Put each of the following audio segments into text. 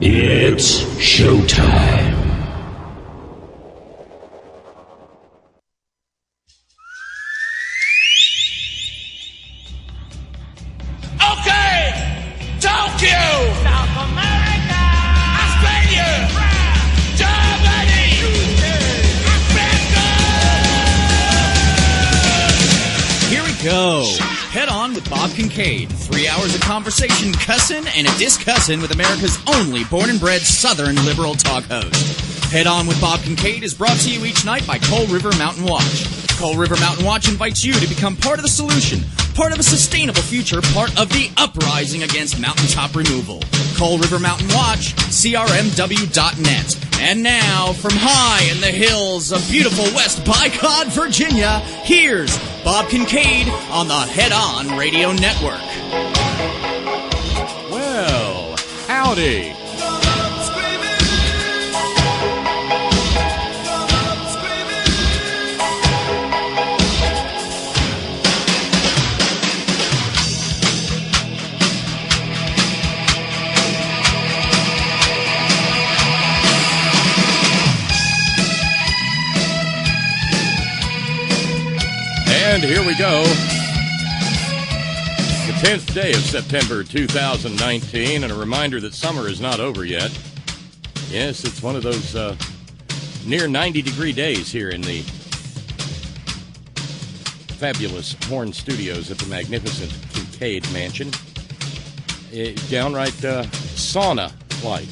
It's showtime. Okay! Tokyo! South America! Australia! Germany! Africa! Here we go. Head on with Bob Kincaid. 3 hours of conversation, cussin' and a discussin' with America's only born and bred Southern liberal talk host. Head on with Bob Kincaid is brought to you each night by Coal River Mountain Watch. Coal River Mountain Watch invites you to become part of the solution, part of a sustainable future, part of the uprising against mountaintop removal. Coal River Mountain Watch, crmw.net. And now, from high in the hills of beautiful West Bicod, Virginia, here's Bob Kincaid on the Head On Radio Network. Well, howdy. And here we go. The 10th day of September 2019, and a reminder that summer is not over yet. Yes, it's one of those near 90-degree days here in the fabulous Horn Studios at the magnificent Kincaid Mansion. Downright sauna-like.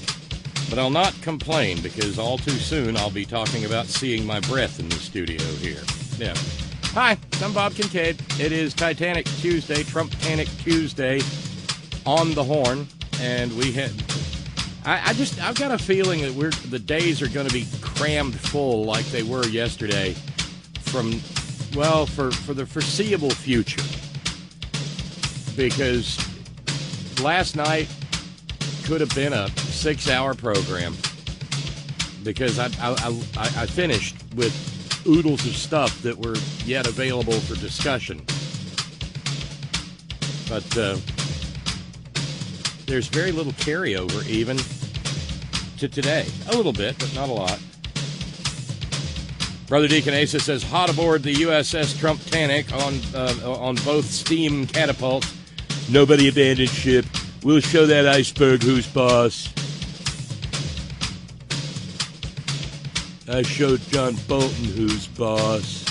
But I'll not complain, because all too soon I'll be talking about seeing my breath in the studio here. Yeah. Hi, I'm Bob Kincaid. It is Titanic Tuesday, Trump-tanic Tuesday on the Horn, and we had. I've got a feeling that the days are going to be crammed full like they were yesterday, for the foreseeable future, because last night could have been a 6-hour program, because I finished with oodles of stuff that were yet available for discussion. But there's very little carryover even to today. A little bit, but not a lot. Brother Deacon Asa says, hot aboard the USS Trump-tanic on both steam catapults. Nobody abandoned ship. We'll show that iceberg who's boss. I showed John Bolton who's boss.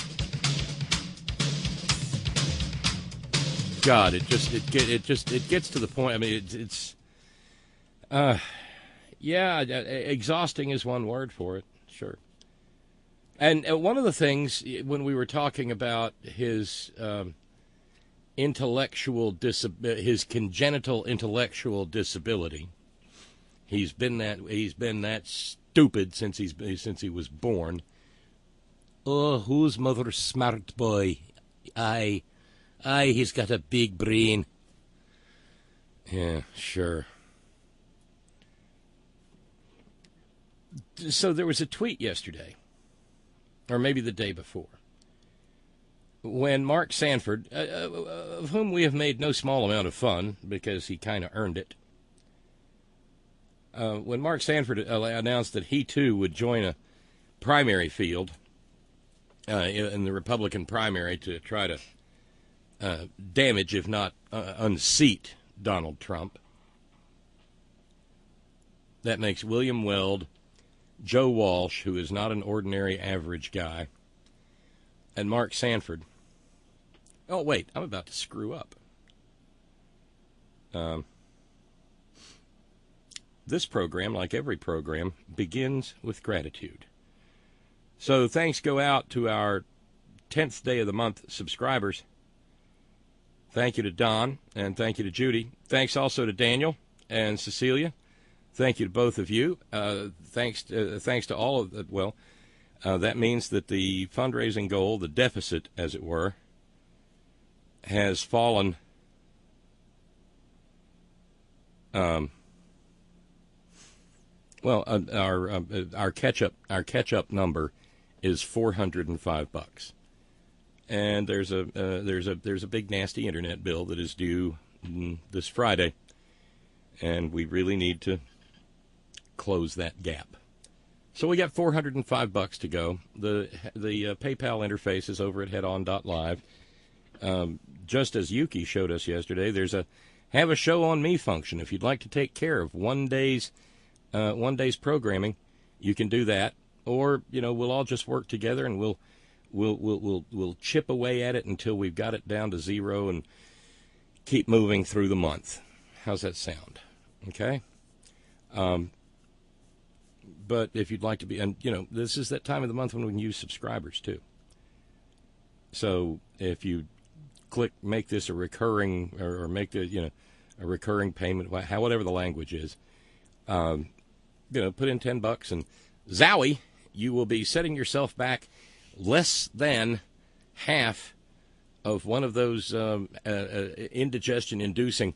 God, it gets to the point. I mean, exhausting is one word for it. Sure. And one of the things when we were talking about his his congenital intellectual disability, he's been that stupid since he was born. Oh, who's mother smart boy? Aye, he's got a big brain. Yeah, sure. So there was a tweet yesterday, or maybe the day before, when Mark Sanford, of whom we have made no small amount of fun because he kind of earned it, when Mark Sanford announced that he, too, would join a primary field in the Republican primary to try to damage, if not unseat, Donald Trump, that makes William Weld, Joe Walsh, who is not an ordinary average guy, and Mark Sanford. Oh, wait, I'm about to screw up. This program, like every program, begins with gratitude. So thanks go out to our 10th day of the month subscribers. Thank you to Don, and thank you to Judy. Thanks also to Daniel and Cecilia. Thank you to both of you. Thanks to all of that. Well, that means that the fundraising goal, the deficit, as it were, has fallen our catch-up number is $405, and there's a big nasty internet bill that is due this Friday, and we really need to close that gap. So we got $405 to go. The PayPal interface is over at headon.live. Just as Yuki showed us yesterday, there's a have a show on me function. If you'd like to take care of one day's programming, you can do that. Or, we'll all just work together and we'll chip away at it until we've got it down to zero and keep moving through the month. How's that sound? Okay. But if you'd like to be, and this is that time of the month when we can use subscribers too. So if you click make this a recurring or make the a recurring payment, whatever the language is, put in $10 and zowie, you will be setting yourself back less than half of one of those indigestion-inducing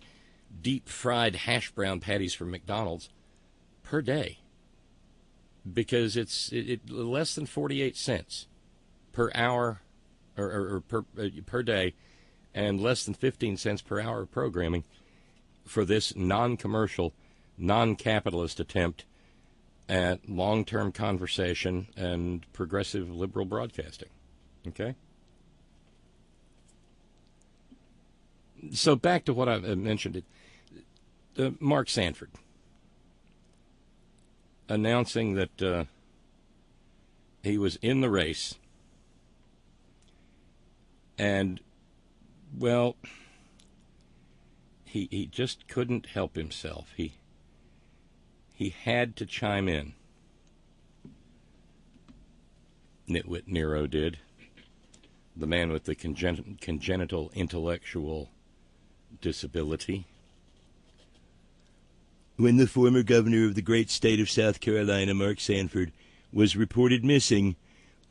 deep-fried hash brown patties from McDonald's per day, because it's less than 48 cents per hour or per day, and less than 15 cents per hour of programming for this non-commercial, non-capitalist attempt at long-term conversation and progressive liberal broadcasting. Okay? So back to what I mentioned. Mark Sanford announcing that he was in the race. And, well, he just couldn't help himself. He had to chime in. Nitwit Nero did. The man with the congenital intellectual disability. When the former governor of the great state of South Carolina, Mark Sanford, was reported missing,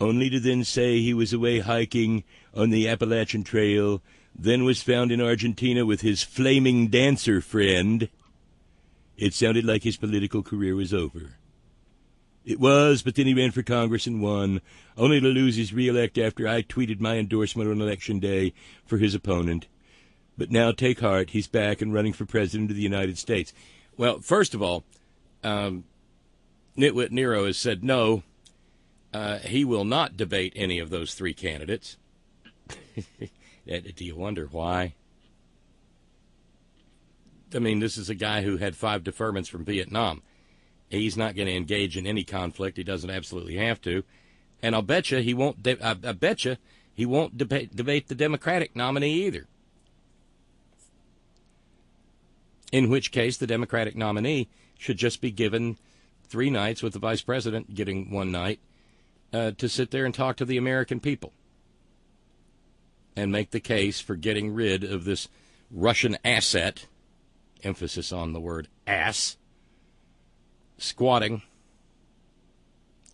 only to then say he was away hiking on the Appalachian Trail, then was found in Argentina with his flaming dancer friend, it sounded like his political career was over. It was, but then he ran for Congress and won, only to lose his re-elect after I tweeted my endorsement on Election Day for his opponent. But now take heart, he's back and running for President of the United States. Well, first of all, Nitwit Nero has said no, he will not debate any of those three candidates. Do you wonder why? I mean, this is a guy who had 5 deferments from Vietnam. He's not going to engage in any conflict. He doesn't absolutely have to. And I'll bet you he won't. I bet you he won't debate the Democratic nominee either. In which case, the Democratic nominee should just be given 3 nights, with the vice president getting 1 night, to sit there and talk to the American people and make the case for getting rid of this Russian asset, emphasis on the word ass, squatting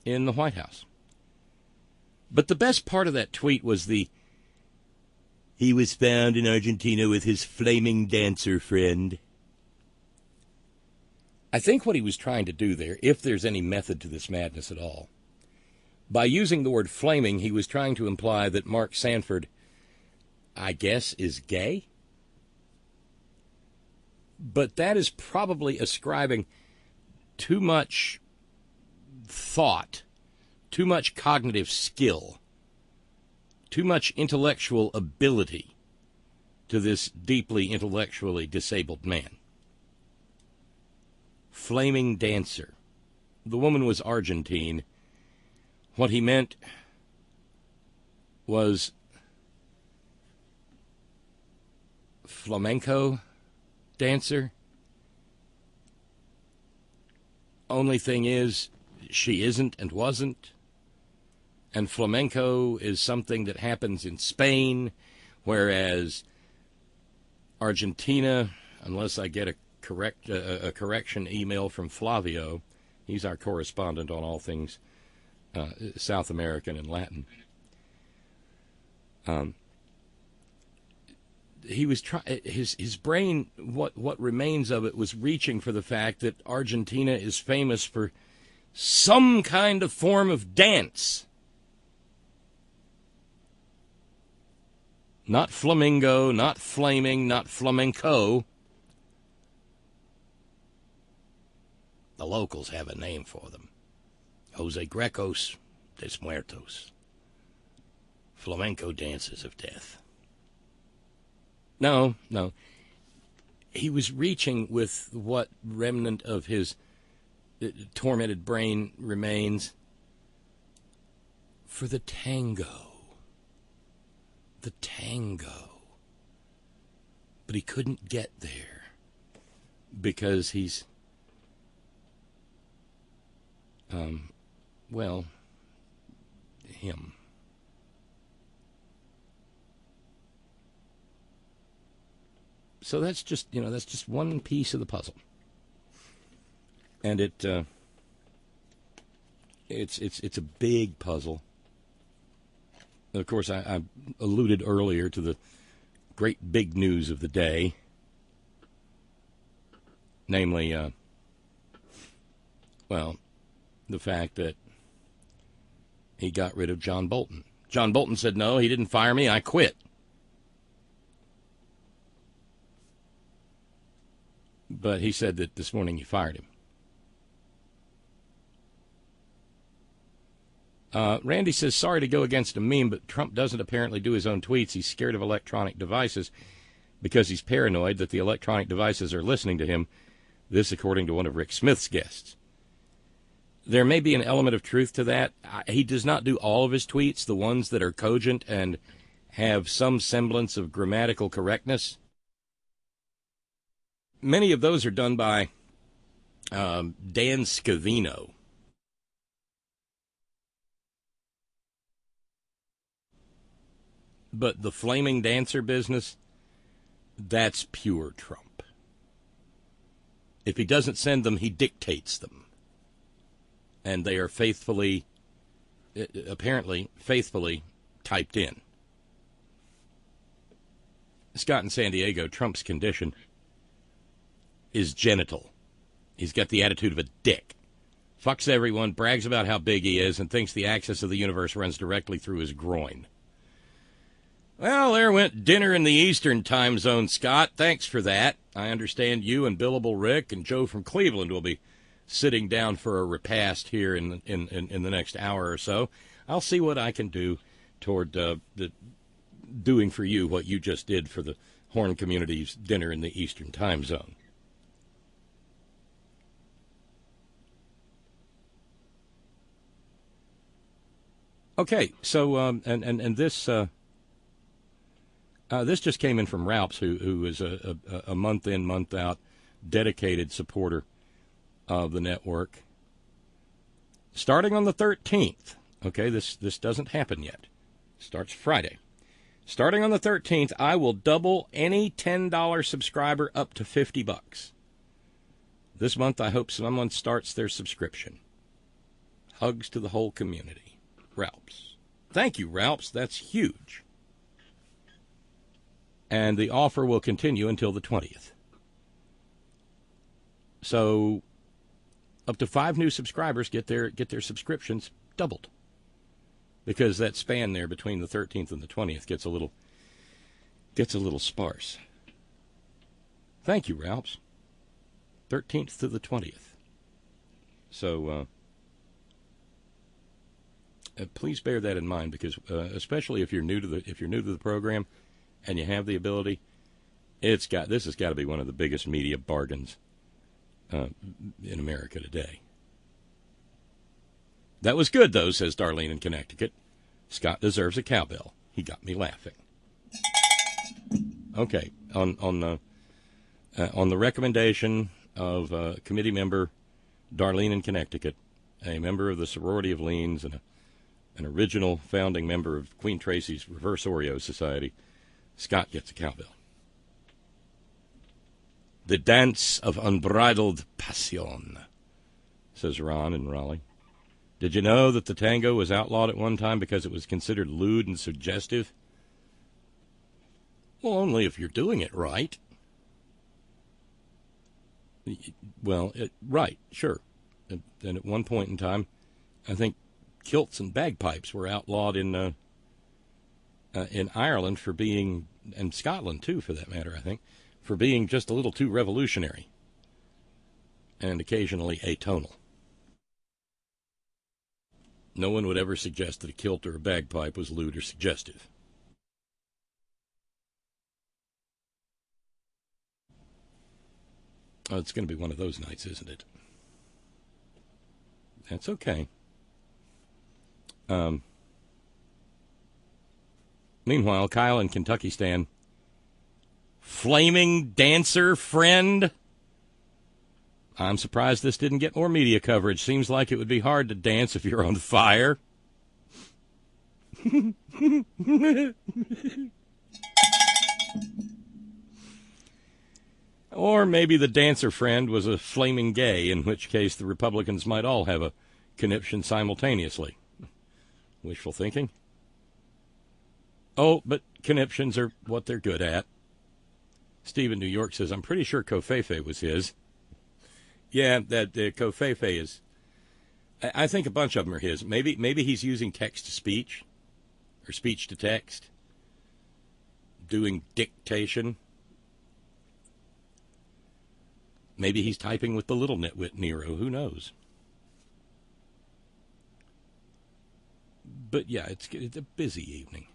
in the White House. But the best part of that tweet was he was found in Argentina with his flaming dancer friend. I think what he was trying to do there, if there's any method to this madness at all, by using the word flaming, he was trying to imply that Mark Sanford, I guess, is gay. But that is probably ascribing too much thought, too much cognitive skill, too much intellectual ability to this deeply intellectually disabled man. Flaming dancer. The woman was Argentine. What he meant was flamenco dancer. Only thing is, she isn't and wasn't. And flamenco is something that happens in Spain, whereas Argentina, unless I get a correction email from Flavio, he's our correspondent on all things South American and Latin. He was his brain, what remains of it, was reaching for the fact that Argentina is famous for some kind of form of dance. Not flamingo, not flaming, not flamenco. The locals have a name for them. Jose Grecos de Muertos. Flamenco dances of death. No. He was reaching with what remnant of his tormented brain remains for the tango. The tango. But he couldn't get there because he's, him. So that's just one piece of the puzzle. And it's a big puzzle. Of course, I alluded earlier to the great big news of the day, namely, the fact that he got rid of John Bolton. John Bolton said, no, he didn't fire me, I quit. But he said that this morning he fired him. Randy says, sorry to go against a meme, but Trump doesn't apparently do his own tweets. He's scared of electronic devices because he's paranoid that the electronic devices are listening to him. This, according to one of Rick Smith's guests. There may be an element of truth to that. He does not do all of his tweets, the ones that are cogent and have some semblance of grammatical correctness. Many of those are done by Dan Scavino. But the flaming dancer business, that's pure Trump. If he doesn't send them, he dictates them. And they are apparently faithfully typed in. Scott in San Diego, Trump's condition is genital. He's got the attitude of a dick. Fucks everyone, brags about how big he is, and thinks the axis of the universe runs directly through his groin. Well, there went dinner in the Eastern time zone, Scott. Thanks for that. I understand you and Billable Rick and Joe from Cleveland will be sitting down for a repast here in the next hour or so. I'll see what I can do toward doing for you what you just did for the Horn community's dinner in the Eastern time zone. Okay, so and this this just came in from Ralphs, who is a month in, month out dedicated supporter of the network. Starting on the 13th, okay, this doesn't happen yet. Starts Friday. Starting on the 13th, I will double any $10 subscriber up to $50. This month, I hope someone starts their subscription. Hugs to the whole community. Ralphs. Thank you, Ralphs. That's huge. And the offer will continue until the 20th. So up to 5 new subscribers get their subscriptions doubled, because that span there between the 13th and the 20th gets a little sparse. Thank you, Ralphs. 13th to the 20th. So please bear that in mind, because especially if you're new to the program and you have the ability, this has got to be one of the biggest media bargains in America today. That was good, though, says Darlene in Connecticut. Scott deserves a cowbell. He got me laughing. Okay, on the recommendation of committee member Darlene in Connecticut, a member of the Sorority of Leans and an original founding member of Queen Tracy's Reverse Oreo Society, Scott gets a cowbell. The dance of unbridled passion, says Ron in Raleigh. Did you know that the tango was outlawed at one time because it was considered lewd and suggestive? Well, only if you're doing it right. Well, right, sure. And at one point in time, I think kilts and bagpipes were outlawed in Ireland for being, and Scotland too, for that matter, I think, for being just a little too revolutionary. and occasionally atonal. No one would ever suggest that a kilt or a bagpipe was lewd or suggestive. Oh, it's going to be one of those nights, isn't it? That's okay. Meanwhile, Kyle in Kentucky stand. Flaming dancer friend. I'm surprised this didn't get more media coverage. Seems like it would be hard to dance if you're on fire. Or maybe the dancer friend was a flaming gay, in which case the Republicans might all have a conniption simultaneously. Wishful thinking. Oh, but conniptions are what they're good at. Steve in New York says, I'm pretty sure Covfefe was his. Yeah, that Covfefe is. I think a bunch of them are his. Maybe he's using text-to-speech or speech-to-text, doing dictation. Maybe he's typing with the little nitwit Nero. Who knows? But, yeah, it's a busy evening.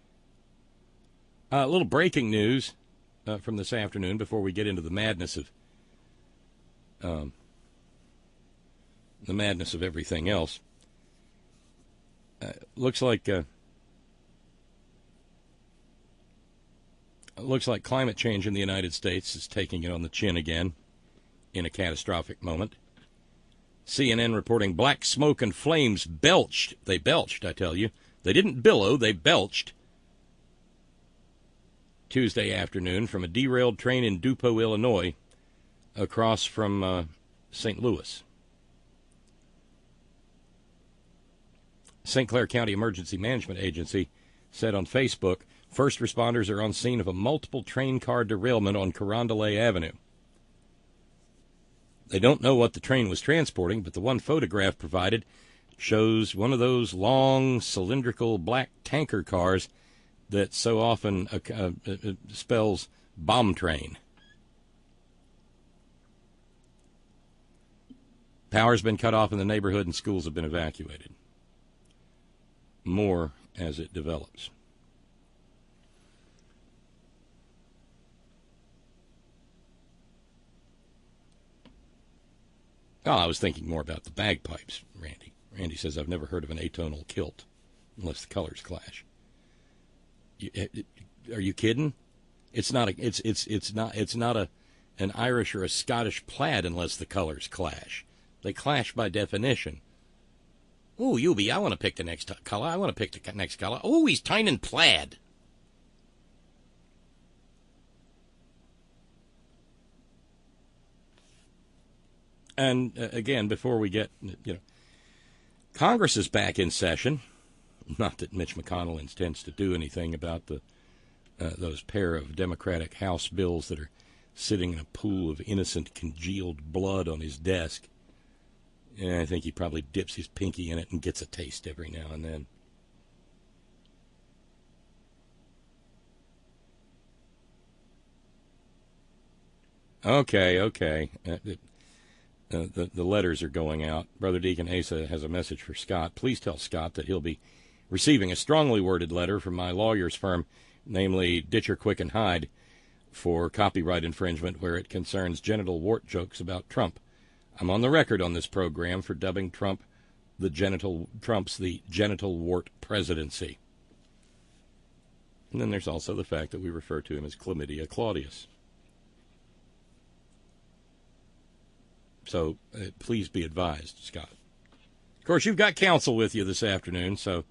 A little breaking news from this afternoon before we get into the madness of everything else. Looks like climate change in the United States is taking it on the chin again in a catastrophic moment. CNN reporting black smoke and flames belched. They belched, I tell you. They didn't billow, they belched. Tuesday afternoon from a derailed train in Dupo, Illinois, across from St. Louis. St. Clair County Emergency Management Agency said on Facebook, first responders are on scene of a multiple train car derailment on Carondelet Avenue. They don't know what the train was transporting, but the one photograph provided shows one of those long, cylindrical black tanker cars that so often spells bomb train. Power's been cut off in the neighborhood and schools have been evacuated. More as it develops. Oh, I was thinking more about the bagpipes, Randy. Randy says, I've never heard of an atonal kilt, unless the colors clash. Are you kidding? It's not an Irish or a Scottish plaid unless the colors clash. They clash by definition. Oh, Yubi, I want to pick the next color. I want to pick the next color. Oh, he's tying plaid. And again, before we get, Congress is back in session. Not that Mitch McConnell intends to do anything about those pair of Democratic House bills that are sitting in a pool of innocent congealed blood on his desk. And I think he probably dips his pinky in it and gets a taste every now and then. Okay. The letters are going out. Brother Deacon Asa has a message for Scott. Please tell Scott that he'll be receiving a strongly worded letter from my lawyer's firm, namely Ditcher, Quick, and Hyde, for copyright infringement where it concerns genital wart jokes about Trump. I'm on the record on this program for dubbing Trump's the genital wart presidency. And then there's also the fact that we refer to him as Chlamydia Claudius. So please be advised, Scott. Of course, you've got counsel with you this afternoon, so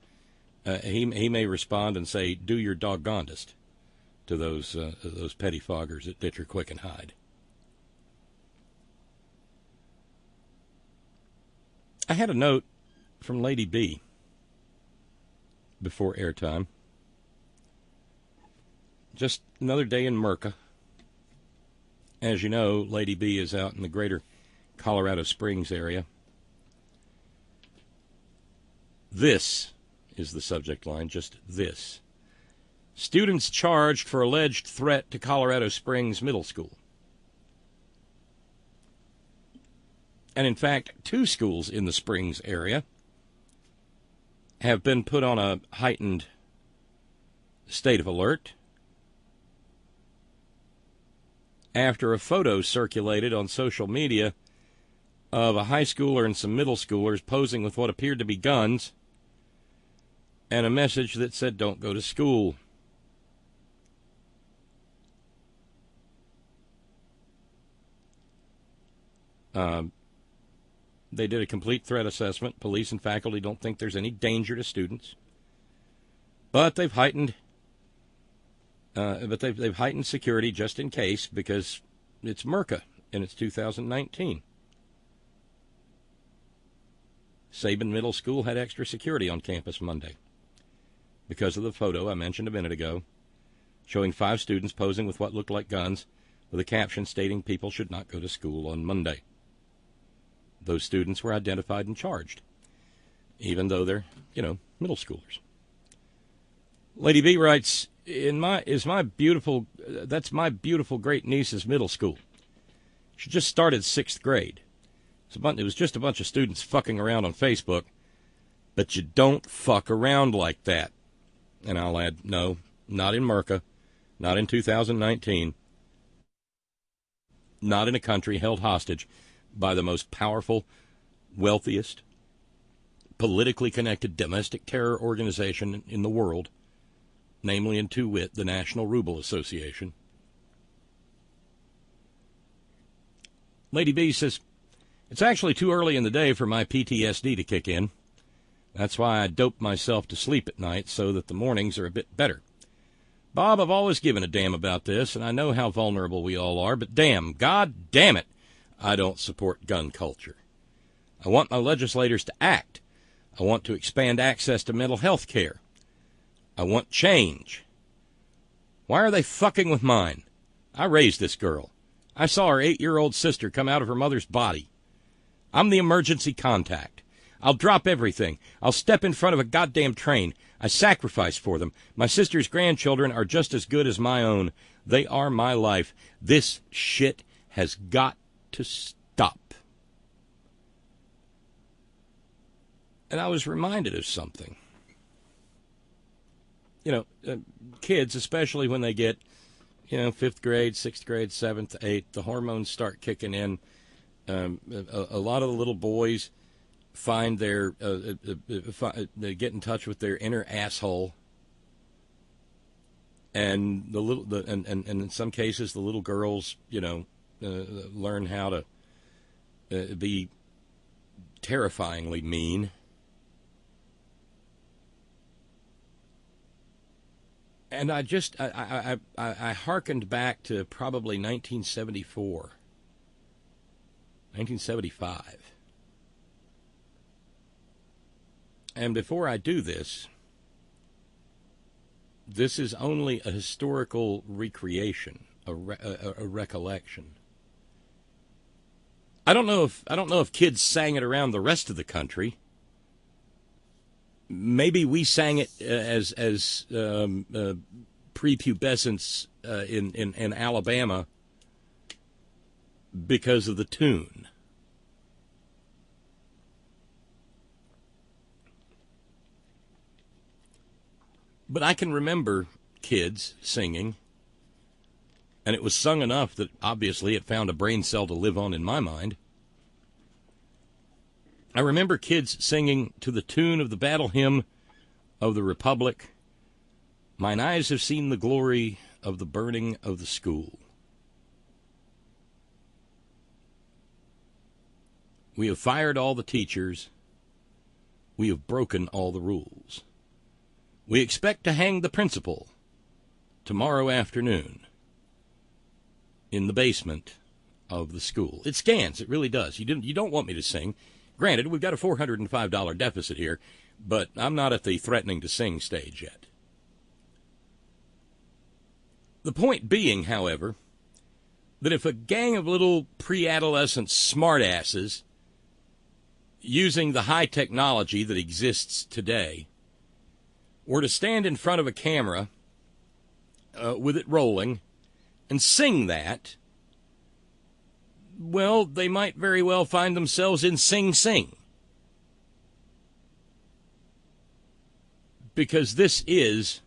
he may respond and say, do your doggonedest to those pettifoggers at Ditcher, Quick, and Hyde. I had a note from Lady B before airtime. Just another day in Merca. As you know, Lady B is out in the greater Colorado Springs area. This is the subject line, just this. Students charged for alleged threat to Colorado Springs Middle School. And in fact, 2 schools in the Springs area have been put on a heightened state of alert after a photo circulated on social media of a high schooler and some middle schoolers posing with what appeared to be guns and a message that said, "Don't go to school." They did a complete threat assessment. Police and faculty don't think there's any danger to students, but they've heightened security just in case, because it's Merca and it's 2019. Sabin Middle School had extra security on campus Monday because of the photo I mentioned a minute ago, showing 5 students posing with what looked like guns with a caption stating people should not go to school on Monday. Those students were identified and charged, even though they're, middle schoolers. Lady B writes, that's my beautiful great niece's middle school. She just started 6th grade. It was just a bunch of students fucking around on Facebook, but you don't fuck around like that. And I'll add, no, not in Merca, not in 2019, not in a country held hostage by the most powerful, wealthiest, politically connected domestic terror organization in the world, namely and to wit, the National Ruble Association. Lady B says, it's actually too early in the day for my PTSD to kick in. That's why I dope myself to sleep at night so that the mornings are a bit better. Bob, I've always given a damn about this, and I know how vulnerable we all are, but damn, God damn it, I don't support gun culture. I want my legislators to act. I want to expand access to mental health care. I want change. Why are they fucking with mine? I raised this girl. I saw her 8-year-old sister come out of her mother's body. I'm the emergency contact. I'll drop everything. I'll step in front of a goddamn train. I sacrifice for them. My sister's grandchildren are just as good as my own. They are my life. This shit has got to stop. And I was reminded of something. Kids, especially when they get, 5th grade, 6th grade, 7th, 8th, the hormones start kicking in. A lot of the little boys find they get in touch with their inner asshole, and and in some cases the little girls, learn how to be terrifyingly mean. And I hearkened back to probably 1974, 1975. And before I do this is only a historical recreation, a recollection. I don't know if kids sang it around the rest of the country. Maybe we sang it as prepubescence in Alabama because of the tune. But I can remember kids singing, and it was sung enough that obviously it found a brain cell to live on in my mind. I remember kids singing to the tune of the battle hymn of the Republic, "Mine eyes have seen the glory of the burning of the school." We have fired all the teachers. We have broken all the rules. We expect to hang the principal tomorrow afternoon in the basement of the school. It scans. It really does. You don't want me to sing. Granted, we've got a $405 deficit here, but I'm not at the threatening to sing stage yet. The point being, however, that if a gang of little pre-adolescent smartasses using the high technology that exists today were to stand in front of a camera with it rolling and sing that, well, they might very well find themselves in Sing Sing. Because this is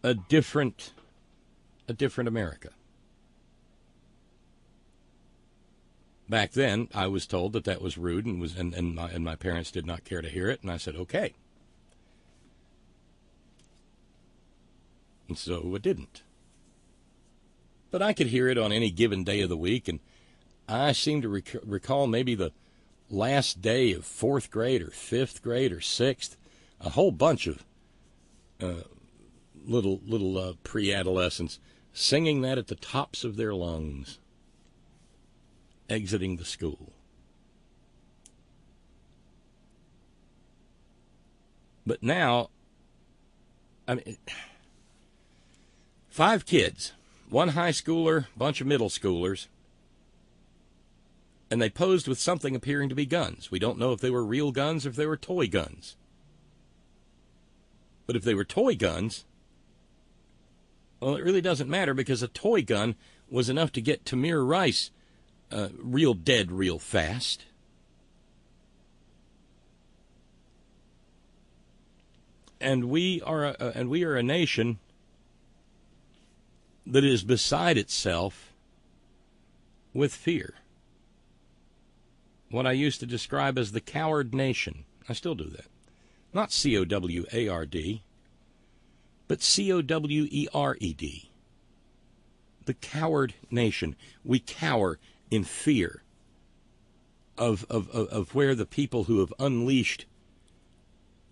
a different America. Back then, I was told that was rude, and my parents did not care to hear it, and I said, okay. And so it didn't. But I could hear it on any given day of the week, and I seem to recall maybe the last day of 4th grade or 5th grade or 6th, a whole bunch of little pre-adolescents singing that at the tops of their lungs, exiting the school. But now, I mean, 5 kids, 1 high schooler, bunch of middle schoolers, and they posed with something appearing to be guns. We don't know if they were real guns or if they were toy guns. But if they were toy guns, well, it really doesn't matter, because a toy gun was enough to get Tamir Rice real dead real fast. And we are a nation that is beside itself with fear. What I used to describe as the coward nation. I still do that. Not C-O-W-A-R-D, but C-O-W-E-R-E-D. The coward nation. We cower in fear of where the people who have unleashed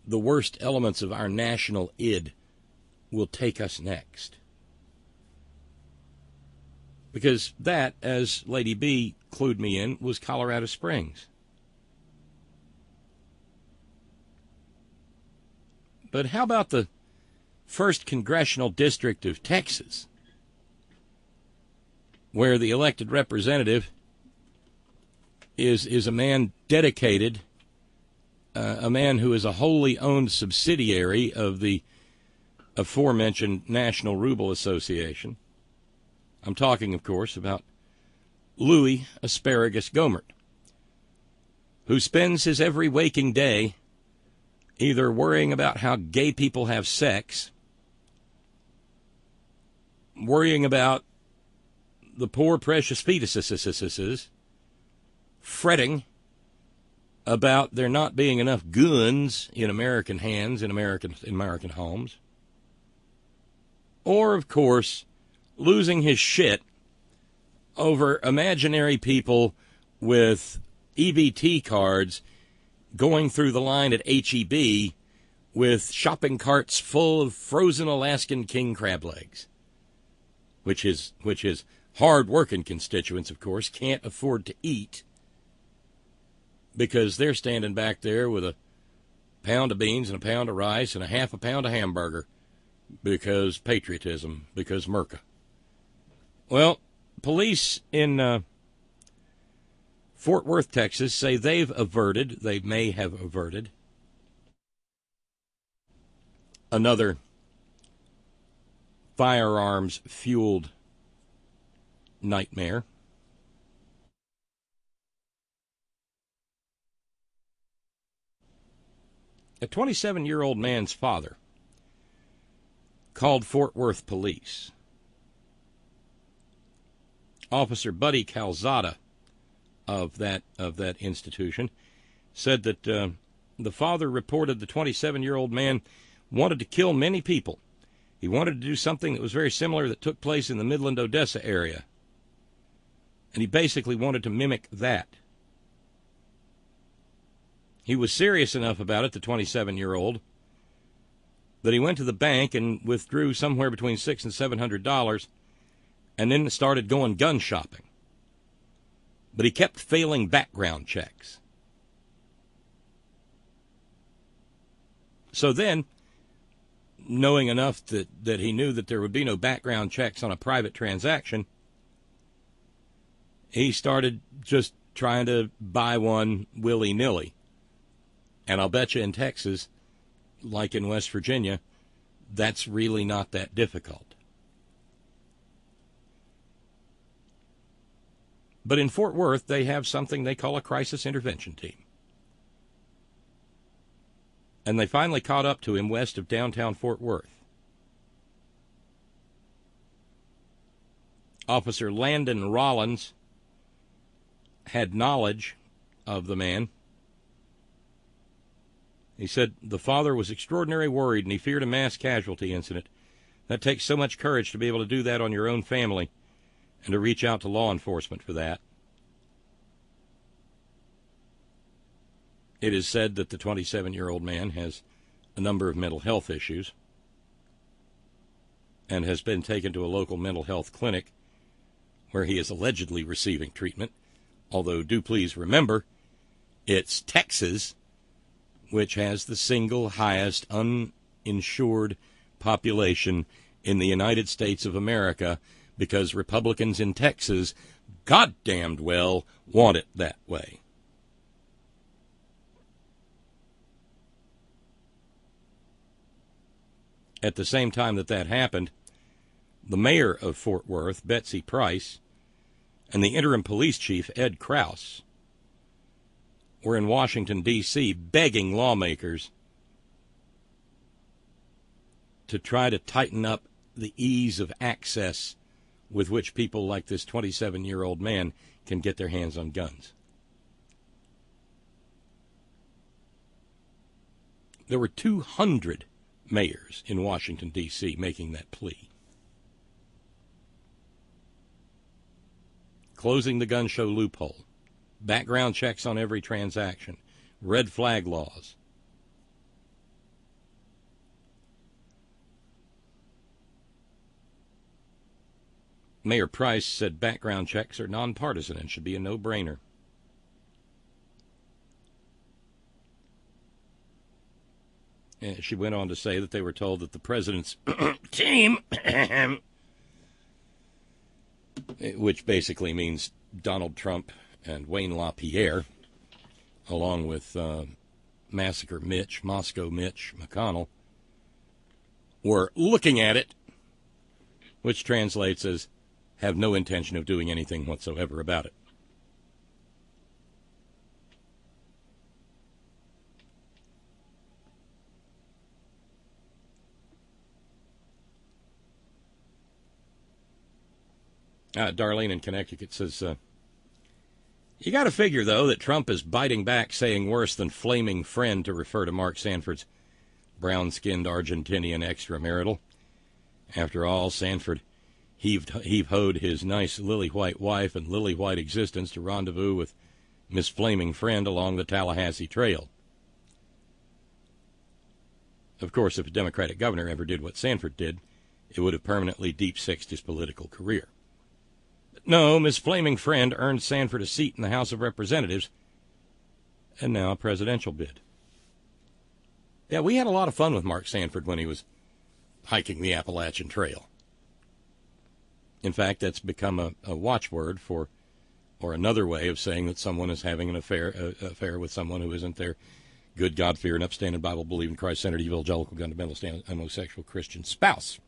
the worst elements of our national id will take us next. Because that, as Lady B clued me in, was Colorado Springs. But how about the 1st Congressional District of Texas, where the elected representative is a man dedicated, a man who is a wholly owned subsidiary of the aforementioned National Ruble Association. I'm talking, of course, about Louis Asparagus Gohmert, who spends his every waking day either worrying about how gay people have sex, worrying about the poor precious fetuses, fretting about there not being enough guns in American hands, in American homes, or, of course, losing his shit over imaginary people with EBT cards going through the line at H-E-B with shopping carts full of frozen Alaskan king crab legs, which his hard-working constituents, of course, can't afford to eat because they're standing back there with a pound of beans and a pound of rice and a half a pound of hamburger because patriotism, because Merca. Well, police in Fort Worth, Texas, say they may have averted another firearms-fueled nightmare. A 27-year-old man's father called Fort Worth police. Officer Buddy Calzada of that institution said that the father reported the 27-year-old man wanted to kill many people. He wanted to do something that was very similar that took place in the Midland, Odessa area. And he basically wanted to mimic that. He was serious enough about it, the 27-year-old, that he went to the bank and withdrew somewhere between $600 and $700 and then started going gun shopping. But he kept failing background checks. So then, knowing enough that he knew that there would be no background checks on a private transaction, he started just trying to buy one willy-nilly. And I'll bet you in Texas, like in West Virginia, that's really not that difficult. But in Fort Worth, they have something they call a crisis intervention team. And they finally caught up to him west of downtown Fort Worth. Officer Landon Rollins had knowledge of the man. He said the father was extraordinarily worried and he feared a mass casualty incident. That takes so much courage to be able to do that on your own family and to reach out to law enforcement for that. It is said that the 27-year-old man has a number of mental health issues and has been taken to a local mental health clinic where he is allegedly receiving treatment. Although, do please remember, it's Texas, which has the single highest uninsured population in the United States of America, because Republicans in Texas goddamned well want it that way. At the same time that happened, the mayor of Fort Worth, Betsy Price, and the interim police chief, Ed Krause, were in Washington, D.C., begging lawmakers to try to tighten up the ease of access with which people like this 27-year-old man can get their hands on guns. There were 200 mayors in Washington, D.C., making that plea. Closing the gun show loophole, background checks on every transaction, red flag laws. Mayor Price said background checks are nonpartisan and should be a no-brainer. And she went on to say that they were told that the president's team, which basically means Donald Trump and Wayne LaPierre, along with Massacre Mitch, Moscow Mitch McConnell, were looking at it, which translates as have no intention of doing anything whatsoever about it. Darlene in Connecticut says, you got to figure, though, that Trump is biting back, saying worse than flaming friend to refer to Mark Sanford's brown-skinned Argentinian extramarital. After all, Sanford heave-hoed his nice lily-white wife and lily-white existence to rendezvous with Miss Flaming Friend along the Tallahassee Trail. Of course, if a Democratic governor ever did what Sanford did, it would have permanently deep-sixed his political career. No, Miss Flaming Friend earned Sanford a seat in the House of Representatives, and now a presidential bid. Yeah, we had a lot of fun with Mark Sanford when he was hiking the Appalachian Trail. In fact, that's become a watchword for, or another way of saying that someone is having an affair with someone who isn't their good, God-fearing, upstanding, Bible-believing, Christ-centered, evangelical, fundamentalist, homosexual Christian spouse.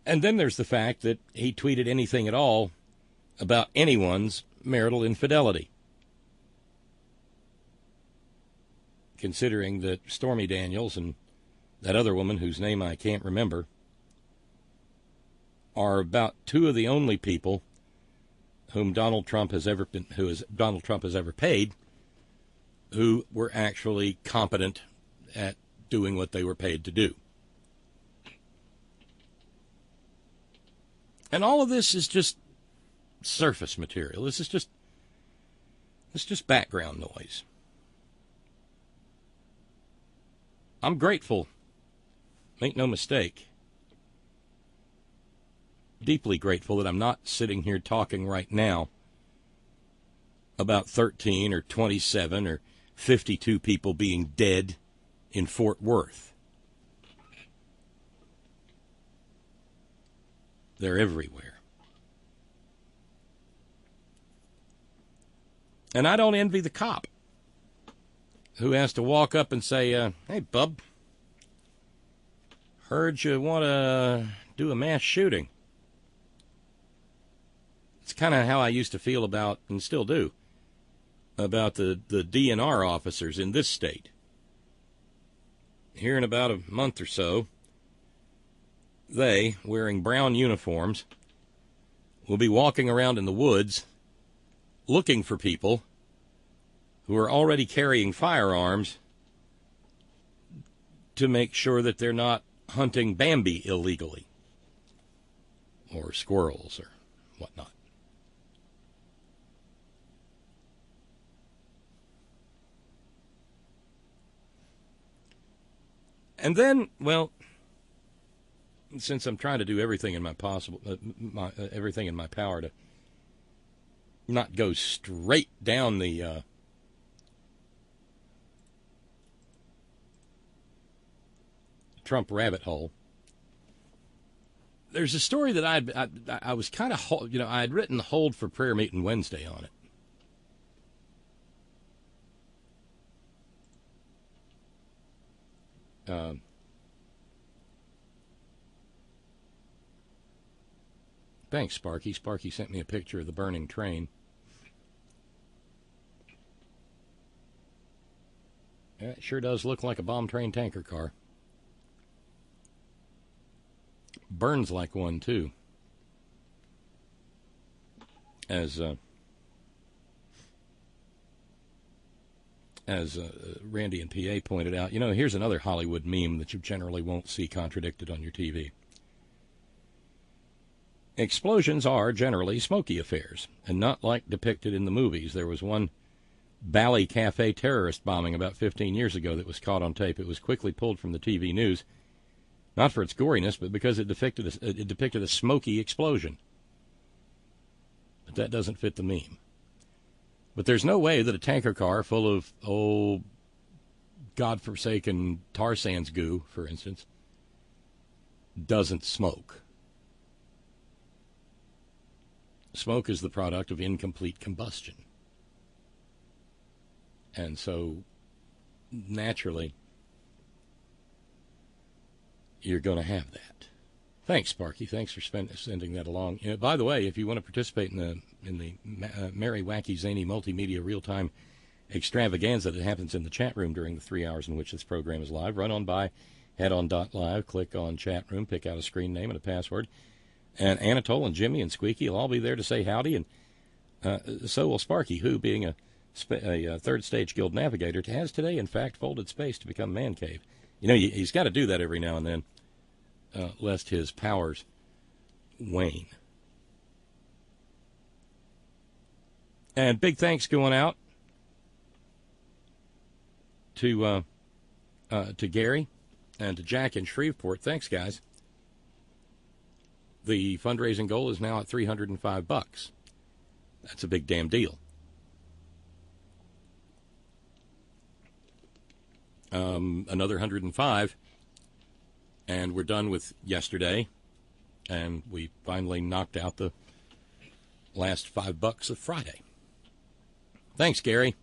And then there's the fact that he tweeted anything at all about anyone's marital infidelity. Considering that Stormy Daniels and that other woman whose name I can't remember are about two of the only people whom Donald Trump has ever paid who were actually competent at doing what they were paid to do. And all of this is just surface material. This is just background noise. I'm grateful. Make no mistake. Deeply grateful that I'm not sitting here talking right now about 13 or 27 or 52 people being dead in Fort Worth. They're everywhere. And I don't envy the cop who has to walk up and say, hey, bub, heard you want to do a mass shooting. It's kind of how I used to feel about, and still do, about the DNR officers in this state. Here in about a month or so, they, wearing brown uniforms, will be walking around in the woods looking for people who are already carrying firearms to make sure that they're not hunting Bambi illegally or squirrels or whatnot. And then, well, since I'm trying to do everything in my everything in my power to not go straight down the Trump rabbit hole, there's a story that I was kind of, I had written hold for prayer meeting Wednesday on it. Thanks, Sparky. Sparky sent me a picture of the burning train. Yeah, it sure does look like a bomb train tanker car. Burns like one, too. As Randy and PA pointed out, here's another Hollywood meme that you generally won't see contradicted on your TV. Explosions are generally smoky affairs, and not like depicted in the movies. There was one Bally Cafe terrorist bombing about 15 years ago that was caught on tape. It was quickly pulled from the TV news, not for its goriness, but because it depicted a smoky explosion. But that doesn't fit the meme. But there's no way that a tanker car full of, godforsaken tar sands goo, for instance, doesn't smoke. Smoke is the product of incomplete combustion. And so, naturally, you're going to have that. Thanks, Sparky. Thanks for sending that along. By the way, if you want to participate in the Merry, Wacky, Zany Multimedia Real-Time Extravaganza that happens in the chat room during the 3 hours in which this program is live, run on by, head on .live, click on chat room, pick out a screen name and a password. And Anatole and Jimmy and Squeaky will all be there to say howdy, and so will Sparky, who, being a third stage guild navigator, has today, in fact, folded space to become man cave. He's got to do that every now and then, lest his powers wane. And big thanks going out to Gary and to Jack in Shreveport. Thanks, guys. The fundraising goal is now at $305. That's a big damn deal. Another 105, and we're done with yesterday, and we finally knocked out the last $5 of Friday. Thanks, Gary.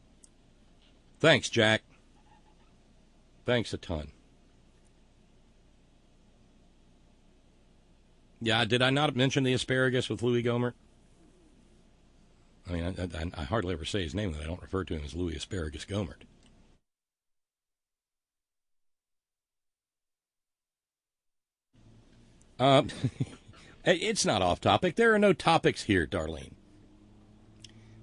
Thanks, Jack. Thanks a ton. Yeah, did I not mention the asparagus with Louis Gohmert? I mean, I hardly ever say his name, that I don't refer to him as Louis Asparagus Gohmert. It's not off topic. There are no topics here, Darlene.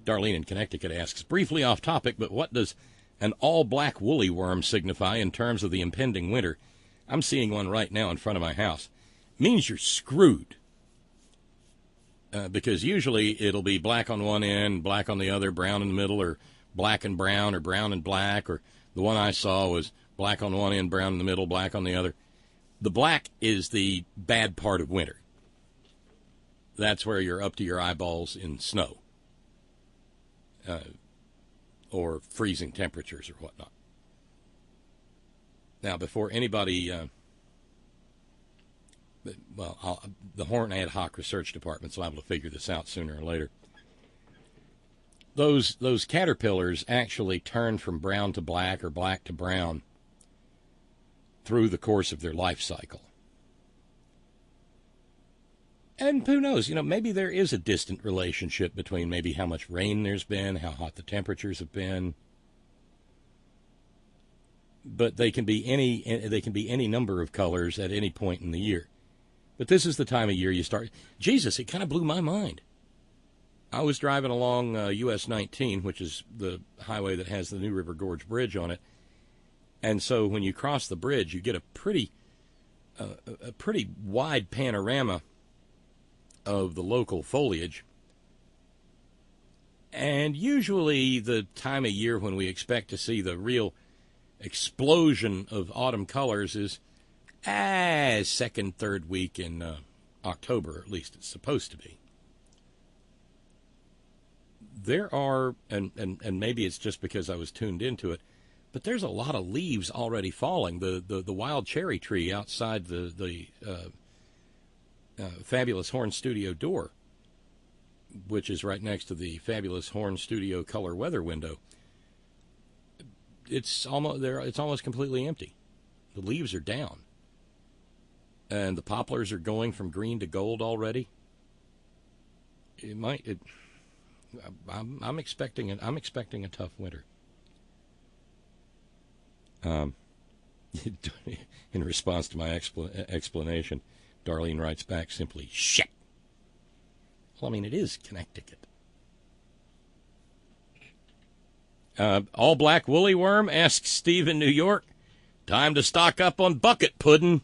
Darlene in Connecticut asks, briefly off topic, but what does an all-black woolly worm signify in terms of the impending winter? I'm seeing one right now in front of my house. It means you're screwed. Because usually it'll be black on one end, black on the other, brown in the middle, or black and brown, or brown and black, or the one I saw was black on one end, brown in the middle, black on the other. The black is the bad part of winter. That's where you're up to your eyeballs in snow. Or freezing temperatures or whatnot. Now, before anybody... the Horn Ad Hoc Research Department's liable to figure this out sooner or later. Those caterpillars actually turn from brown to black or black to brown through the course of their life cycle. And who knows, maybe there is a distant relationship between maybe how much rain there's been, how hot the temperatures have been. But they can be any number of colors at any point in the year. But this is the time of year you start. Jesus, it kind of blew my mind. I was driving along US 19, which is the highway that has the New River Gorge Bridge on it. And so when you cross the bridge, you get a pretty wide panorama of the local foliage. And usually the time of year when we expect to see the real explosion of autumn colors is second, third week in October, at least it's supposed to be. There are, and maybe it's just because I was tuned into it, but there's a lot of leaves already falling. The wild cherry tree outside the Fabulous Horn Studio door, which is right next to the Fabulous Horn Studio color weather window, it's almost completely empty. The leaves are down, and the poplars are going from green to gold already. I'm expecting a tough winter. In response to my explanation, Darlene writes back simply, "Shit." Well, I mean, it is Connecticut. All black woolly worm, asks Steve in New York. Time to stock up on bucket pudding.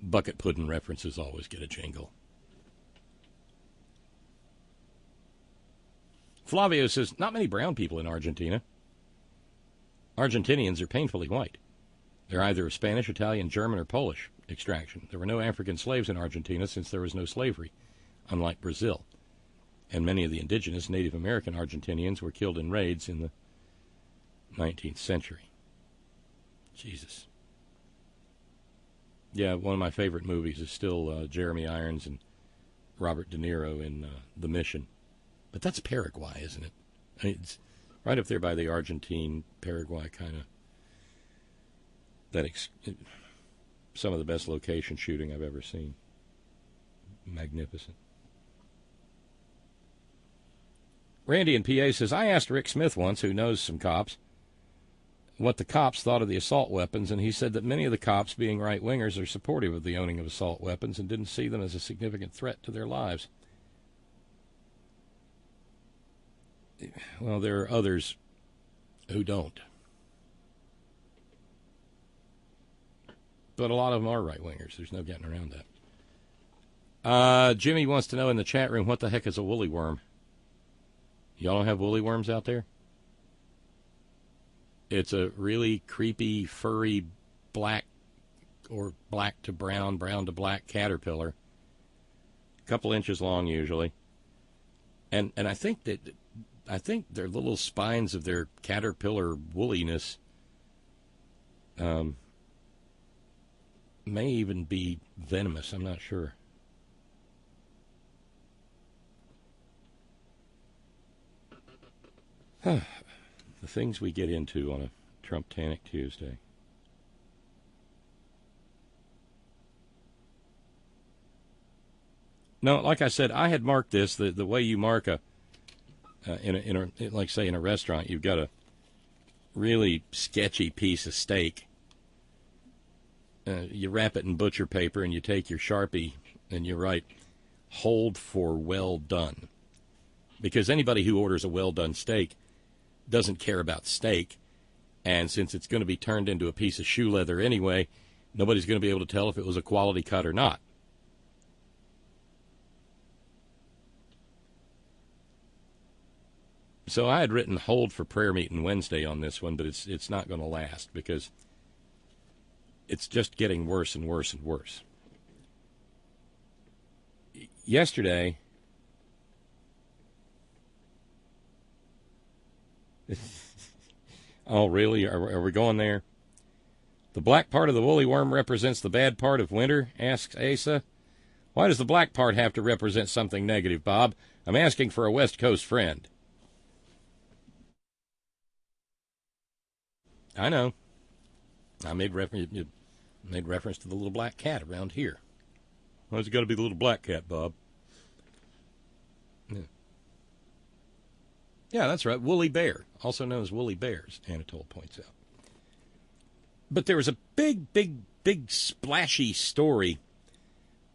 Bucket pudding references always get a jingle. Flavio says, not many brown people in Argentina. Argentinians are painfully white. They're either of Spanish, Italian, German, or Polish extraction. There were no African slaves in Argentina since there was no slavery, unlike Brazil. And many of the indigenous Native American Argentinians were killed in raids in the 19th century. Jesus. Yeah, one of my favorite movies is still Jeremy Irons and Robert De Niro in The Mission. But that's Paraguay, isn't it? I mean, it's right up there by the Argentine, Paraguay kind of. Some of the best location shooting I've ever seen. Magnificent. Randy in PA says, I asked Rick Smith once, who knows some cops, what the cops thought of the assault weapons, and he said that many of the cops, being right-wingers, are supportive of the owning of assault weapons and didn't see them as a significant threat to their lives. Well, there are others who don't. But a lot of them are right-wingers. There's no getting around that. Jimmy wants to know in the chat room, what the heck is a woolly worm? Y'all don't have woolly worms out there? It's a really creepy, furry, black or black to brown, brown to black caterpillar. A couple inches long usually. And I think their little spines of their caterpillar woolliness may even be venomous. I'm not sure. The things we get into on a Trump-tanic Tuesday. No, like I said, I had marked this the way you mark like say in a restaurant, you've got a really sketchy piece of steak. You wrap it in butcher paper and you take your Sharpie and you write, "Hold for well done," because anybody who orders a well done steak doesn't care about steak, and since it's going to be turned into a piece of shoe leather anyway, nobody's going to be able to tell if it was a quality cut or not. So I had written hold for prayer meeting Wednesday on this one, but it's not going to last because it's just getting worse and worse and worse. Yesterday, oh, really? Are we going there? The black part of the woolly worm represents the bad part of winter, asks Asa. Why does the black part have to represent something negative, Bob? I'm asking for a West Coast friend. I know. I made reference to the little black cat around here. Why's it got to be the little black cat, Bob? Yeah, that's right. Woolly bear, also known as woolly bears, Anatole points out. But there was a big splashy story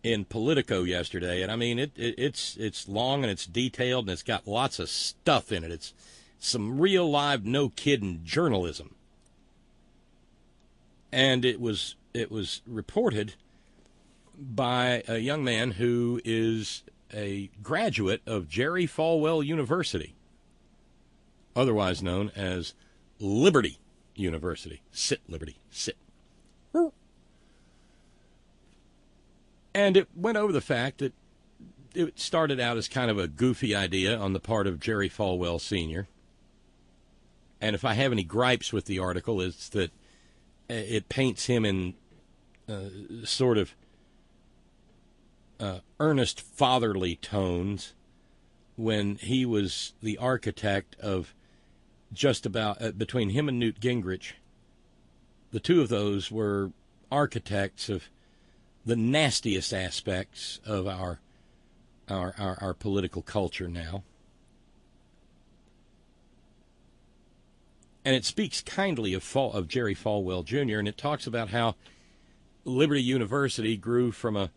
in Politico yesterday, and I mean it's long and it's detailed and it's got lots of stuff in it. It's some real live, no kidding journalism, and it was reported by a young man who is a graduate of Jerry Falwell University, otherwise known as Liberty University. Sit, Liberty, sit. And it went over the fact that it started out as kind of a goofy idea on the part of Jerry Falwell Sr. And if I have any gripes with the article, it's that it paints him in sort of earnest fatherly tones when he was the architect of just about, between him and Newt Gingrich, the two of those were architects of the nastiest aspects of our political culture now. And it speaks kindly of Jerry Falwell Jr., and it talks about how Liberty University grew from a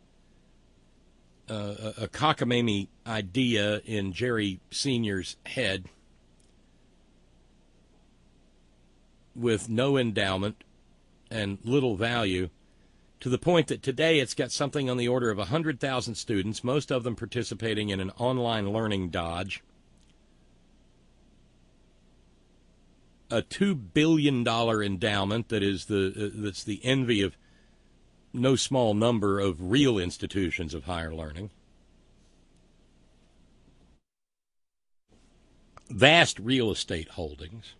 cockamamie idea in Jerry Sr.'s head with no endowment and little value, to the point that today it's got something on the order of 100,000 students, most of them participating in an online learning dodge, a $2 billion endowment that is that's the envy of no small number of real institutions of higher learning, vast real estate holdings,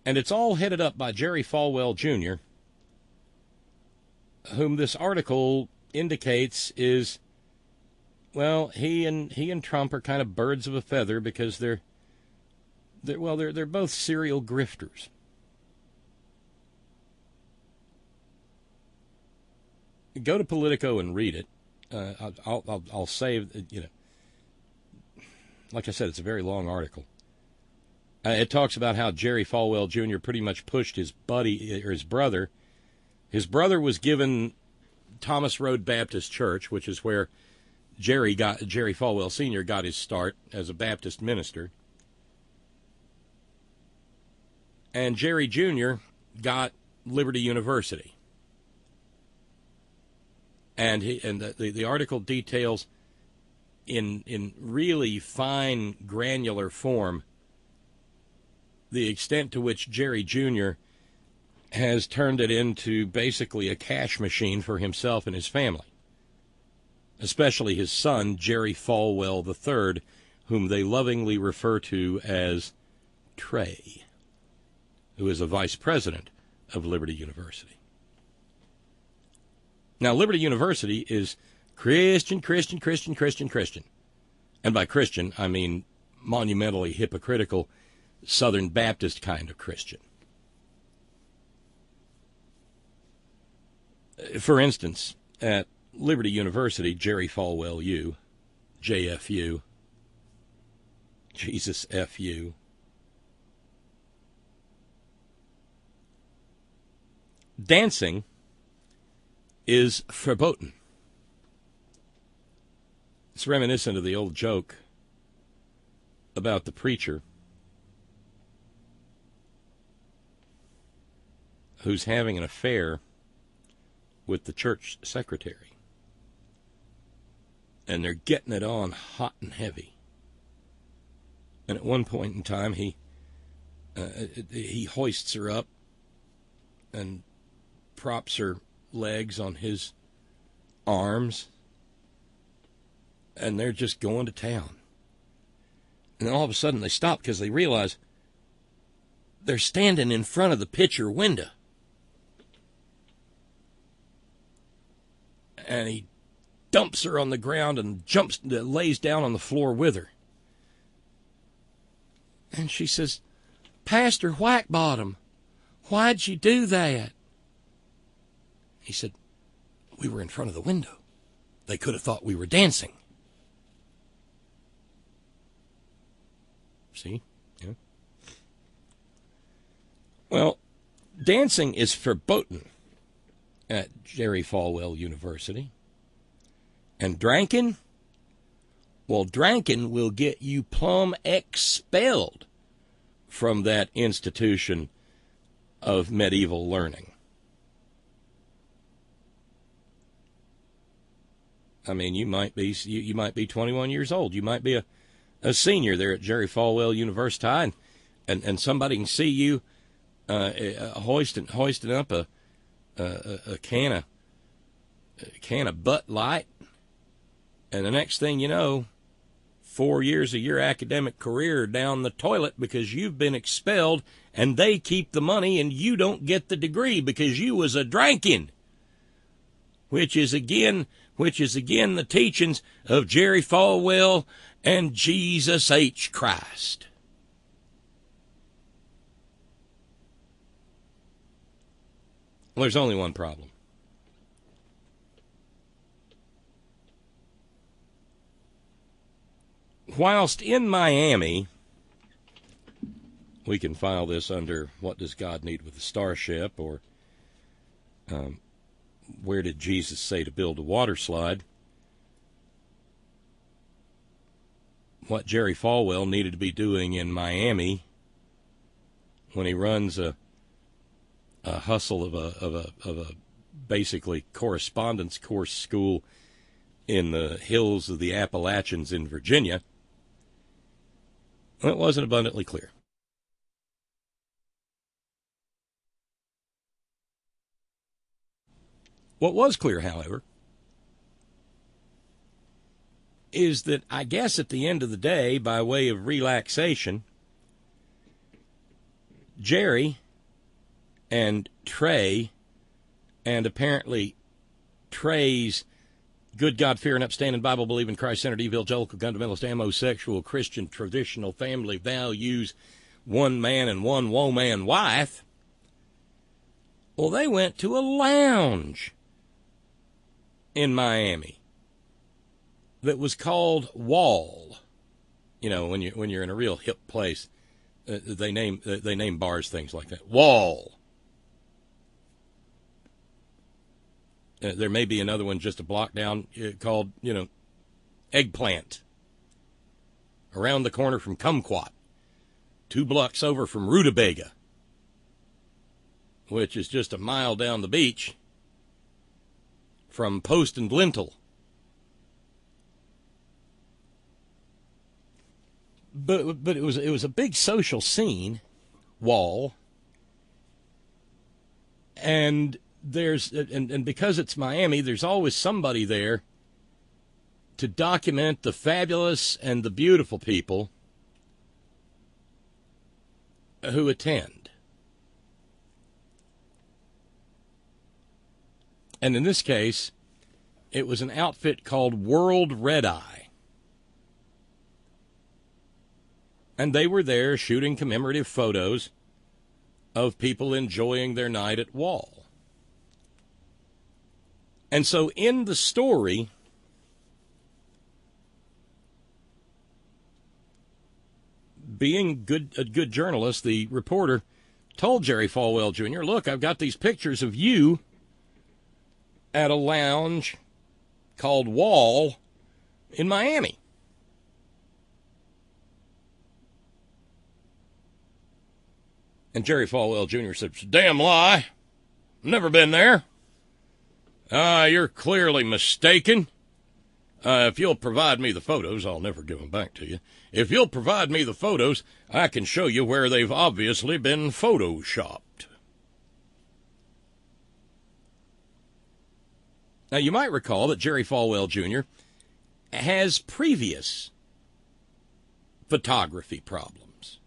and it's all headed up by Jerry Falwell Jr., whom this article indicates is, well, he and Trump are kind of birds of a feather because they're both serial grifters. Go to Politico and read it. I'll save, like I said, it's a very long article. It talks about how Jerry Falwell Jr. pretty much pushed his buddy, or his brother. His brother was given Thomas Road Baptist Church, which is where Jerry Falwell Sr. got his start as a Baptist minister. And Jerry Jr. got Liberty University. And the article details in really fine, granular form the extent to which Jerry Jr. has turned it into basically a cash machine for himself and his family, especially his son, Jerry Falwell III, whom they lovingly refer to as Trey, who is a vice president of Liberty University. Now, Liberty University is Christian. And by Christian, I mean monumentally hypocritical Southern Baptist kind of Christian. For instance, at Liberty University, Jerry Falwell U, JFU, Jesus FU, dancing is verboten. It's reminiscent of the old joke about the preacher who's having an affair with the church secretary. And they're getting it on hot and heavy. And at one point in time, he hoists her up and props her legs on his arms, and they're just going to town. And then all of a sudden they stop because they realize they're standing in front of the picture window. And he dumps her on the ground and lays down on the floor with her. And she says, "Pastor Whackbottom, why'd you do that?" He said, We were in front of the window. They could have thought we were dancing. See? Yeah. Well, dancing is verboten at Jerry Falwell University. And drinking? Well, drinking will get you plumb expelled from that institution of medieval learning. I mean, you might be 21 years old. You might be a senior there at Jerry Falwell University, and somebody can see you hoisting up a can of Butt Light, and the next thing you know, 4 years of your academic career down the toilet because you've been expelled, and they keep the money and you don't get the degree because you was a drinking, which is again the teachings of Jerry Falwell and Jesus H. Christ. Well, there's only one problem. Whilst in Miami, we can file this under What Does God Need with a Starship, or Where Did Jesus Say to Build a Water Slide? What Jerry Falwell needed to be doing in Miami when he runs a hustle of a basically correspondence course school in the hills of the Appalachians in Virginia, it wasn't abundantly clear. What was clear, however, is that I guess at the end of the day, by way of relaxation, Jerry and Trey, and apparently Trey's good God-fearing, upstanding, Bible-believing, Christ-centered, evangelical, fundamentalist, homosexual, Christian, traditional family values, one man and one woman wife, well, they went to a lounge in Miami that was called Wall. You know, when you're in a real hip place, they name bars things like that. Wall. There may be another one just a block down called, Eggplant. Around the corner from Kumquat. 2 blocks over from Rutabaga, which is just a mile down the beach from Post and Lintel. But it was a big social scene, Wall, and because it's Miami, there's always somebody there to document the fabulous and the beautiful people who attend. And in this case, it was an outfit called World Red Eye. And they were there shooting commemorative photos of people enjoying their night at Wall. And so in the story, being a good journalist, the reporter told Jerry Falwell Jr., look, I've got these pictures of you at a lounge called Wall in Miami. And Jerry Falwell Jr. said, it's a damn lie. Never been there. You're clearly mistaken. If you'll provide me the photos, I'll never give them back to you. If you'll provide me the photos, I can show you where they've obviously been photoshopped. Now, you might recall that Jerry Falwell Jr. has previous photography problems.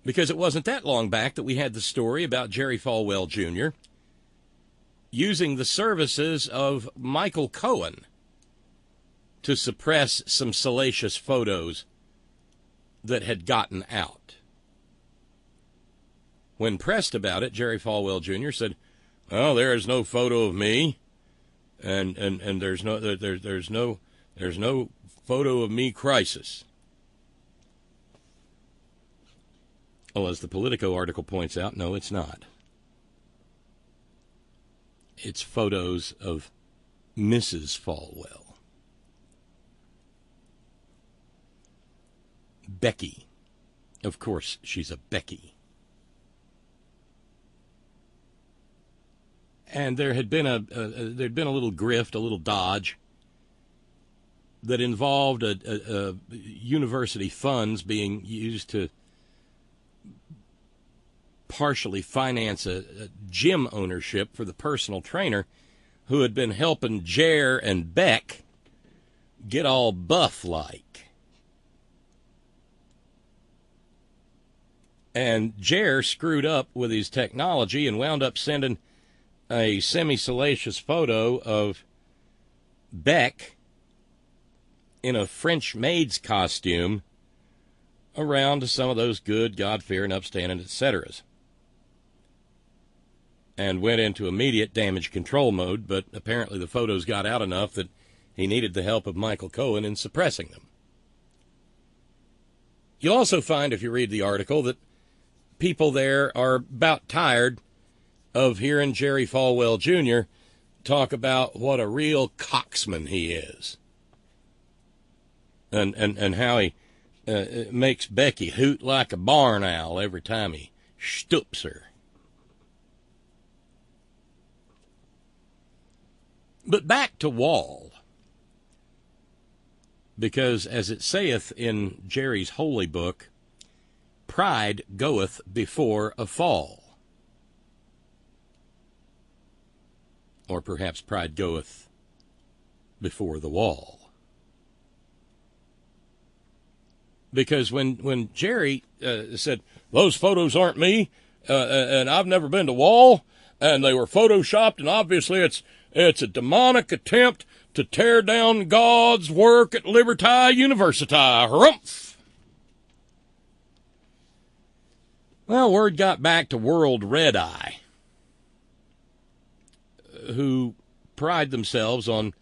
Because it wasn't that long back that we had the story about Jerry Falwell Jr. using the services of Michael Cohen to suppress some salacious photos that had gotten out. When pressed about it, Jerry Falwell Jr. said, well, there is no photo of me. and there's no photo of me crisis. Well, as the Politico article points out, no, it's not. It's photos of Mrs. Falwell. Becki. Of course, she's a Becki. And there had been there'd been a little grift, a little dodge that involved university funds being used to partially finance a gym ownership for the personal trainer who had been helping Jer and Beck get all buff-like. And Jer screwed up with his technology and wound up sending a semi-salacious photo of Beck in a French maid's costume around to some of those good, God-fearing, upstanding, etceteras. And went into immediate damage control mode, but apparently the photos got out enough that he needed the help of Michael Cohen in suppressing them. You'll also find, if you read the article, that people there are about tired of hearing Jerry Falwell Jr. talk about what a real coxman he is. And how he makes Becki hoot like a barn owl every time he stoops her. But back to Wall, because as it saith in Jerry's holy book, pride goeth before a fall. Or perhaps pride goeth before the wall. Because when Jerry said, those photos aren't me, and I've never been to Wall, and they were photoshopped, and obviously it's a demonic attempt to tear down God's work at Liberty University. Harumph! Well, word got back to World Red Eye, who pride themselves on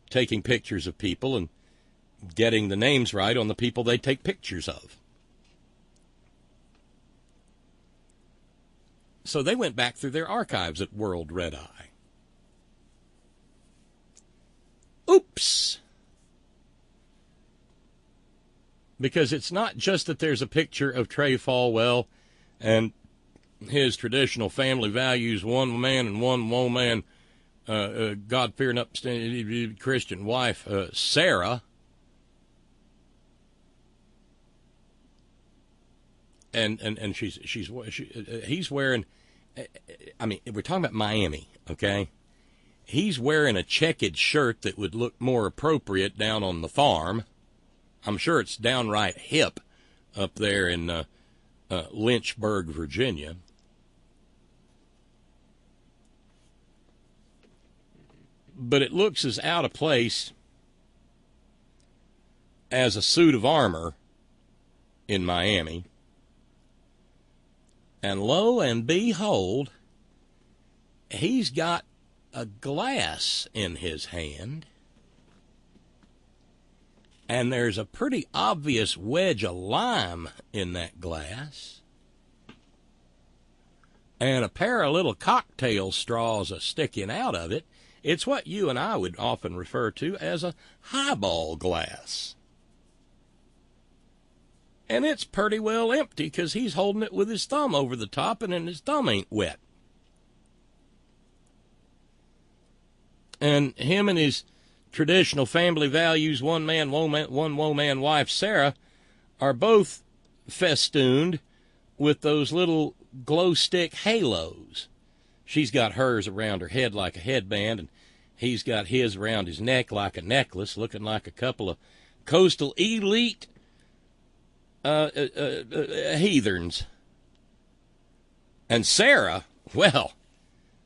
taking pictures of people and getting the names right on the people they take pictures of. So they went back through their archives at World Red Eye. Oops! Because it's not just that there's a picture of Trey Falwell and his traditional family values, one man and one woman, God-fearing, upstanding Christian wife, Sarah. And he's wearing, I mean, we're talking about Miami, okay? He's wearing a checkered shirt that would look more appropriate down on the farm. I'm sure it's downright hip up there in Lynchburg, Virginia. But it looks as out of place as a suit of armor in Miami. And lo and behold, he's got a glass in his hand, and there's a pretty obvious wedge of lime in that glass, and a pair of little cocktail straws sticking out of it. It's what you and I would often refer to as a highball glass. And it's pretty well empty because he's holding it with his thumb over the top, and then his thumb ain't wet. And him and his traditional family values, one man, woman, wife, Sarah, are both festooned with those little glow stick halos. She's got hers around her head like a headband, and he's got his around his neck like a necklace, looking like a couple of coastal elite heathens. And Sarah, well,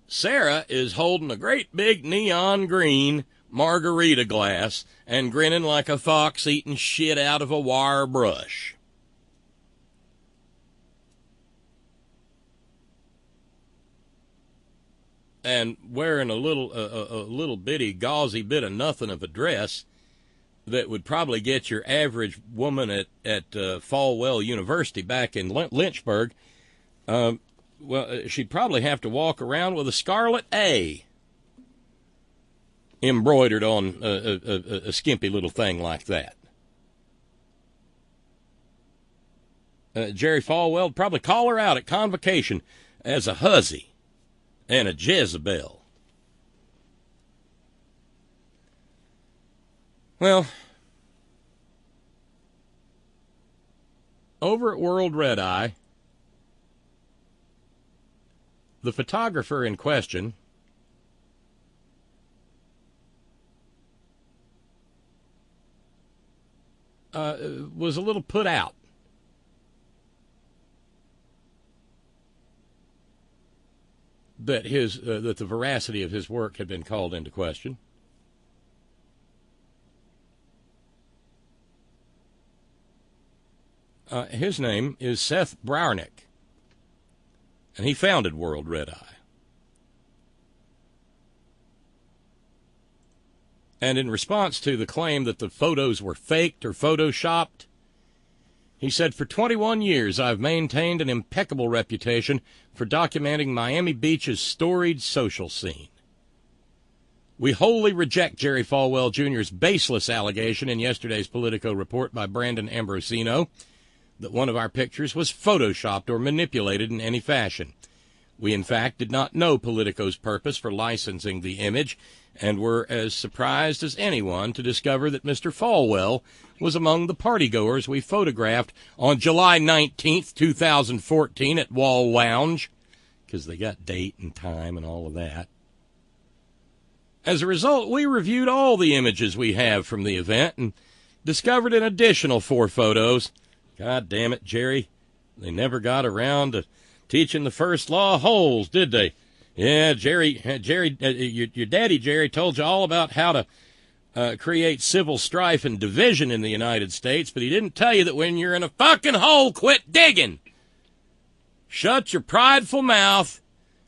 Sarah is holding a great big neon green margarita glass and grinning like a fox eating shit out of a wire brush. and wearing a little bitty gauzy bit of nothing of a dress that would probably get your average woman at Falwell University back in Lynchburg, she'd probably have to walk around with a scarlet A embroidered on a skimpy little thing like that. Jerry Falwell would probably call her out at convocation as a hussy and a Jezebel. Well, over at World Red Eye, the photographer in question was a little put out. That the veracity of his work had been called into question. His name is Seth Browernick, and he founded World Red Eye. And in response to the claim that the photos were faked or photoshopped, he said, "For 21 years, I've maintained an impeccable reputation for documenting Miami Beach's storied social scene. We wholly reject Jerry Falwell Jr.'s baseless allegation in yesterday's Politico report by Brandon Ambrosino that one of our pictures was photoshopped or manipulated in any fashion. We, in fact, did not know Politico's purpose for licensing the image and were as surprised as anyone to discover that Mr. Falwell was among the partygoers we photographed on July 19th, 2014 at Wall Lounge," because they got date and time and all of that. "As a result, we reviewed all the images we have from the event and discovered an additional 4 photos. God damn it, Jerry. They never got around to teaching the first law of holes, did they? Yeah, Jerry, your daddy, Jerry, told you all about how to create civil strife and division in the United States, but he didn't tell you that when you're in a fucking hole, quit digging. Shut your prideful mouth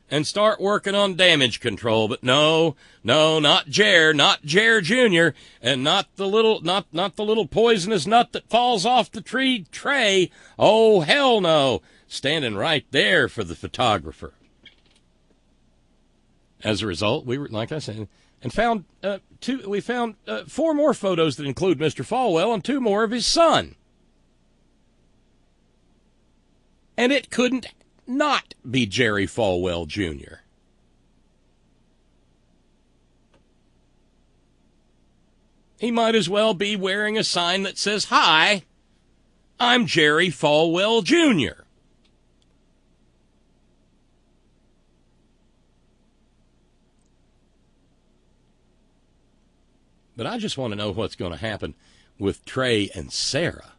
and start working on damage control." But no, not Jer Jr., and not the little poisonous nut that falls off the tree tray. Oh, hell no. Standing right there for the photographer. As a result, we were, like I said, and found 4 more photos that include Mr. Falwell and 2 more of his son. And it couldn't not be Jerry Falwell Jr. He might as well be wearing a sign that says, "Hi, I'm Jerry Falwell Jr." But I just want to know what's going to happen with Trey and Sarah.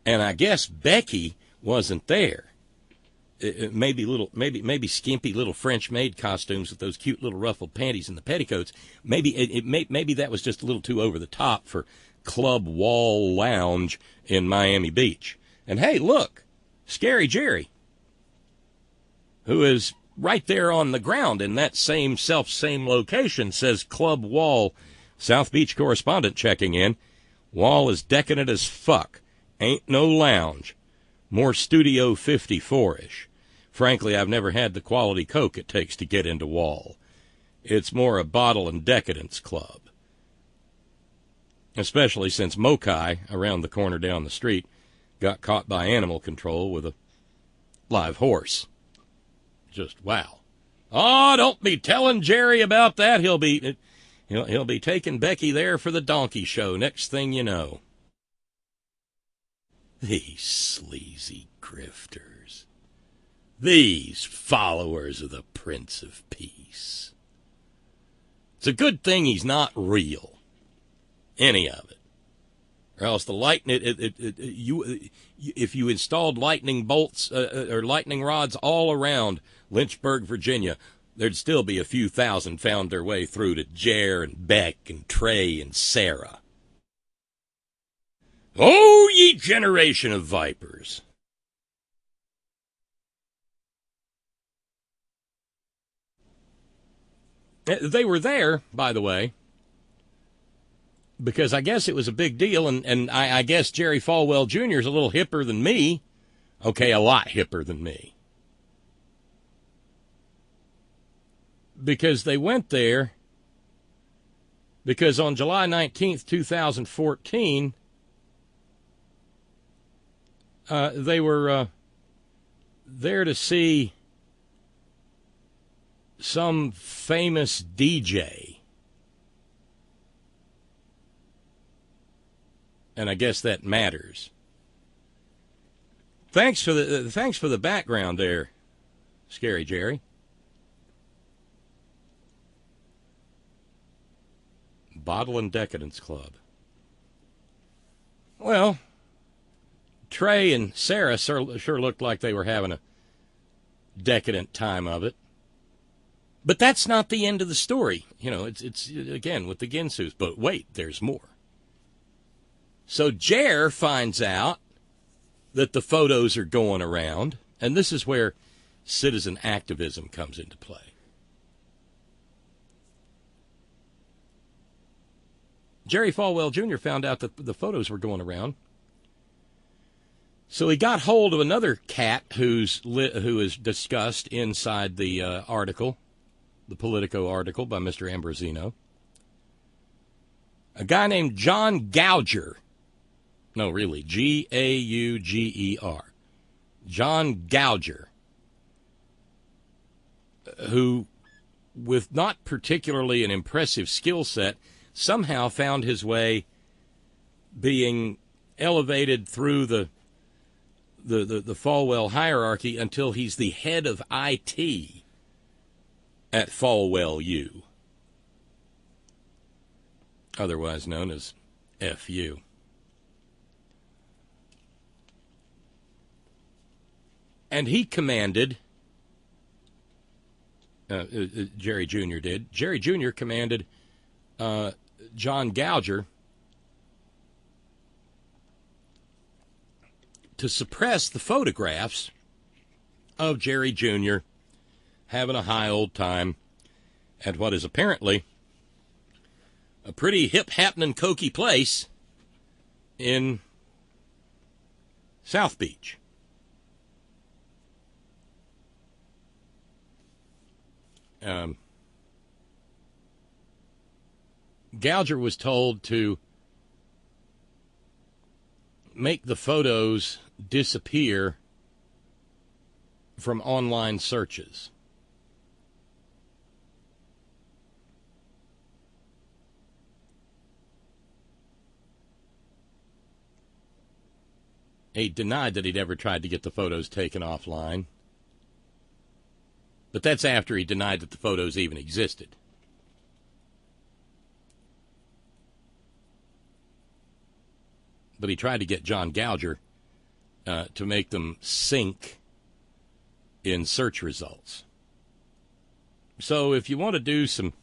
And I guess Becki wasn't there. Maybe skimpy little French maid costumes with those cute little ruffled panties and the petticoats. Maybe that was just a little too over the top for Club Wall Lounge in Miami Beach. And hey, look, Scary Jerry, who is right there on the ground in that same location, says Club Wall. South Beach correspondent checking in. "Wall is decadent as fuck. Ain't no lounge. More Studio 54-ish. Frankly, I've never had the quality coke it takes to get into Wall. It's more a bottle and decadence club. Especially since Mokai, around the corner down the street, got caught by animal control with a live horse. Just wow. Oh, don't be telling Jerry about that. He'll be taking Becki there for the donkey show next thing you know." These sleazy grifters. These followers of the Prince of Peace. It's a good thing he's not real. Any of it. Or else the lightning, if you installed lightning bolts or lightning rods all around Lynchburg, Virginia, there'd still be a few thousand found their way through to Jer and Beck and Trey and Sarah. Oh, ye generation of vipers. They were there, by the way, because I guess it was a big deal, and I guess Jerry Falwell Jr. is a little hipper than me. Okay, a lot hipper than me. Because they went there because on July 19th, 2014, they were there to see some famous DJ. And I guess that matters. Thanks for the background there, Scary Jerry. Bottle and Decadence Club. Well, Trey and Sarah sure looked like they were having a decadent time of it. But that's not the end of the story. You know, it's again with the Ginsus. But wait, there's more. So Jer finds out that the photos are going around, and this is where citizen activism comes into play. Jerry Falwell Jr. found out that the photos were going around. So he got hold of another cat who is discussed inside the article, the Politico article by Mr. Ambrosino. A guy named John Gouger. No, really, Gauger. John Gouger, who, with not particularly an impressive skill set, somehow found his way being elevated through the Falwell hierarchy until he's the head of IT at Falwell U, otherwise known as FU. And he commanded, Jerry Jr. did, Jerry Jr. commanded John Gouger to suppress the photographs of Jerry Jr. having a high old time at what is apparently a pretty hip-happening, cokey place in South Beach. Gouger was told to make the photos disappear from online searches. He denied that he'd ever tried to get the photos taken offline. But that's after he denied that the photos even existed. But he tried to get John Gouger to make them sync in search results. So if you want to do some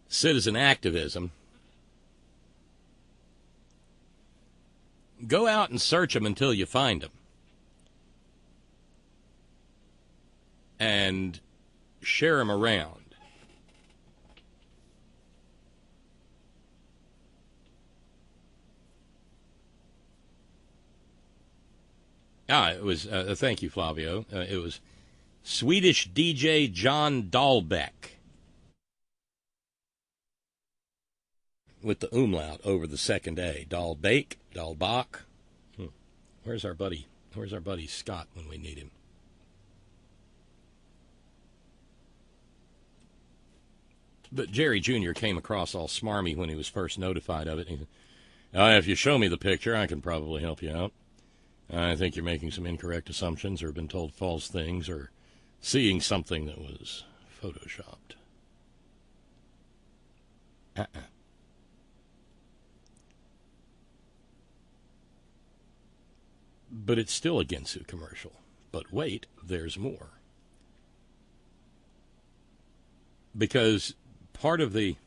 citizen activism, go out and search them until you find them. And share them around. It was, thank you, Flavio. It was Swedish DJ John Dahlbeck with the umlaut over the second A. Dahlbeck, Dahlbach. Where's our buddy Scott when we need him? But Jerry Jr. came across all smarmy when he was first notified of it. He said, if you show me the picture, I can probably help you out. I think you're making some incorrect assumptions or been told false things or seeing something that was photoshopped. But it's still a Ginsu commercial. But wait, there's more. Because part of the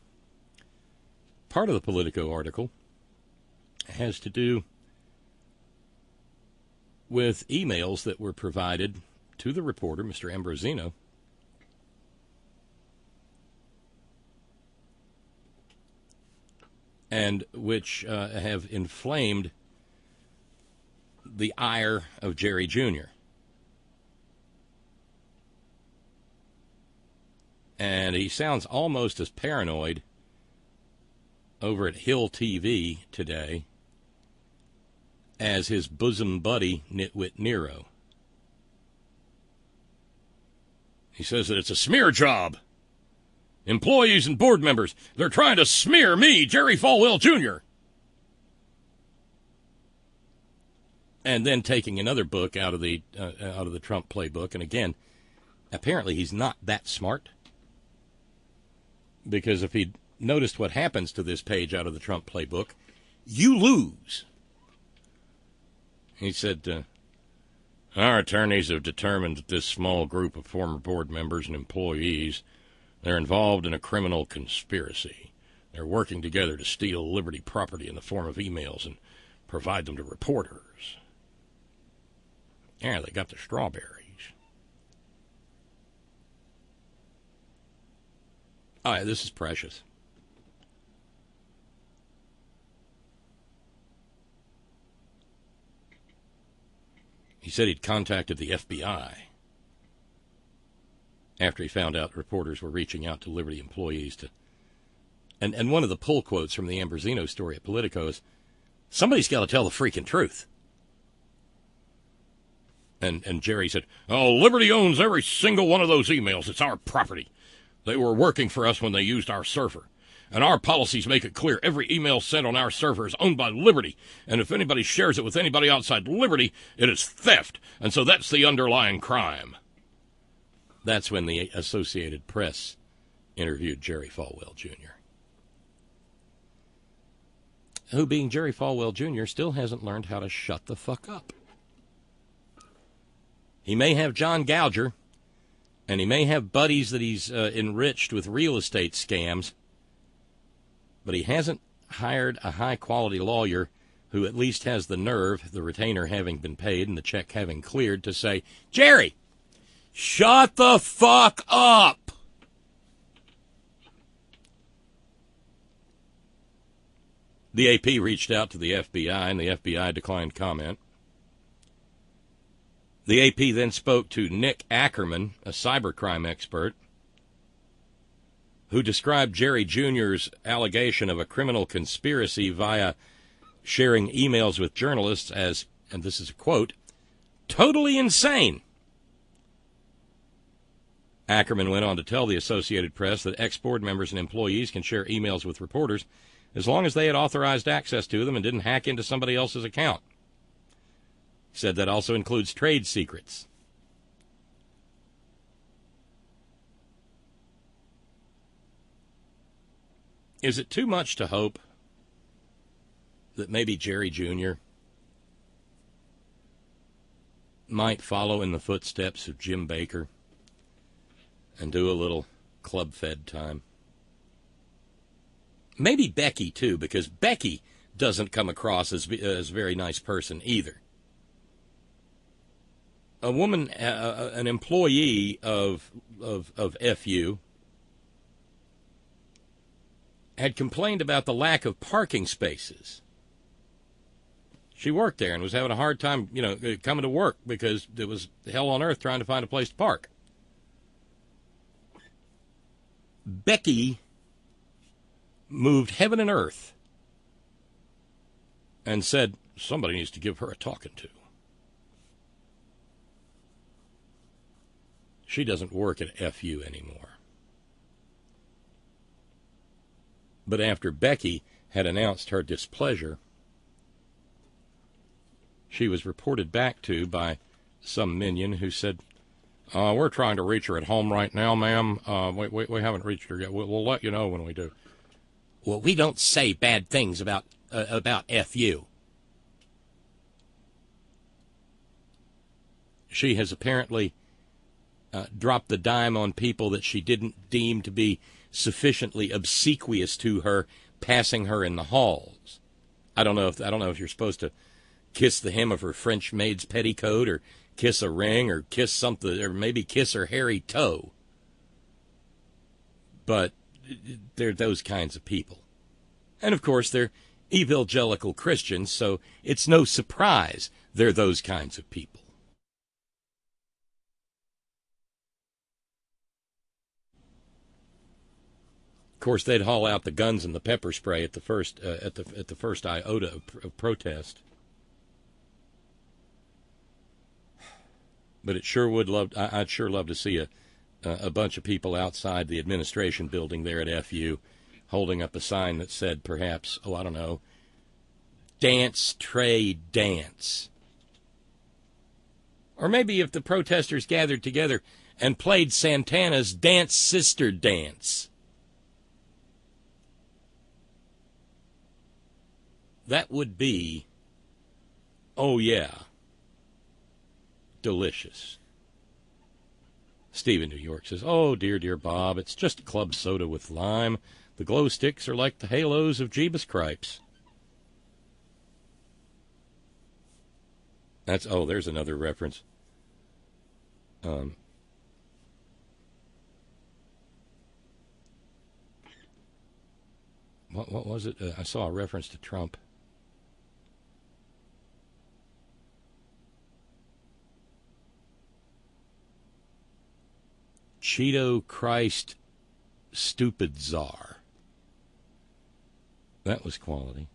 Politico article has to do with emails that were provided to the reporter, Mr. Ambrosino, and which have inflamed the ire of Jerry Jr. And he sounds almost as paranoid over at Hill TV today as his bosom buddy, Nitwit Nero. He says that it's a smear job. Employees and board members, they're trying to smear me, Jerry Falwell Jr. And then taking another book out of the Trump playbook. And again, apparently he's not that smart. Because if he'd noticed what happens to this page out of the Trump playbook, you lose. He said, our attorneys have determined that this small group of former board members and employees, they're involved in a criminal conspiracy. They're working together to steal Liberty property in the form of emails and provide them to reporters. Yeah, they got the strawberries. Oh, yeah, this is precious. He said he'd contacted the FBI after he found out reporters were reaching out to Liberty employees to... And one of the pull quotes from the Ambrosino story at Politico is, somebody's got to tell the freaking truth. And Jerry said, oh, Liberty owns every single one of those emails. It's our property. They were working for us when they used our server. And our policies make it clear every email sent on our server is owned by Liberty. And if anybody shares it with anybody outside Liberty, it is theft. And so that's the underlying crime. That's when the Associated Press interviewed Jerry Falwell Jr., who, being Jerry Falwell Jr., still hasn't learned how to shut the fuck up. He may have John Gouger, and he may have buddies that he's enriched with real estate scams, but he hasn't hired a high-quality lawyer who at least has the nerve, the retainer having been paid and the check having cleared, to say, Jerry, shut the fuck up! The AP reached out to the FBI, and the FBI declined comment. The AP then spoke to Nick Ackerman, a cybercrime expert, who described Jerry Jr.'s allegation of a criminal conspiracy via sharing emails with journalists as, and this is a quote, totally insane. Ackerman went on to tell the Associated Press that ex-board members and employees can share emails with reporters as long as they had authorized access to them and didn't hack into somebody else's account. He said that also includes trade secrets. Is it too much to hope that maybe Jerry Jr. might follow in the footsteps of Jim Baker and do a little club fed time? Maybe Becki, too, because Becki doesn't come across as a very nice person either. A woman, an employee of FU, had complained about the lack of parking spaces. She worked there and was having a hard time, coming to work because it was hell on earth trying to find a place to park. Becki moved heaven and earth and said, somebody needs to give her a talking to. She doesn't work at FU anymore. But after Becki had announced her displeasure, she was reported back to by some minion who said, we're trying to reach her at home right now, ma'am. We haven't reached her yet. We'll let you know when we do. Well, we don't say bad things about FU. She has apparently dropped the dime on people that she didn't deem to be sufficiently obsequious to her, passing her in the halls. I don't know if you're supposed to kiss the hem of her French maid's petticoat, or kiss a ring, or kiss something, or maybe kiss her hairy toe. But they're those kinds of people. And, of course, they're evangelical Christians, so it's no surprise they're those kinds of people. Of course, they'd haul out the guns and the pepper spray at the first iota of protest. But I'd sure love to see a bunch of people outside the administration building there at FU holding up a sign that said perhaps, I don't know, dance, trade, dance. Or maybe if the protesters gathered together and played Santana's Dance Sister Dance. That would be, oh yeah, delicious. Steve in New York says, oh, dear, dear Bob, it's just club soda with lime. The glow sticks are like the halos of Jeebus Cripes. There's another reference. What was it? I saw a reference to Trump. Cheeto Christ Stupid Czar. That was quality.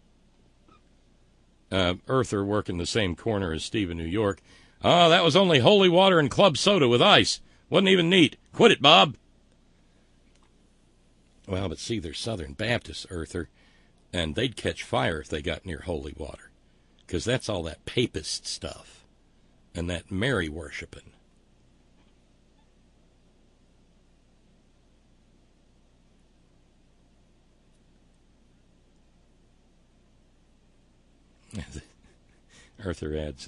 Earther working the same corner as Steve in New York. Oh, that was only holy water and club soda with ice. Wasn't even neat. Quit it, Bob. Well, but see, they're Southern Baptists, Earther, and they'd catch fire if they got near holy water, because that's all that papist stuff and that Mary worshiping. Earther adds,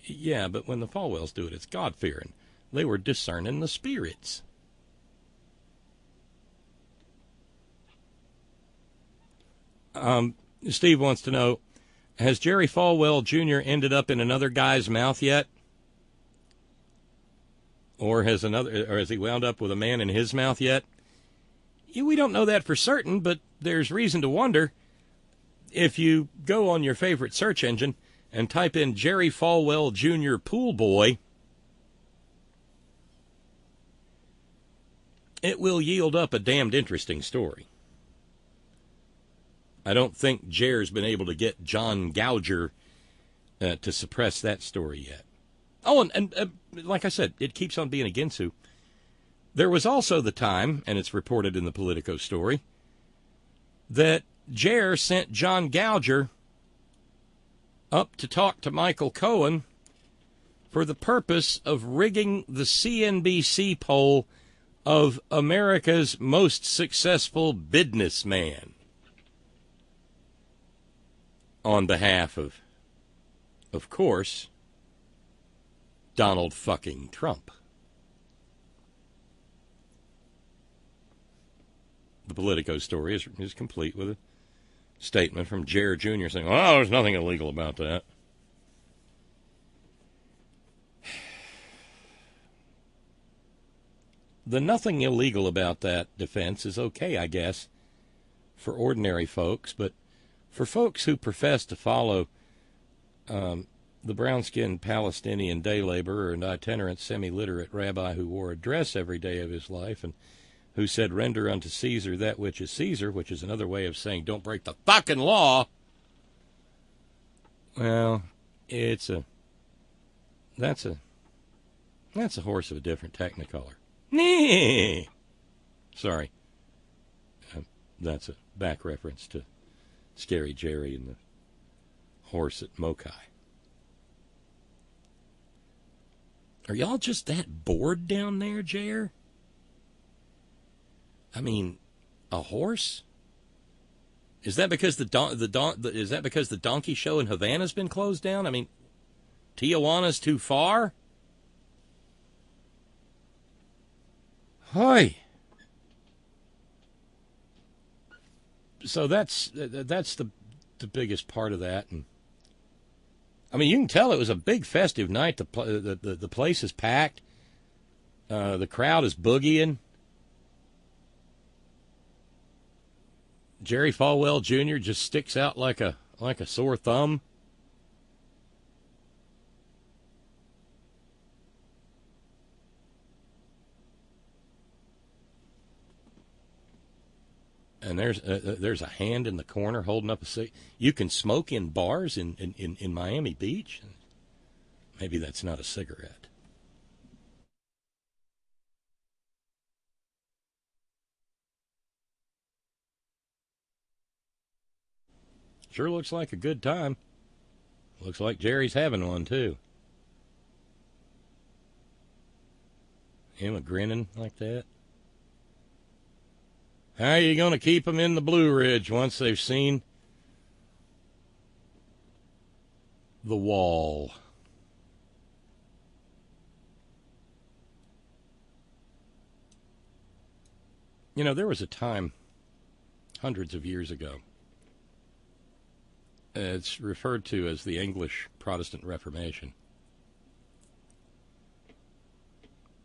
yeah, but when the Falwells do it, it's God-fearing. They were discerning the spirits. Steve wants to know, has Jerry Falwell Jr. ended up in another guy's mouth yet? Or has he wound up with a man in his mouth yet? Yeah, we don't know that for certain, but there's reason to wonder. If you go on your favorite search engine and type in Jerry Falwell Jr. pool boy, it will yield up a damned interesting story. I don't think Jer's been able to get John Gouger to suppress that story yet. Oh, and like I said, it keeps on being a Ginsu. There was also the time, and it's reported in the Politico story, that Jer sent John Gouger up to talk to Michael Cohen for the purpose of rigging the CNBC poll of America's most successful businessman on behalf of course, Donald fucking Trump. The Politico story is complete with a statement from Jared Jr. saying, oh, there's nothing illegal about that. The nothing illegal about that defense is okay, I guess, for ordinary folks, but for folks who profess to follow the brown-skinned Palestinian day laborer and itinerant semi-literate rabbi who wore a dress every day of his life and who said, render unto Caesar that which is Caesar, which is another way of saying don't break the fucking law. Well, that's a horse of a different technicolor. Sorry. That's a back reference to Scary Jerry and the horse at Mokai. Are y'all just that bored down there, Jer? I mean, a horse? Is that because the donkey show in Havana's been closed down? I mean, Tijuana's too far? Hi. So that's the biggest part of that, and I mean, you can tell it was a big festive night. The place is packed. The crowd is boogieing. Jerry Falwell Jr. just sticks out like a sore thumb. And there's a hand in the corner holding up a cigarette. You can smoke in bars in Miami Beach. Maybe that's not a cigarette. Sure looks like a good time. Looks like Jerry's having one, too. Him a grinning like that. How are you going to keep them in the Blue Ridge once they've seen the wall? You know, there was a time hundreds of years ago. It's referred to as the English Protestant Reformation.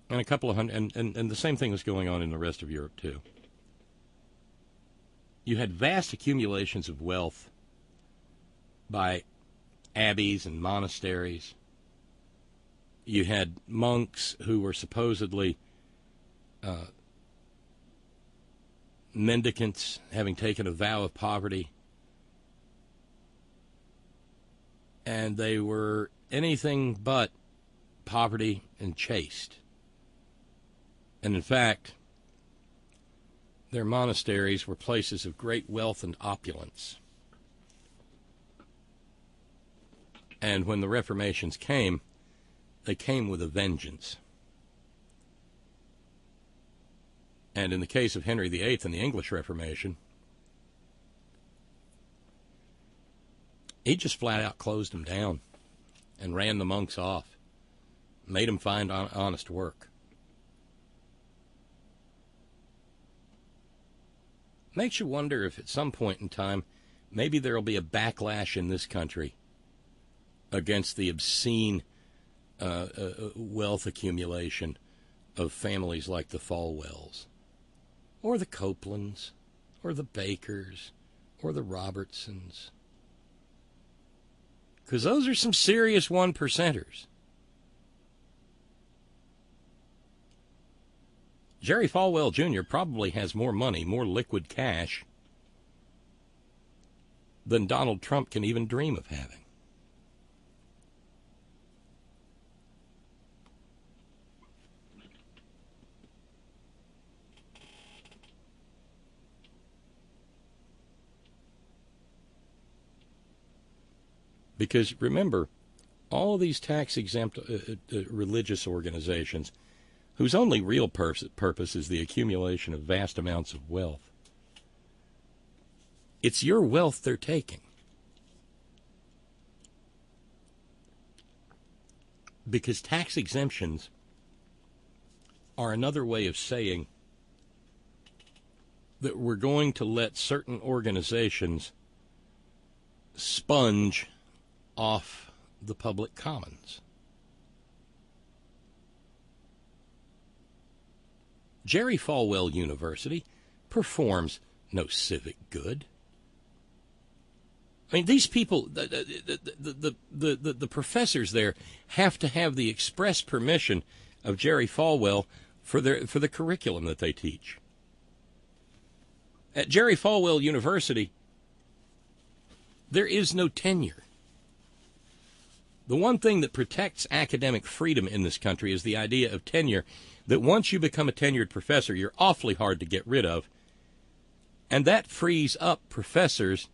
And a couple of hundred, and the same thing was going on in the rest of Europe, too. You had vast accumulations of wealth by abbeys and monasteries. You had monks who were supposedly mendicants, having taken a vow of poverty. And they were anything but poverty and chaste. And in fact, their monasteries were places of great wealth and opulence. And when the Reformations came, they came with a vengeance. And in the case of Henry VIII and the English Reformation, he just flat out closed them down and ran the monks off, made them find honest work. Makes you wonder if at some point in time, maybe there will be a backlash in this country against the obscene wealth accumulation of families like the Falwells, or the Copelands, or the Bakers, or the Robertsons. Because those are some serious one-percenters. Jerry Falwell Jr. probably has more money, more liquid cash, than Donald Trump can even dream of having. Because remember, all of these tax-exempt religious organizations whose only real purpose is the accumulation of vast amounts of wealth. It's your wealth they're taking. Because tax exemptions are another way of saying that we're going to let certain organizations sponge off the public commons. Jerry Falwell University performs no civic good. I mean, these people, the professors there have to have the express permission of Jerry Falwell for the curriculum that they teach. At Jerry Falwell University, there is no tenure. The one thing that protects academic freedom in this country is the idea of tenure, that once you become a tenured professor, you're awfully hard to get rid of. And that frees up professors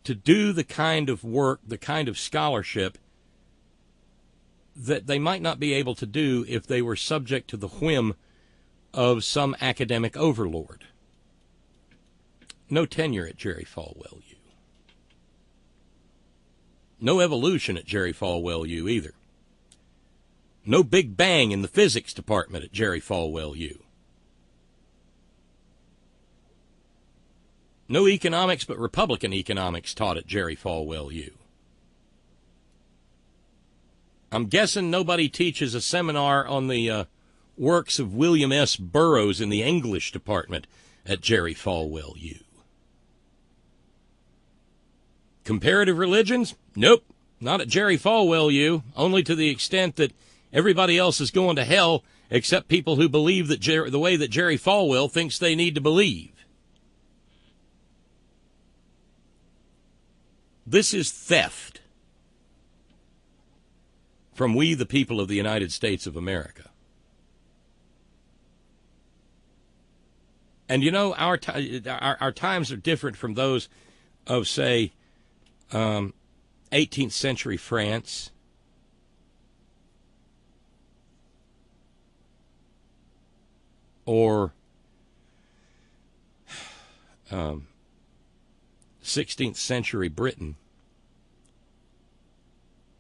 to do the kind of work, the kind of scholarship that they might not be able to do if they were subject to the whim of some academic overlord. No tenure at Jerry Falwell U. No evolution at Jerry Falwell U either. No Big Bang in the physics department at Jerry Falwell U. No economics but Republican economics taught at Jerry Falwell U. I'm guessing nobody teaches a seminar on the works of William S. Burroughs in the English department at Jerry Falwell U. Comparative religions? Nope. Not at Jerry Falwell U, only to the extent that everybody else is going to hell except people who believe that the way that Jerry Falwell thinks they need to believe. This is theft from we, the people of the United States of America. And you know, our times are different from those of, say, 18th century France. Or 16th century Britain.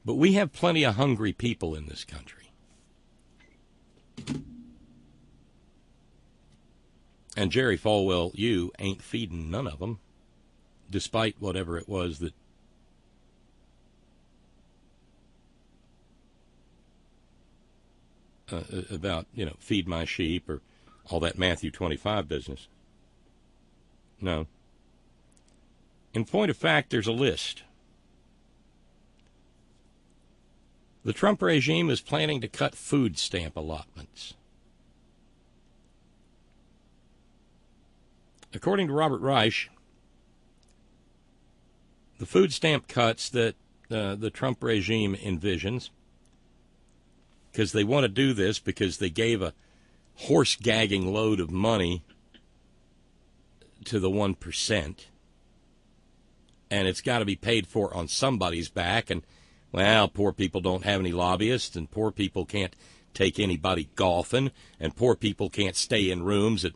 But we have plenty of hungry people in this country. And Jerry Falwell, you ain't feeding none of them, despite whatever it was that about, feed my sheep or all that Matthew 25 business. No. In point of fact, there's a list. The Trump regime is planning to cut food stamp allotments. According to Robert Reich, the food stamp cuts that the Trump regime envisions, because they want to do this because they gave a horse-gagging load of money to the 1%, and it's got to be paid for on somebody's back, and, well, poor people don't have any lobbyists, and poor people can't take anybody golfing, and poor people can't stay in rooms at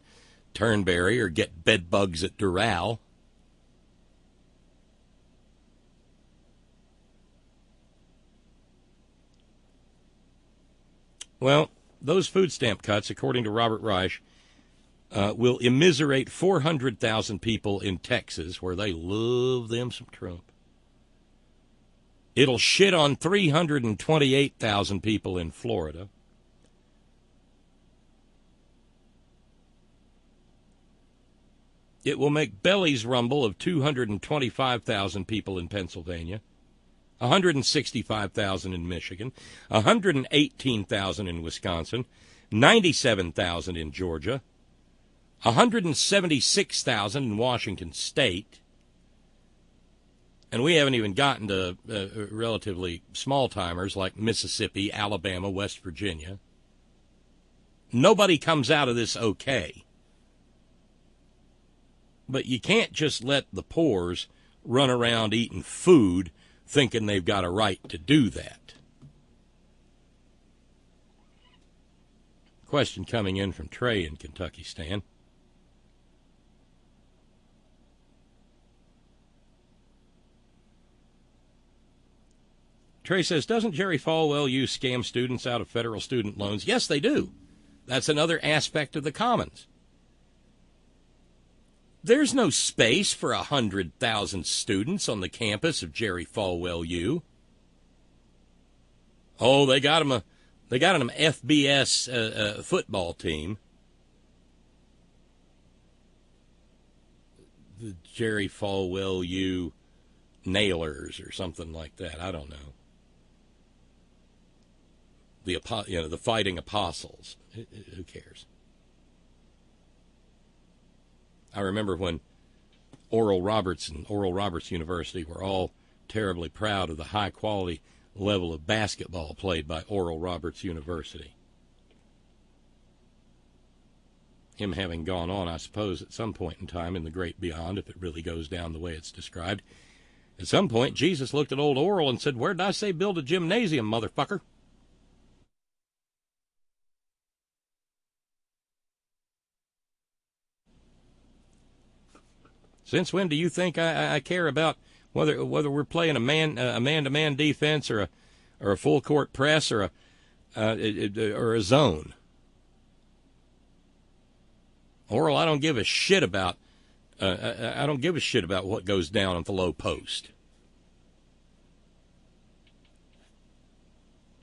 Turnberry or get bed bugs at Doral. Well, those food stamp cuts, according to Robert Reich, will immiserate 400,000 people in Texas, where they love them some Trump. It'll shit on 328,000 people in Florida. It will make bellies rumble of 225,000 people in Pennsylvania, 165,000 in Michigan, 118,000 in Wisconsin, 97,000 in Georgia, 176,000 in Washington State, and we haven't even gotten to relatively small-timers like Mississippi, Alabama, West Virginia. Nobody comes out of this okay. But you can't just let the poors run around eating food thinking they've got a right to do that. Question coming in from Trey in Kentucky, Stan. Trey says, doesn't Jerry Falwell use scam students out of federal student loans? Yes, they do. That's another aspect of the commons. There's no space for 100,000 students on the campus of Jerry Falwell U. Oh, they got him an FBS football team. The Jerry Falwell U Nailers or something like that. I don't know. The Fighting Apostles. Who cares? I remember when Oral Roberts and Oral Roberts University were all terribly proud of the high-quality level of basketball played by Oral Roberts University. Him having gone on, I suppose, at some point in time in the great beyond, if it really goes down the way it's described, at some point Jesus looked at old Oral and said, "Where did I say build a gymnasium, motherfucker?" Since when do you think I care about whether we're playing a man-to-man defense or a full court press or a zone? Oral, I don't give a shit about what goes down at the low post.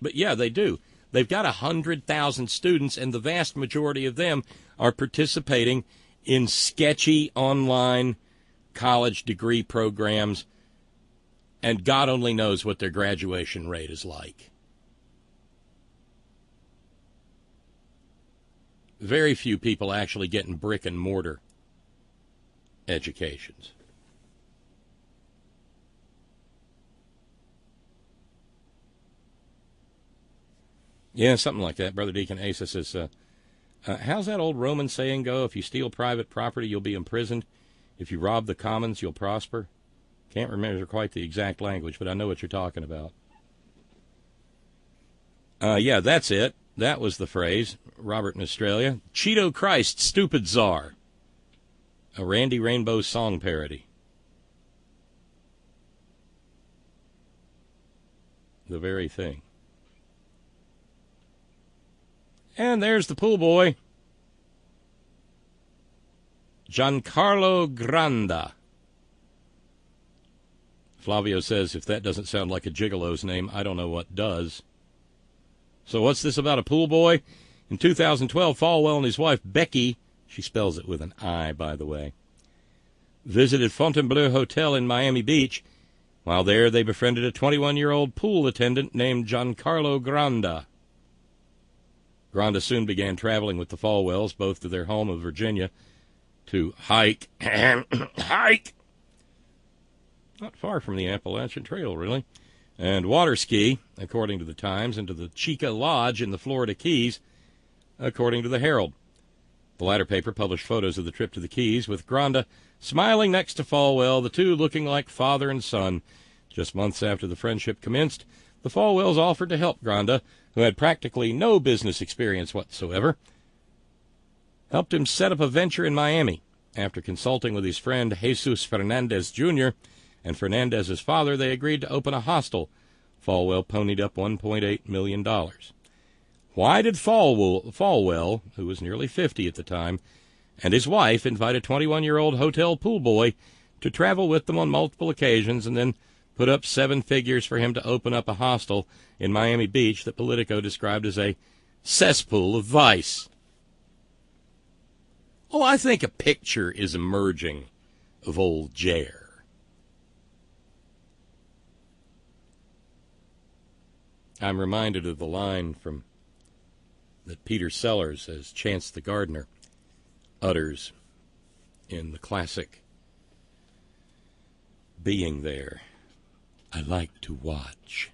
But yeah, they do. They've got 100,000 students, and the vast majority of them are participating in sketchy online college degree programs And God only knows what their graduation rate is like. Very few people actually getting brick and mortar educations. Yeah, something like that. Brother Deacon Asa says, how's that old Roman saying go? If you steal private property, you'll be imprisoned. If you rob the commons, you'll prosper. Can't remember quite the exact language, but I know what you're talking about. Yeah, that's it. That was the phrase. Robert in Australia. Cheeto Christ, stupid czar. A Randy Rainbow song parody. The very thing. And there's the pool boy. Giancarlo Granda. Flavio says, if that doesn't sound like a gigolo's name, I don't know what does. So what's this about a pool boy? In 2012, Falwell and his wife, Becki, she spells it with an I, by the way, visited Fontainebleau Hotel in Miami Beach. While there, they befriended a 21-year-old pool attendant named Giancarlo Granda. Granda soon began traveling with the Falwells, both to their home of Virginia, to hike, not far from the Appalachian Trail, really, and water ski, according to the Times, and to the Chica Lodge in the Florida Keys, according to the Herald. The latter paper published photos of the trip to the Keys, with Granda smiling next to Falwell, the two looking like father and son. Just months after the friendship commenced, the Falwells offered to help Granda, who had practically no business experience whatsoever, helped him set up a venture in Miami. After consulting with his friend Jesus Fernandez Jr. and Fernandez's father, they agreed to open a hostel. Falwell ponied up $1.8 million. Why did Falwell, who was nearly 50 at the time, and his wife invite a 21-year-old hotel pool boy to travel with them on multiple occasions and then put up 7 figures for him to open up a hostel in Miami Beach that Politico described as a cesspool of vice? Oh, I think a picture is emerging of old Jer. I'm reminded of the line from that Peter Sellers, as Chance the Gardener, utters in the classic Being There. I like to watch.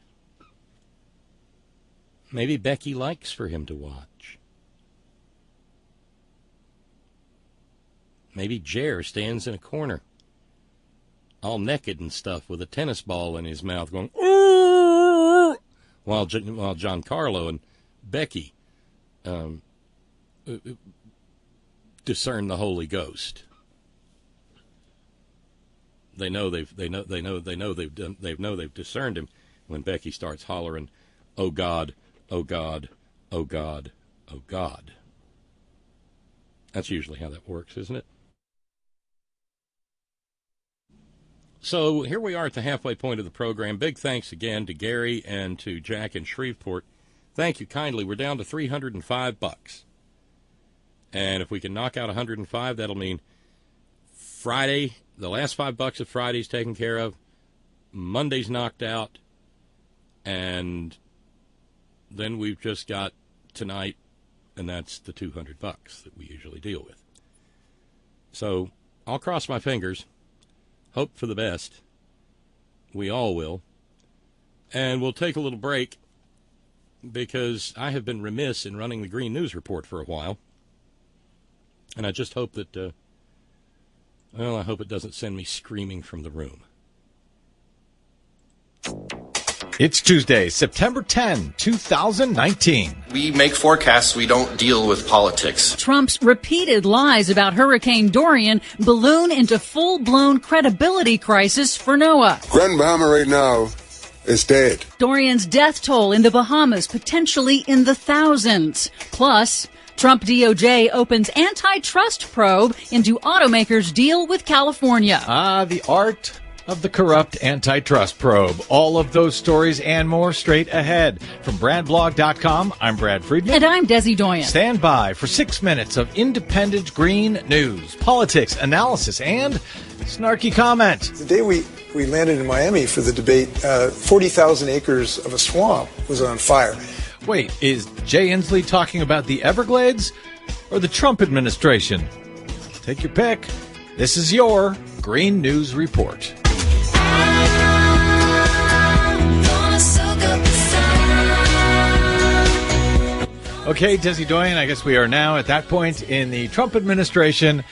Maybe Becki likes for him to watch. Maybe Jer stands in a corner, all naked and stuff, with a tennis ball in his mouth, going, ooh, while Giancarlo and Becki discern the Holy Ghost. They know they've discerned him when Becki starts hollering, "Oh God, oh God, oh God, oh God." That's usually how that works, isn't it? So here we are at the halfway point of the program. Big thanks again to Gary and to Jack in Shreveport. Thank you kindly. We're down to $305. And if we can knock out 105, that'll mean Friday, the last $5 of Friday's taken care of, Monday's knocked out, and then we've just got tonight, and that's the $200 that we usually deal with. So I'll cross my fingers, hope for the best. We all will. And we'll take a little break because I have been remiss in running the Green News Report for a while. And I just hope that, I hope it doesn't send me screaming from the room. It's Tuesday, September 10, 2019. We make forecasts. We don't deal with politics. Trump's repeated lies about Hurricane Dorian balloon into full-blown credibility crisis for NOAA. Grand Bahama right now is dead. Dorian's death toll in the Bahamas potentially in the thousands. Plus, Trump DOJ opens antitrust probe into automakers' deal with California. The art of the corrupt antitrust probe. All of those stories and more straight ahead. From BradBlog.com, I'm Brad Friedman. And I'm Desi Doyen. Stand by for 6 minutes of independent green news, politics, analysis, and snarky comment. The day we landed in Miami for the debate, 40,000 acres of a swamp was on fire. Wait, is Jay Inslee talking about the Everglades or the Trump administration? Take your pick. This is your Green News Report. Okay, Desi Doyen, I guess we are now at that point in the Trump administration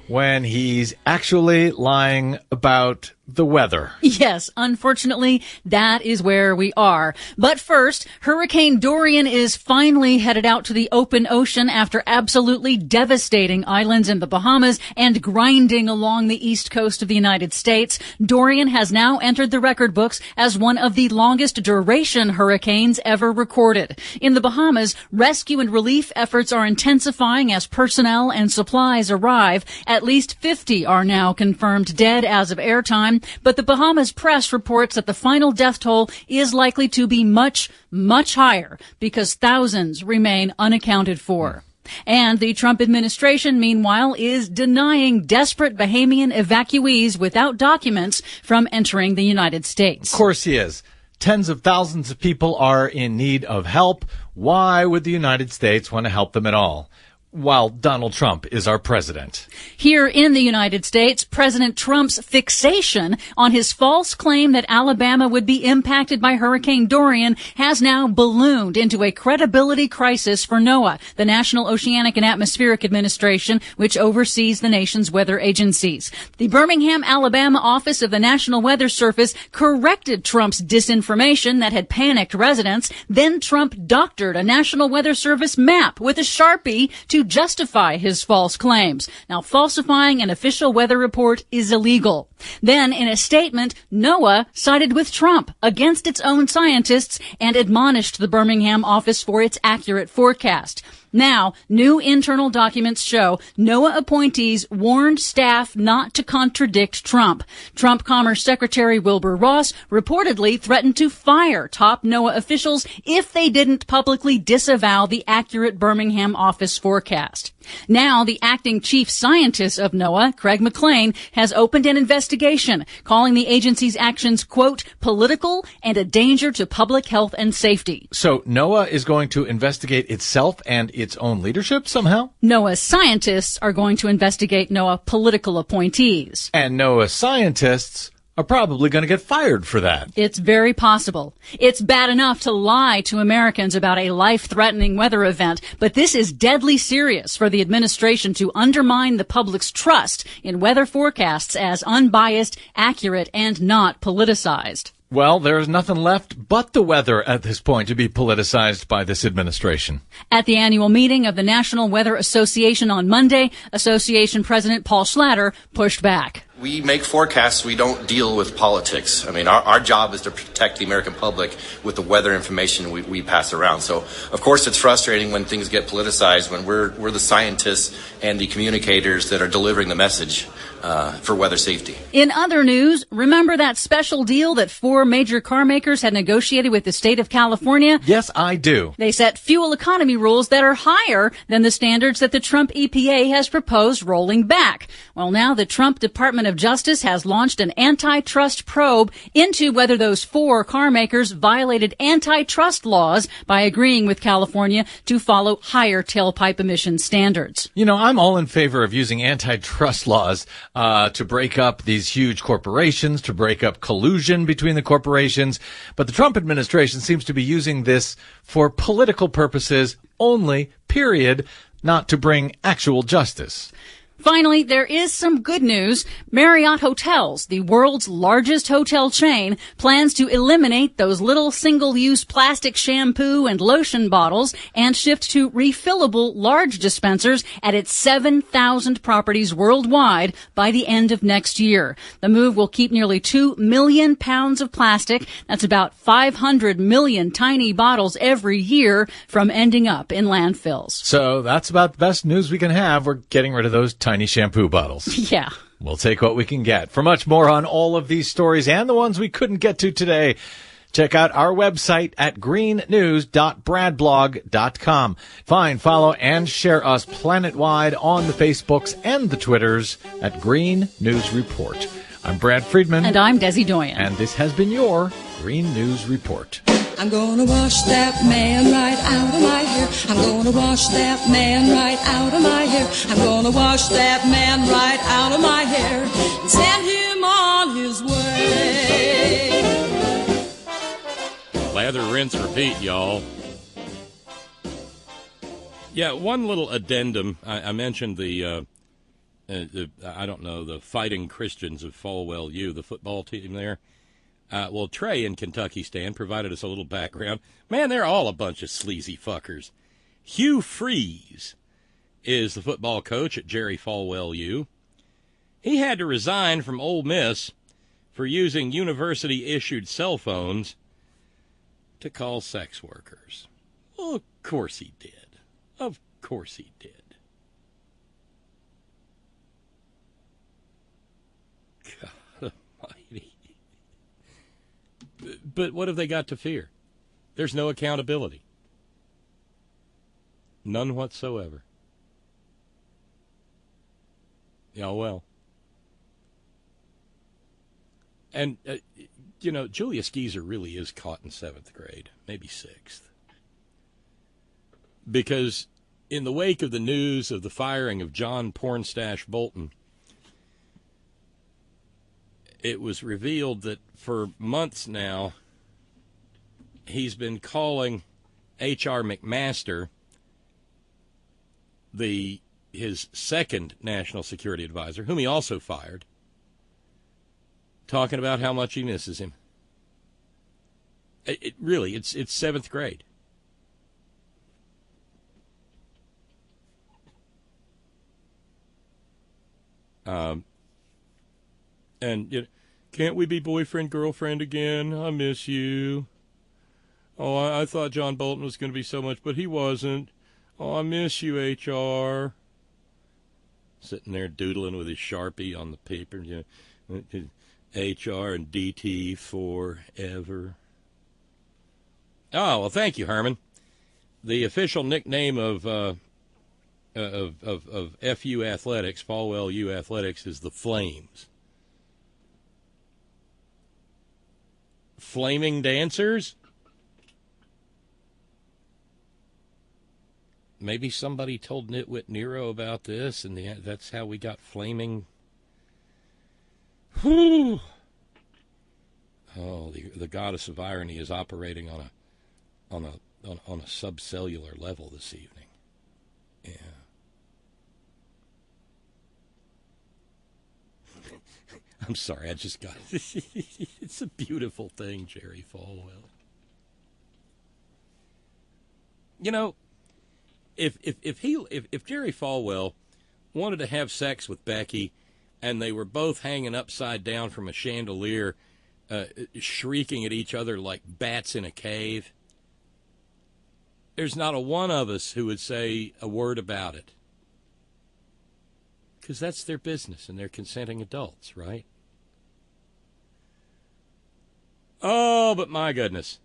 when he's actually lying about the weather. Yes, unfortunately, that is where we are. But first, Hurricane Dorian is finally headed out to the open ocean after absolutely devastating islands in the Bahamas and grinding along the east coast of the United States. Dorian has now entered the record books as one of the longest duration hurricanes ever recorded. In the Bahamas, rescue and relief efforts are intensifying as personnel and supplies arrive. At least 50 are now confirmed dead as of airtime. But the Bahamas press reports that the final death toll is likely to be much, much higher because thousands remain unaccounted for. And the Trump administration, meanwhile, is denying desperate Bahamian evacuees without documents from entering the United States. Of course he is. Tens of thousands of people are in need of help. Why would the United States want to help them at all? While Donald Trump is our president. Here in the United States, President Trump's fixation on his false claim that Alabama would be impacted by Hurricane Dorian has now ballooned into a credibility crisis for NOAA, the National Oceanic and Atmospheric Administration, which oversees the nation's weather agencies. The Birmingham, Alabama office of the National Weather Service corrected Trump's disinformation that had panicked residents. Then Trump doctored a National Weather Service map with a Sharpie to justify his false claims. Now, falsifying an official weather report is illegal. Then, in a statement, NOAA sided with Trump against its own scientists and admonished the Birmingham office for its accurate forecast. Now, new internal documents show NOAA appointees warned staff not to contradict Trump. Trump Commerce Secretary Wilbur Ross reportedly threatened to fire top NOAA officials if they didn't publicly disavow the accurate Birmingham office forecast. Now, the acting chief scientist of NOAA, Craig McLean, has opened an investigation, calling the agency's actions, quote, political and a danger to public health and safety. So NOAA is going to investigate itself and its own leadership somehow? NOAA scientists are going to investigate NOAA political appointees. And NOAA scientists are probably going to get fired for that. It's very possible. It's bad enough to lie to Americans about a life-threatening weather event, but this is deadly serious for the administration to undermine the public's trust in weather forecasts as unbiased, accurate, and not politicized. Well, there's nothing left but the weather at this point to be politicized by this administration. At the annual meeting of the National Weather Association on Monday, Association President Paul Schlatter pushed back. We make forecasts. We don't deal with politics. I mean, our job is to protect the American public with the weather information we pass around. So, of course, it's frustrating when things get politicized, when we're the scientists and the communicators that are delivering the message for weather safety. In other news, remember that special deal that 4 major car makers had negotiated with the state of California? Yes, I do. They set fuel economy rules that are higher than the standards that the Trump EPA has proposed rolling back. Well, now the Trump Department of Justice has launched an antitrust probe into whether those 4 car makers violated antitrust laws by agreeing with California to follow higher tailpipe emission standards. You know, I'm all in favor of using antitrust laws to break up these huge corporations, to break up collusion between the corporations. But the Trump administration seems to be using this for political purposes only, period, not to bring actual justice. Finally, there is some good news. Marriott Hotels, the world's largest hotel chain, plans to eliminate those little single-use plastic shampoo and lotion bottles and shift to refillable large dispensers at its 7,000 properties worldwide by the end of next year. The move will keep nearly 2 million pounds of plastic, that's about 500 million tiny bottles every year, from ending up in landfills. So that's about the best news we can have. We're getting rid of those tiny shampoo bottles. Yeah. We'll take what we can get. For much more on all of these stories and the ones we couldn't get to today, check out our website at greennews.bradblog.com. Find, follow, and share us planet-wide on the Facebooks and the Twitters at Green News Report. I'm Brad Friedman. And I'm Desi Doyen. And this has been your Green News Report. I'm gonna wash that man right out of my hair. I'm gonna wash that man right out of my hair. I'm gonna wash that man right out of my hair and send him on his way. Lather, rinse, repeat, y'all. Yeah, one little addendum. I mentioned the I don't know, the Fighting Christians of Falwell U, the football team there. Well, Trey in Kentucky Stan provided us a little background. Man, they're all a bunch of sleazy fuckers. Hugh Freeze is the football coach at Jerry Falwell U. He had to resign from Ole Miss for using university-issued cell phones to call sex workers. Well, of course he did. Of course he did. God almighty. But what have they got to fear? There's no accountability. None whatsoever. Yeah, well. And, Julius Geezer really is caught in 7th grade, maybe 6th. Because in the wake of the news of the firing of John Pornstache Bolton, it was revealed that for months now, he's been calling H.R. McMaster, his second national security advisor, whom he also fired, talking about how much he misses him. It's 7th grade. And can't we be boyfriend, girlfriend again? I miss you. Oh, I thought John Bolton was going to be so much, but he wasn't. Oh, I miss you, H.R. Sitting there doodling with his Sharpie on the paper. H.R. and D.T. forever. Oh, well, thank you, Herman. The official nickname of FU Athletics, Falwell U Athletics, is the Flames. Flaming dancers? Maybe somebody told Nitwit Nero about this, and that's how we got flaming. Whew. Oh, the goddess of irony is operating on a subcellular level this evening. Yeah. I'm sorry, I just got it. It's a beautiful thing, Jerry Falwell. If Jerry Falwell wanted to have sex with Becki, and they were both hanging upside down from a chandelier, shrieking at each other like bats in a cave, there's not a one of us who would say a word about it. Because that's their business, and they're consenting adults, right? Oh, but my goodness.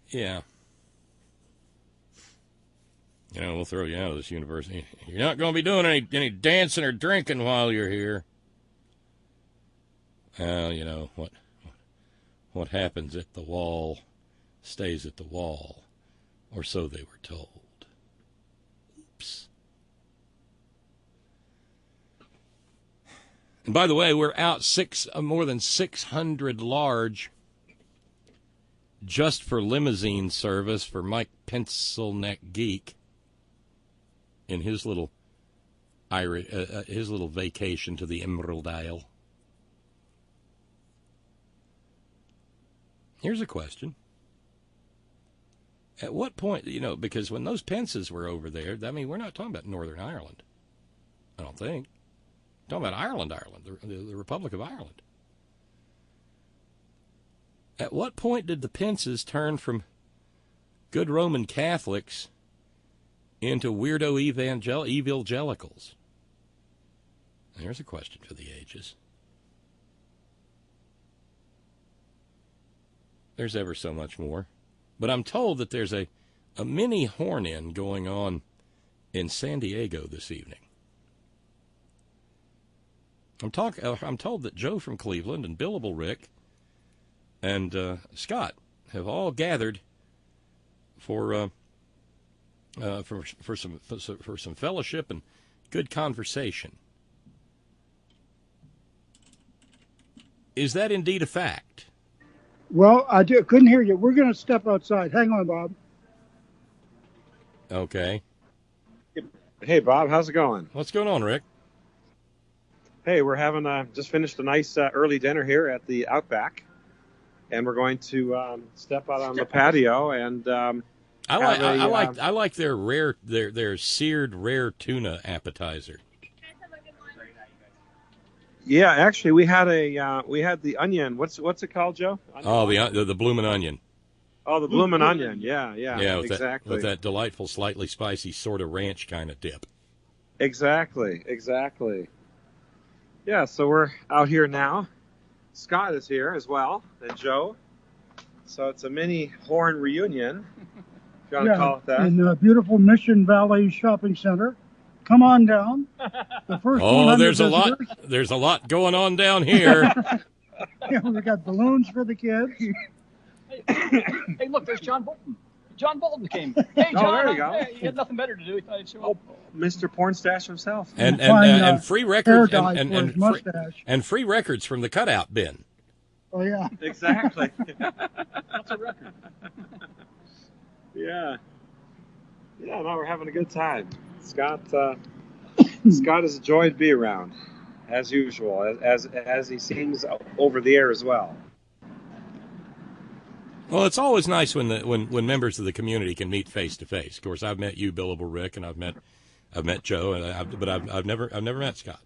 Yeah. We'll throw you out of this university. You're not going to be doing any dancing or drinking while you're here. Well, what happens at the wall stays at the wall, or so they were told. Oops. And by the way, we're out more than 600 large just for limousine service for Mike Pencilneck Geek in his little vacation to the Emerald Isle. Here's a question. At what point, because when those Pences were over there, we're not talking about Northern Ireland, I don't think. We're talking about Ireland, the Republic of Ireland. At what point did the Pences turn from good Roman Catholics into weirdo evangelicals? There's a question for the ages. There's ever so much more. But I'm told that there's a mini horn-in going on in San Diego this evening. I'm told that Joe from Cleveland and Billable Rick and Scott have all gathered for some fellowship and good conversation. Is that indeed a fact? Well, I couldn't hear you. We're going to step outside. Hang on, Bob. Okay. Hey, Bob. How's it going? What's going on, Rick? Hey, we're having just finished a nice early dinner here at the Outback, and we're going to step out on the patio and I like their seared rare tuna appetizer. Yeah, actually, we had the onion. What's it called, Joe? Onion. Oh, the bloomin' onion. Oh, the bloomin' onion. Yeah, with exactly. With that delightful, slightly spicy sort of ranch kind of dip. Exactly. Yeah, so we're out here now. Scott is here as well, and Joe. So it's a mini horn reunion, if you want to call it that. In the beautiful Mission Valley Shopping Center. Come on down. The first there's a lot going on down here. Yeah, we got balloons for the kids. Hey, look, there's John Bolton. John Bolton came. Hey, John. There you go. Hey, he had nothing better to do. He thought he'd show up. Mr. Pornstash himself. And free records and free records from the cutout bin. Oh yeah. Exactly. What's a record? Yeah. Yeah, no, we're having a good time. Scott is a joy to be around, as usual, as he seems over the air as well. Well, it's always nice when members of the community can meet face to face. Of course, I've met you, Billable Rick, and I've met Joe, but I've never met Scott.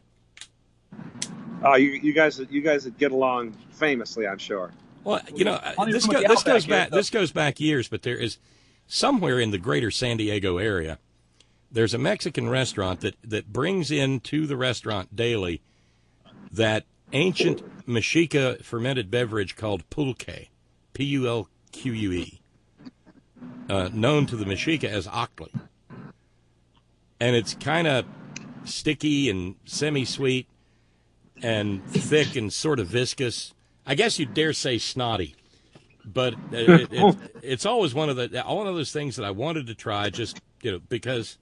Oh, you guys would get along famously, I'm sure. Well, this goes back years, but there is somewhere in the greater San Diego area, there's a Mexican restaurant that brings into the restaurant daily that ancient Mexica fermented beverage called pulque, Pulque, known to the Mexica as Ockley. And it's kind of sticky and semi-sweet and thick and sort of viscous. I guess you'd dare say snotty. But it's always one of those things that I wanted to try just because.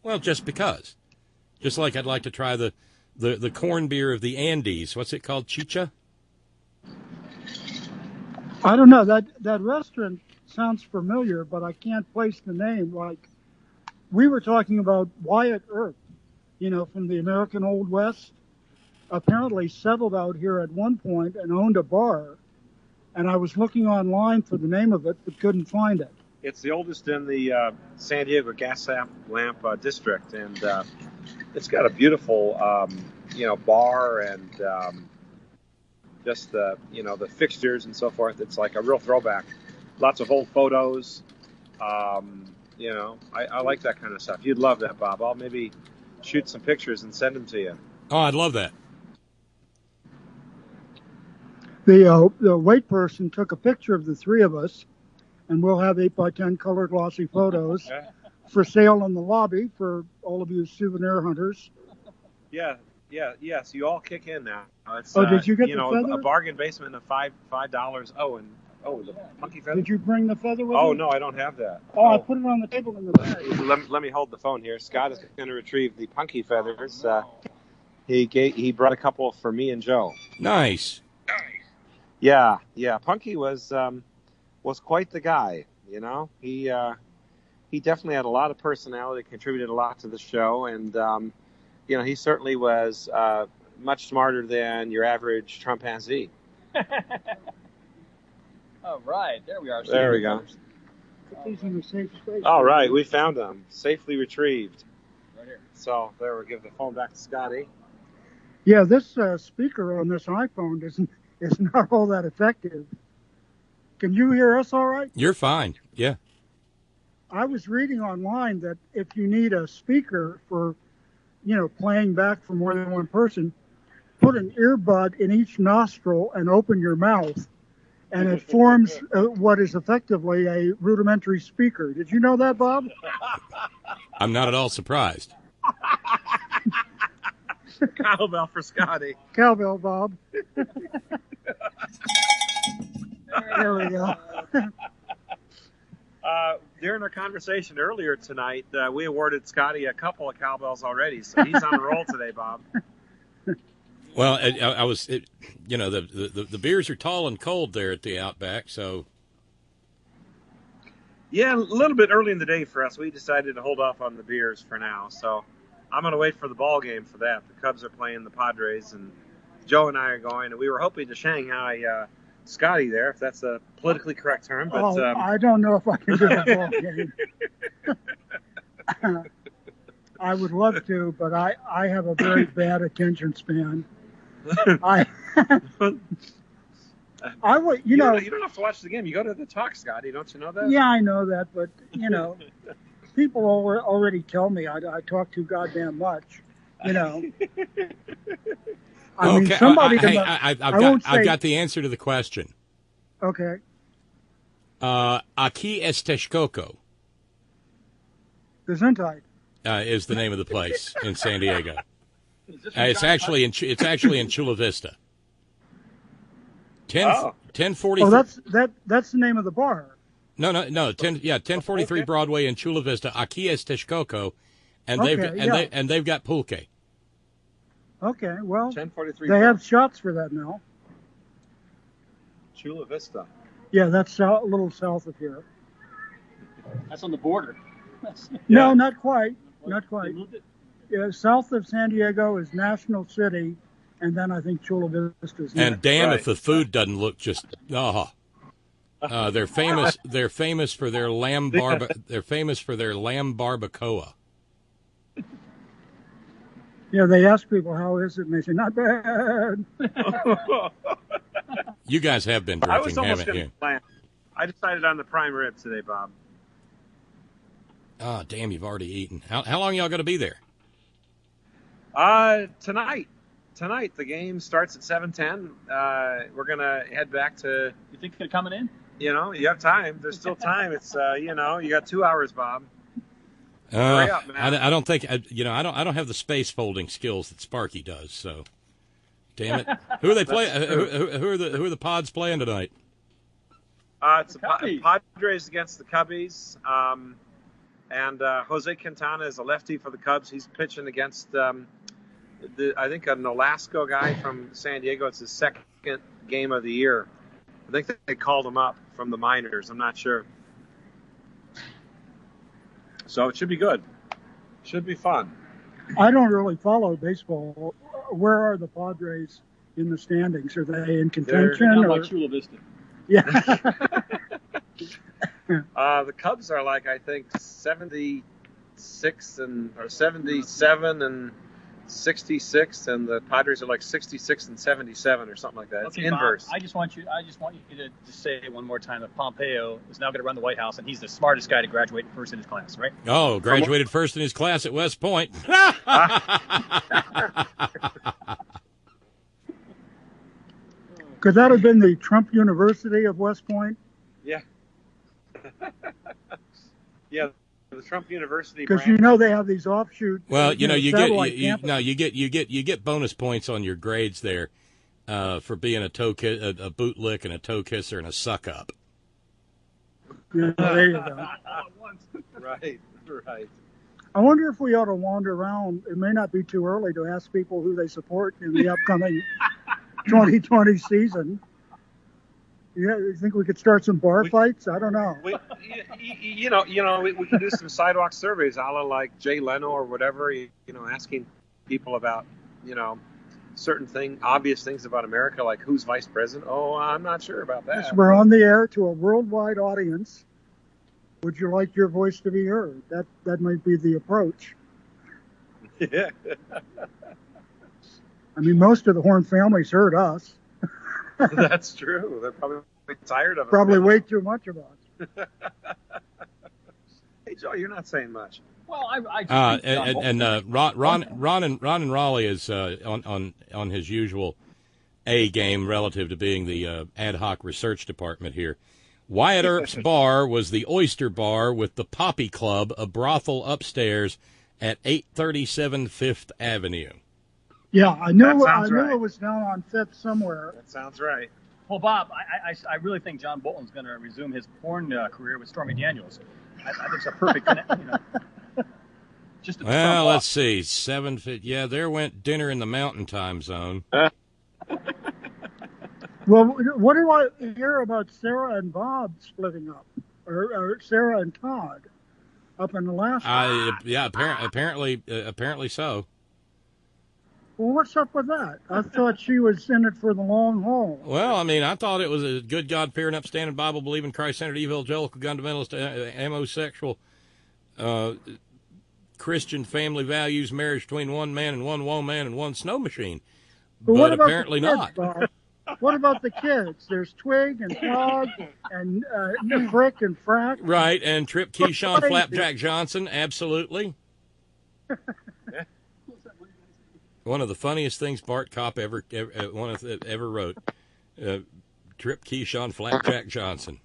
Just like I'd like to try the corn beer of the Andes. What's it called? Chicha? I don't know. That restaurant sounds familiar, but I can't place the name. Like, we were talking about Wyatt Earp, from the American Old West. Apparently settled out here at one point and owned a bar. And I was looking online for the name of it, but couldn't find it. It's the oldest in the San Diego gas lamp district, and it's got a beautiful, bar and just the fixtures and so forth. It's like a real throwback. Lots of old photos. I like that kind of stuff. You'd love that, Bob. I'll maybe shoot some pictures and send them to you. Oh, I'd love that. The wait person took a picture of the three of us, and we'll have 8x10 color glossy photos for sale in the lobby for all of you souvenir hunters. Yes. You all kick in now. It's, did you get the feather? A bargain basement of $5. The punky feather. Did you bring the feather with you? Oh no, I don't have that. I put it on the table in the bag. Let me hold the phone here. Scott is going to retrieve the punky feathers. He brought a couple for me and Joe. Nice. Yeah. Punky was quite the guy. He definitely had a lot of personality, contributed a lot to the show, and he certainly was much smarter than your average Trumpanzee. All right, there we are. There we go. Put these in a safe space. All right, we found them, safely retrieved. Right here. So there, we'll give the phone back to Scotty. Yeah, this speaker on this iPhone is not all that effective. Can you hear us all right? You're fine. Yeah. I was reading online that if you need a speaker for, playing back for more than one person, put an earbud in each nostril and open your mouth, and it forms what is effectively a rudimentary speaker. Did you know that, Bob? I'm not at all surprised. Cowbell for Scotty. Cowbell, Bob. There we go. During our conversation earlier tonight, we awarded Scotty a couple of cowbells already, so he's on a roll today, Bob. Well, the beers are tall and cold there at the Outback, so. Yeah, a little bit early in the day for us. We decided to hold off on the beers for now, so I'm going to wait for the ball game for that. The Cubs are playing the Padres, and Joe and I are going, and we were hoping to Shanghai Scotty there, if that's a politically correct term. But I don't know if I can do a ball game. I would love to, but I have a very bad attention span. I would, you don't have to watch the game. You go to the talk, Scotty. Don't you know that? Yeah, I know that, but people already tell me I talk too goddamn much. I mean, somebody. I've got the answer to the question. Okay. Aquí es Texcoco. Gesundheit. Is the name of the place in San Diego. It's actually in Chula Vista. 1043. Oh, that's the name of the bar. No. 1043 Broadway in Chula Vista. Aquí es Texcoco, and they've got pulque. Okay, well, 1043 they have shots for that now. Chula Vista. Yeah, that's a little south of here. That's on the border. No, not quite. Not quite. Yeah, south of San Diego is National City, and then I think Chula Vista is next. And damn if the food doesn't look just they're famous. They're famous for their lamb They're famous for their lamb barbacoa. Yeah, they ask people how is it, and they say not bad. You guys have been drinking, haven't you? I decided on the prime rib today, Bob. Oh, damn! You've already eaten. How long y'all going to be there? Tonight. The game starts at 7:10. We're gonna head back to. You think you're coming in? You have time. There's still time. It's you got 2 hours, Bob. Hurry up, man. I don't think I don't have the space folding skills that Sparky does. So, damn it. Who are they playing? Who are the Pods playing tonight? It's the Padres against the Cubbies. And Jose Quintana is a lefty for the Cubs. He's pitching against, I think, an Nolasco guy from San Diego. It's his second game of the year. I think they called him up from the minors. I'm not sure. So it should be good. Should be fun. I don't really follow baseball. Where are the Padres in the standings? Are they in contention? They're like Chula Vista. Yeah. The Cubs are like, I think, 76 or 77 and 66, and the Padres are like 66 and 77 or something like that. It's inverse. Bob, I just want you to just say one more time that Pompeo is now going to run the White House, and he's the smartest guy to graduate first in his class, right? Oh, graduated first in his class at West Point. Could that have been the Trump University of West Point? Yeah. Yeah, the Trump University. Because they have these offshoot. Well, you get bonus points on your grades there for being a boot lick and a toe kisser and a suck up. Yeah, there you go. Right. I wonder if we ought to wander around. It may not be too early to ask people who they support in the upcoming 2020 season. Yeah, you think we could start some bar fights? I don't know. We can do some sidewalk surveys, a la like Jay Leno or whatever. Asking people about, certain obvious things about America, like who's vice president. Oh, I'm not sure about that. Yes, we're on the air to a worldwide audience. Would you like your voice to be heard? That might be the approach. Yeah. I mean, most of the Horn families heard us. That's true. They're probably tired of it. Probably way too much about it. Hey, Joe, you're not saying much. Well, I Ron and Raleigh is on his usual A game relative to being the ad hoc research department here. Wyatt Earp's bar was the Oyster Bar with the Poppy Club, a brothel upstairs at 837 Fifth Avenue. Yeah, I knew right. it was down on Fifth somewhere. That sounds right. Well, Bob, I really think John Bolton's going to resume his porn career with Stormy Daniels. I think it's a perfect just to Well, let's see. 7 feet. Yeah, there went Dinner in the Mountain Time Zone. Well, what do I hear about Sarah and Bob splitting up, or Sarah and Todd up in Alaska? Yeah, apparently so. Well, what's up with that? I thought she was in it for the long haul. Well, I mean, I thought it was a good, God-fearing, upstanding, Bible-believing, Christ-centered, evangelical, fundamentalist, homosexual, Christian family values, marriage between one man and one woman and one snow machine. But apparently not. Bob? What about the kids? There's Twig and Frog and Frick and Frack. Right, and Trip Keyshawn Flapjack Johnson, absolutely. One of the funniest things Bart Kopp ever wrote. Trip Keyshawn Flapjack Johnson.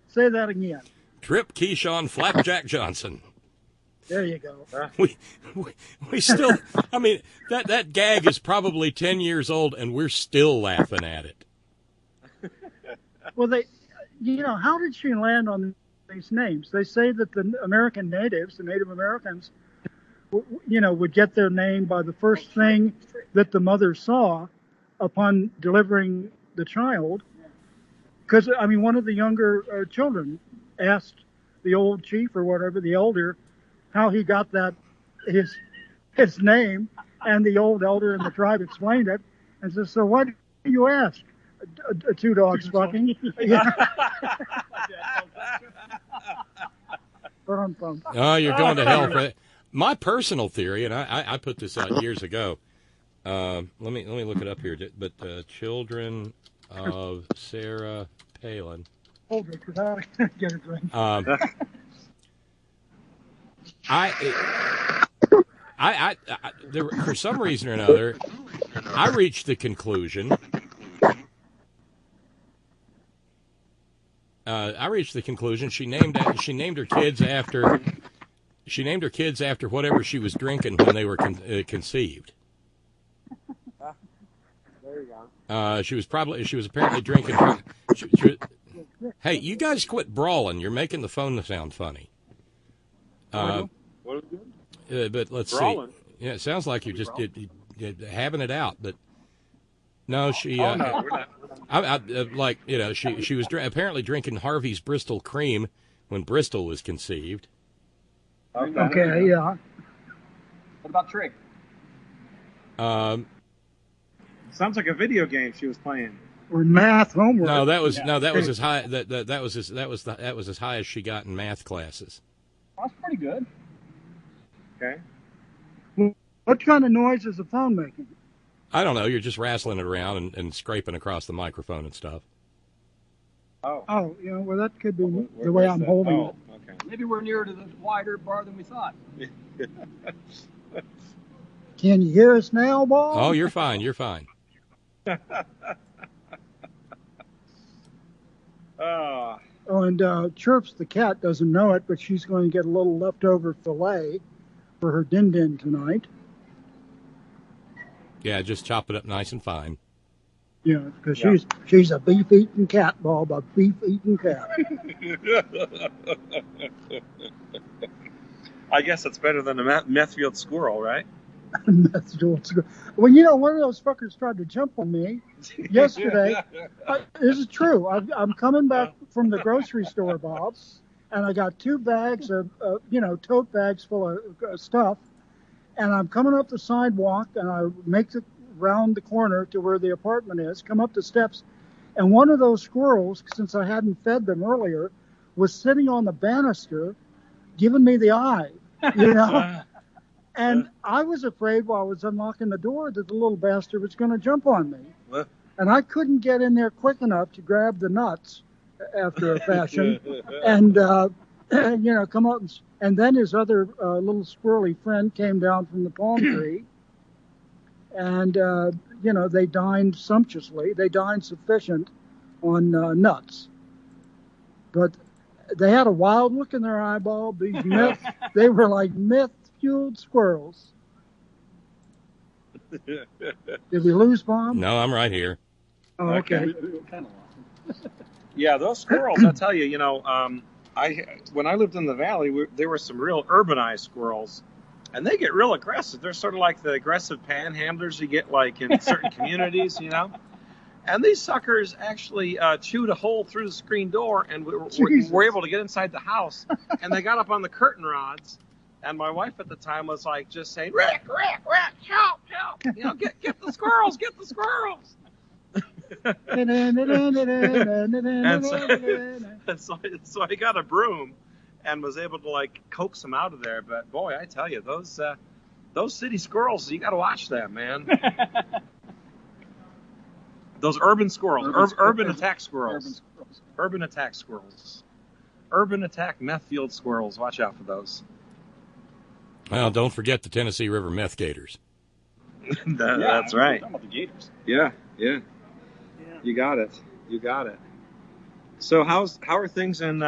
Say that again. Trip Keyshawn Flapjack Johnson. There you go. We still, I mean, that gag is probably 10 years old, and we're still laughing at it. Well, how did she land on these names? They say that the American natives, the Native Americans, would get their name by the first thing that the mother saw upon delivering the child. Because, I mean, one of the younger children asked the old chief or whatever, the elder, how he got his name, and the old elder in the tribe explained it, and says, "So why do you ask? Two dogs fucking." Oh, you're going to hell for it. My personal theory, and I put this out years ago. Let me look it up here. But children of Sarah Palin. Hold it, because I get a drink. For some reason or another, I reached the conclusion. She named her kids after. She named her kids after whatever she was drinking when they were conceived. There you go. She was apparently drinking. Hey, you guys quit brawling. You're making the phone sound funny. But let's brawling. See. Yeah, it sounds like you're just having it out. But no, she. No, we're not. She was apparently drinking Harvey's Bristol Cream when Bristol was conceived. Okay, yeah. What about Trig? Sounds like a video game she was playing. Or math homework. No, that was as high. That was as high as she got in math classes. That's pretty good. Okay. What kind of noise is the phone making? I don't know. You're just wrestling it around and scraping across the microphone and stuff. Oh, well, that could be the way I'm holding it. Okay. Maybe we're nearer to the wider bar than we thought. Can you hear us now, Bob? Oh, you're fine. You're fine. Oh, and Chirps the cat doesn't know it, but she's going to get a little leftover filet for her din-din tonight. Yeah, just chop it up nice and fine. Yeah, because she's a beef-eating cat, Bob, a beef-eating cat. I guess it's better than a meth-field squirrel, right? Well, one of those fuckers tried to jump on me yesterday. This is true. I'm coming back from the grocery store, Bob, and I got 2 bags of, tote bags full of stuff, and I'm coming up the sidewalk, and I make it round the corner to where the apartment is, come up the steps, and one of those squirrels, since I hadn't fed them earlier, was sitting on the banister giving me the eye, And I was afraid while I was unlocking the door that the little bastard was going to jump on me. and I couldn't get in there quick enough to grab the nuts after a fashion, and come out and then his other little squirrely friend came down from the palm tree, and they dined sumptuously. They dined sufficient on nuts, but they had a wild look in their eyeball. These they were like meth-fueled squirrels. Did we lose Bob? No, I'm right here. Oh, okay. Yeah, those squirrels, I'll tell you, when I lived in the valley, there were some real urbanized squirrels, and they get real aggressive. They're sort of like the aggressive panhandlers you get like in certain communities, And these suckers actually chewed a hole through the screen door and were able to get inside the house. And they got up on the curtain rods. And my wife at the time was like just saying, Rick, help. Get the squirrels, get the squirrels. So I got a broom and was able to coax them out of there. But boy, I tell you, those city squirrels, you got to watch them, man. Those urban squirrels, urban attack squirrels, urban attack squirrels, urban attack meth-fueled squirrels. Watch out for those. Well, don't forget the Tennessee River meth gators. That's right. Talking about the gators. Yeah. You got it. So how are things in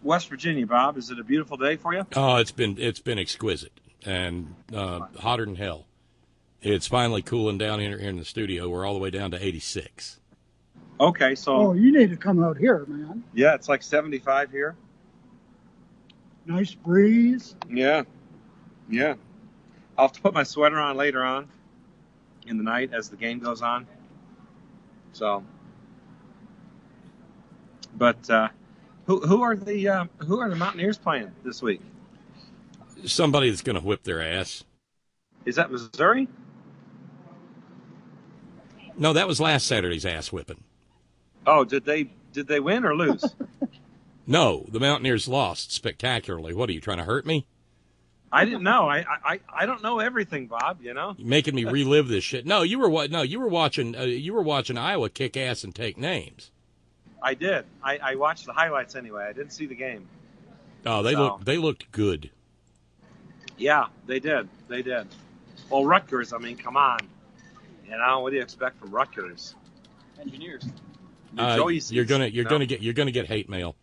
West Virginia, Bob? Is it a beautiful day for you? Oh, it's been exquisite and hotter than hell. It's finally cooling down here in the studio. We're all the way down to 86. Okay, so... Oh, you need to come out here, man. Yeah, it's like 75 here. Nice breeze. Yeah. I'll have to put my sweater on later on in the night as the game goes on. So... But who are the Mountaineers playing this week? Somebody that's going to whip their ass. Is that Missouri? No, that was last Saturday's ass whipping. Oh, did they win or lose? No, the Mountaineers lost spectacularly. What, are you trying to hurt me? I didn't know. I don't know everything, Bob. You're making me relive this shit. No, you were watching Iowa kick ass and take names. I did. I watched the highlights anyway. I didn't see the game. Oh, they looked good. Yeah, they did. Well, Rutgers, I mean, come on. What do you expect from Rutgers? Engineers. You're gonna get hate mail.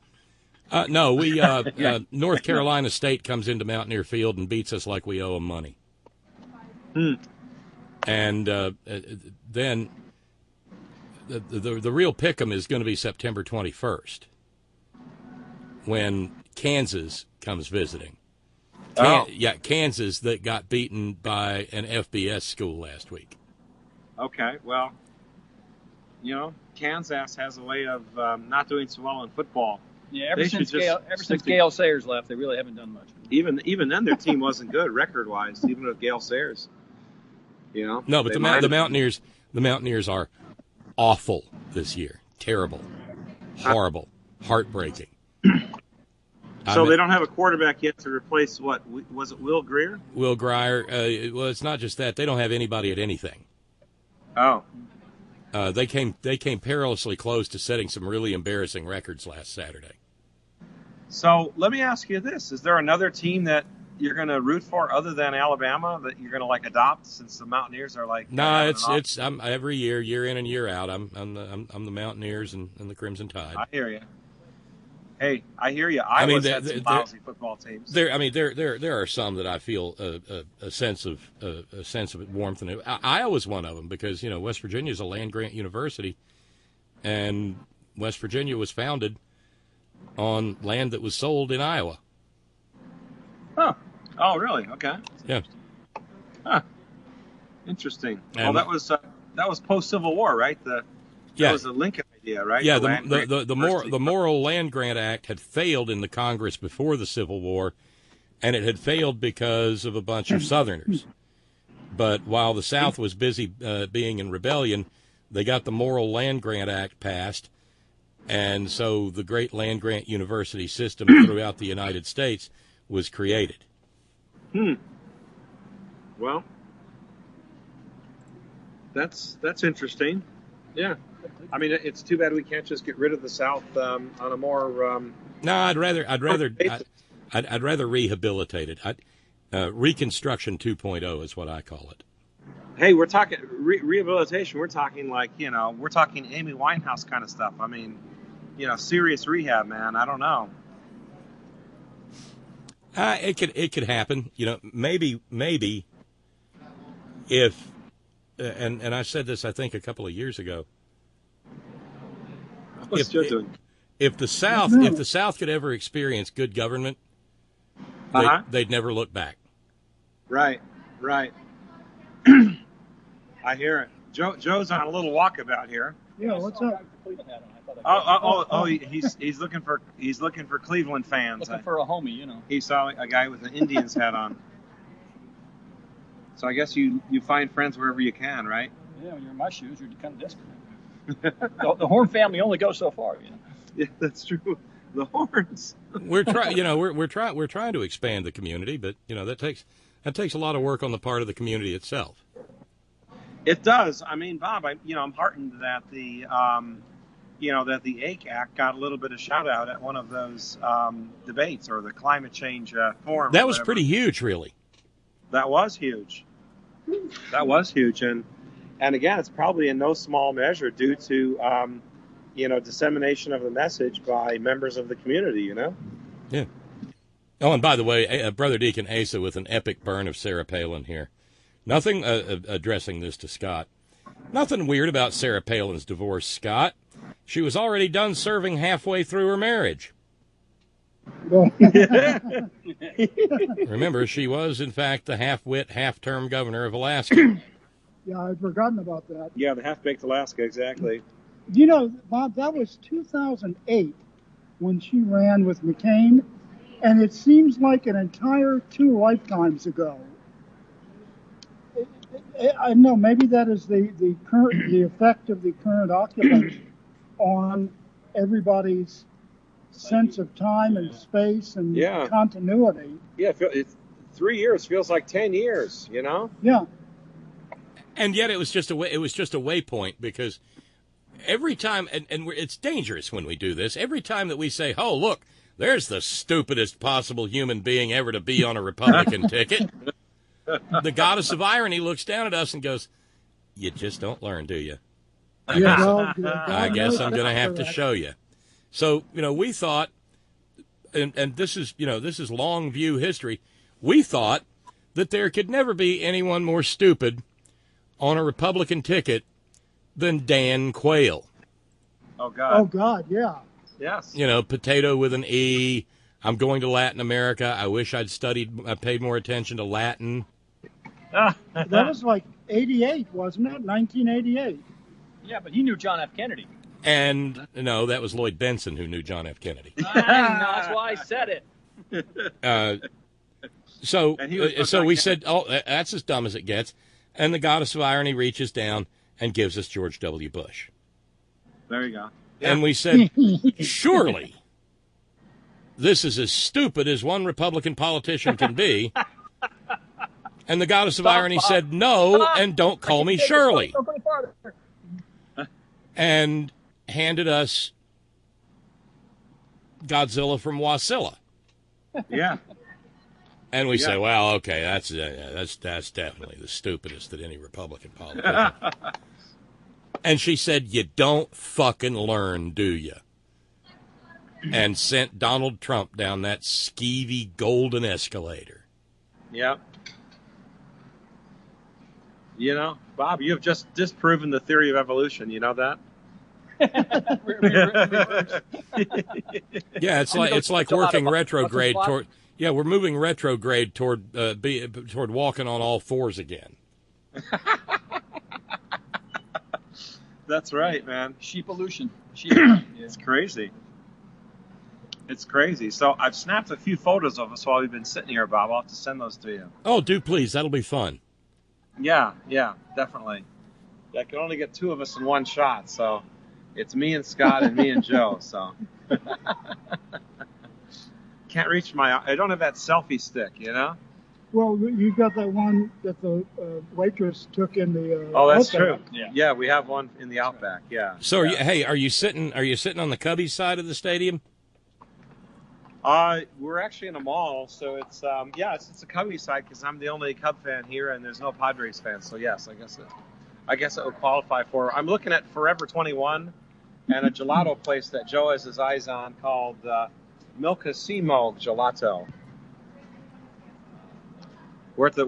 No, we North Carolina State comes into Mountaineer Field and beats us like we owe them money. And then the real pick'em is going to be September 21st when Kansas comes visiting. Kansas that got beaten by an FBS school last week. Okay, well, Kansas has a way of not doing so well in football. Yeah, ever since Gale Sayers left, they really haven't done much. Even then, their team wasn't good record-wise, even with Gale Sayers. No, but the Mountaineers are awful this year. Terrible, horrible, heartbreaking. So they don't have a quarterback yet to replace what? Was it Will Grier? Will Grier. Well, it's not just that. They don't have anybody at anything. Oh. They came perilously close to setting some really embarrassing records last Saturday. So let me ask you this: is there another team that you're going to root for other than Alabama that you're going to adopt, since the Mountaineers are like? No, it's I'm every year in and year out. I'm the Mountaineers and the Crimson Tide. I hear you. Hey, I hear you. Iowa's had some lousy football teams. There are some that I feel a sense of warmth in. Iowa's one of them because West Virginia is a land grant university, and West Virginia was founded on land that was sold in Iowa. Oh, really? Okay. Yeah. Huh. Interesting. Well, that was post Civil War, right? That was a Lincoln idea, right? Yeah. The Morrill Land Grant Act had failed in the Congress before the Civil War, and it had failed because of a bunch of Southerners. But while the South was busy being in rebellion, they got the Morrill Land Grant Act passed, and so the great land grant university system throughout the United States was created. Well, that's interesting. Yeah. I mean, it's too bad we can't just get rid of the South on a more. No, I'd rather rehabilitate it. Reconstruction 2.0 is what I call it. Hey, we're talking rehabilitation. We're talking we're talking Amy Winehouse kind of stuff. I mean, serious rehab, man. I don't know. It could happen. Maybe if, and I said this I think a couple of years ago. If the South could ever experience good government, they'd never look back. Right. I hear it. Joe's on a little walkabout here. Yeah, what's up? He's looking for Cleveland fans. Looking for a homie, He saw a guy with an Indians hat on. So I guess you find friends wherever you can, right? Yeah, when you're in my shoes, you're kind of desperate. The Horn family only goes so far, Yeah, that's true. The Horns. We're trying to expand the community, but that takes a lot of work on the part of the community itself. It does. I mean, Bob, I'm heartened that the AIC Act got a little bit of shout out at one of those debates or the climate change forum. That was pretty huge, really. That was huge. And again, it's probably in no small measure due to dissemination of the message by members of the community. Yeah. Oh, and by the way, Brother Deacon Asa with an epic burn of Sarah Palin here. Nothing, addressing this to Scott, nothing weird about Sarah Palin's divorce, Scott. She was already done serving halfway through her marriage. Remember, she was, in fact, the half-wit, half-term governor of Alaska. Yeah, I'd forgotten about that. Yeah, the half-baked Alaska, exactly. Bob, that was 2008 when she ran with McCain, and it seems like an entire 2 lifetimes ago. I know maybe that is the effect of the current occupants on everybody's sense of time and space and continuity. Yeah, 3 years feels like 10 years. Yeah. And yet it was just a waypoint, because every time, and it's dangerous when we do this. Every time that we say, "Oh, look, there's the stupidest possible human being ever to be on a Republican ticket," the goddess of irony looks down at us and goes, "You just don't learn, do you?" I guess I'm going to have to show you. So, we thought, and this is long view history, we thought that there could never be anyone more stupid on a Republican ticket than Dan Quayle. Oh, God, yeah. Yes. Potato with an E. I'm going to Latin America. I wish I'd paid more attention to Latin. That was like 88, wasn't it? 1988. Yeah, but he knew John F. Kennedy. And, no, that was Lloyd Benson who knew John F. Kennedy. That's why I said it. So we said, "Oh, that's as dumb as it gets." And the goddess of irony reaches down and gives us George W. Bush. There you go. Yeah. And we said, surely this is as stupid as one Republican politician can be. And the goddess of irony said, "No, and don't call me Shirley." And handed us Godzilla from Wasilla. Yeah. And we say, "Well, okay, that's definitely the stupidest that any Republican politician." And she said, "You don't fucking learn, do you?" And sent Donald Trump down that skeevy golden escalator. Yep. Bob, you have just disproven the theory of evolution. You know that? Yeah, it's like working retrograde toward. Yeah, we're moving retrograde toward walking on all fours again. That's right, man. Sheep-evolution. It's crazy. It's crazy. So I've snapped a few photos of us while we've been sitting here, Bob. I'll have to send those to you. Oh, do please. That'll be fun. Yeah, definitely. I can only get 2 of us in one shot, so it's me and Scott and me and Joe. So can't reach I don't have that selfie stick, Well, you got that one that the waitress took in the. Oh, that's Outback. true. Yeah, we have one in the Outback. Yeah. So, yeah. are you sitting on the Cubbies side of the stadium? We're actually in a mall, so it's it's a Cubbies side because I'm the only Cub fan here, and there's no Padres fans. So yes, I guess it would qualify for. I'm looking at Forever 21 and a gelato place that Joe has his eyes on called Milkasimo Gelato. We're at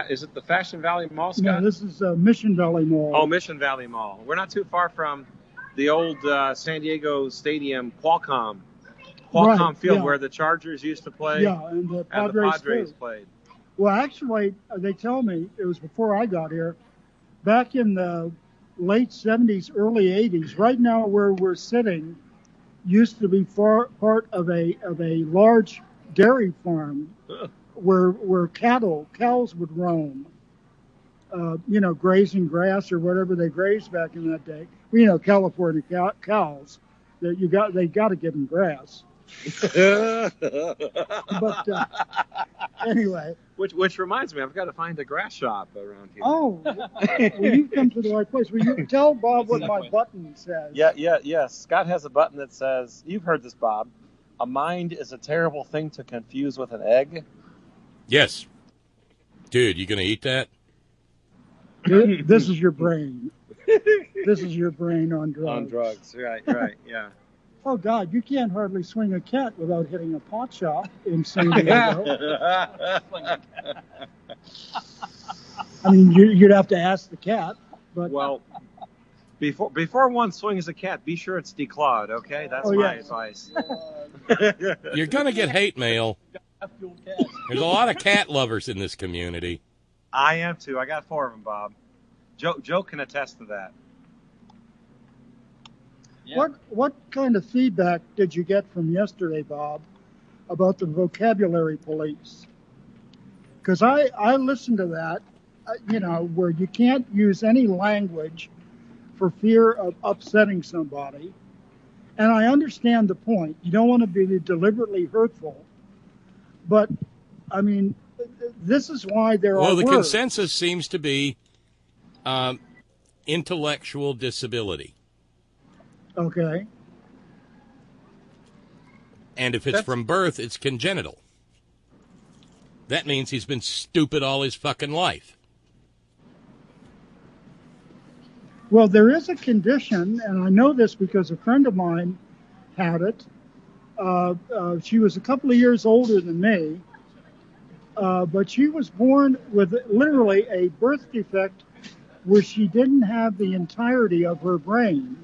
is it the Fashion Valley Mall, Scott? No, this is Mission Valley Mall. Oh, Mission Valley Mall. We're not too far from the old San Diego Stadium, Qualcomm Right, Field, yeah. where the Chargers used to play. Yeah, and the Padres, too. played. Well, actually, they tell me it was before I got here. Back in the late 70s, early 80s, right now where we're sitting, used to be part of a large dairy farm where cows would roam, grazing grass or whatever they grazed back in that day. Well, California cows, that they got to give them grass. But anyway. Which reminds me, I've got to find a grass shop around here. Oh, well, you've come to the right place. Will you tell Bob what my button says? Yes. Scott has a button that says, you've heard this, Bob, a mind is a terrible thing to confuse with an egg. Yes. Dude, you going to eat that? This is your brain. This is your brain on drugs. On drugs, right, yeah. Oh, God, you can't hardly swing a cat without hitting a pot shop in San Diego. I mean, you'd have to ask the cat. But well, before one swings a cat, be sure it's declawed, okay? That's my advice. You're going to get hate mail. There's a lot of cat lovers in this community. I am, too. I got 4 of them, Bob. Joe can attest to that. Yeah. What kind of feedback did you get from yesterday, Bob, about the vocabulary police? Because I listened to that, where you can't use any language for fear of upsetting somebody. And I understand the point. You don't want to be deliberately hurtful. But, I mean, this is why there are Well, the words. consensus seems to be intellectual disability. Okay. And if it's from birth, it's congenital. That means he's been stupid all his fucking life. Well, there is a condition, and I know this because a friend of mine had it. She was a couple of years older than me, but she was born with literally a birth defect where she didn't have the entirety of her brain.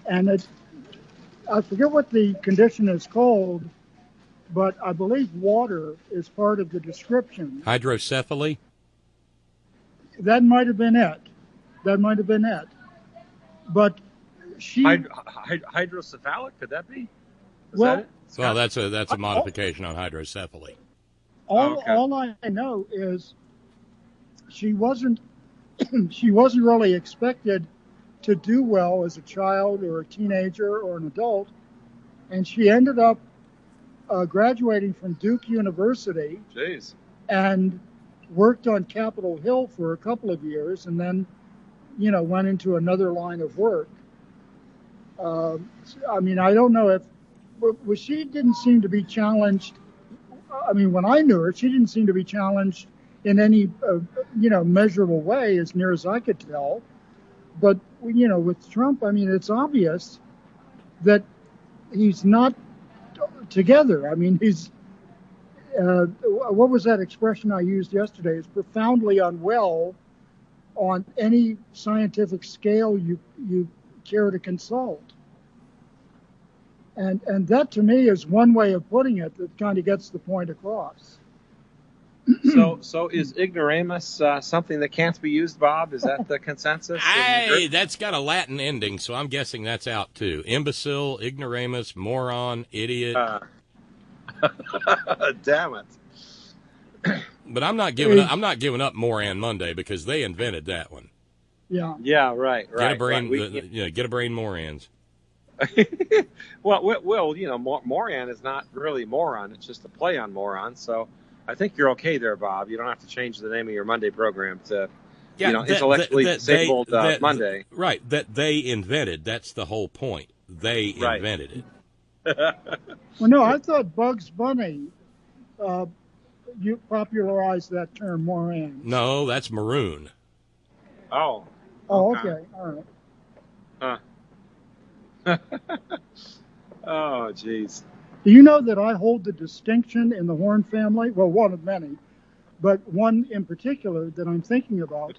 And I forget what the condition is called, but I believe water is part of the description. Hydrocephaly? That might have been it. But she... Hydrocephalic, could that be? Well, that's a modification on hydrocephaly. All I know is she wasn't really expected to do well as a child or a teenager or an adult, and she ended up graduating from Duke University. Jeez. And worked on Capitol Hill for a couple of years, and then went into another line of work. I mean, I don't know if she didn't seem to be challenged. I mean, when I knew her, she didn't seem to be challenged in any measurable way, as near as I could tell. But with Trump, I mean, it's obvious that he's not together. I mean, he's what was that expression I used yesterday? Is profoundly unwell on any scientific scale you care to consult. And that, to me, is one way of putting it that kind of gets the point across. So is ignoramus something that can't be used, Bob? Is that the consensus? Hey, that's got a Latin ending, so I'm guessing that's out too. Imbecile, ignoramus, moron, idiot. Damn it! But I'm not giving up Moran Monday because they invented that one. Yeah. Yeah. Right. Get a brain. Get a brain Morans. well, Moran is not really moron. It's just a play on moron. So I think you're okay there, Bob. You don't have to change the name of your Monday program to, Yeah, intellectually disabled Monday. Right, that they invented. That's the whole point. They invented it. Well, no, I thought Bugs Bunny you popularized that term, moran. No, that's maroon. Oh. Oh, okay. All right. Huh. Oh, jeez. Do you know that I hold the distinction in the Horn family? Well, one of many, but one in particular that I'm thinking about.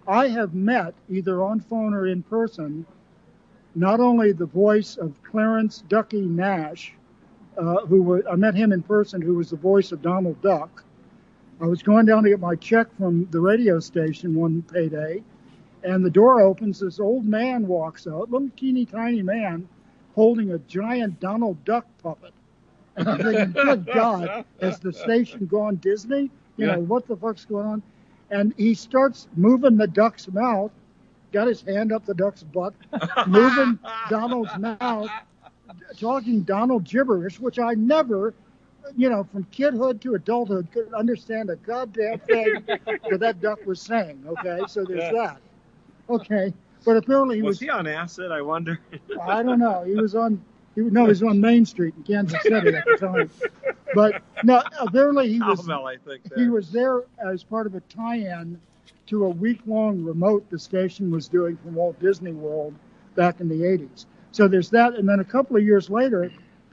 I have met, either on phone or in person, not only the voice of Clarence Ducky Nash, I met him in person, who was the voice of Donald Duck. I was going down to get my check from the radio station one payday, and the door opens. This old man walks out, little teeny tiny man, holding a giant Donald Duck puppet. And I'm thinking, good God, has the station gone Disney? You know, what the fuck's going on? And he starts moving the duck's mouth, got his hand up the duck's butt, moving Donald's mouth, talking Donald gibberish, which I never, from kidhood to adulthood, could understand a goddamn thing that duck was saying. Okay, so there's that. Okay, but apparently he was he on acid? I wonder. I don't know. He was on Main Street in Kansas City at the time. But no, apparently he was there as part of a tie-in to a week-long remote the station was doing from Walt Disney World back in the 80s. So there's that, and then a couple of years later,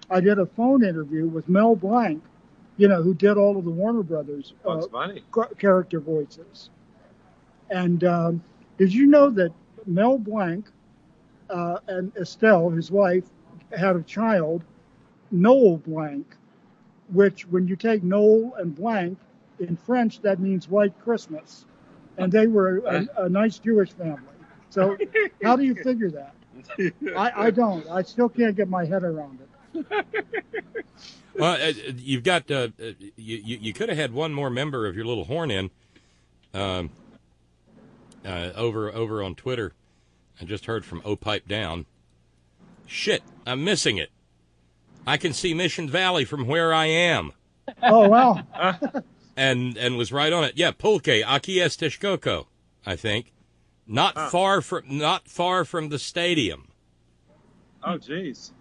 I did a phone interview with Mel Blanc, who did all of the Warner Brothers character voices. And did you know that Mel Blanc and Estelle, his wife, had a child, Noel Blanc, which when you take Noel and Blanc, in French, that means White Christmas. And they were a nice Jewish family. So how do you figure that? I don't. I still can't get my head around it. Well, you've got you could have had one more member of your little horn in over on Twitter. I just heard from O Pipe Down. Shit, I'm missing it. I can see Mission Valley from where I am. Oh wow! and was right on it. Yeah, Pulque, aquí es Texcoco, I think. Not far from the stadium. Oh, geez.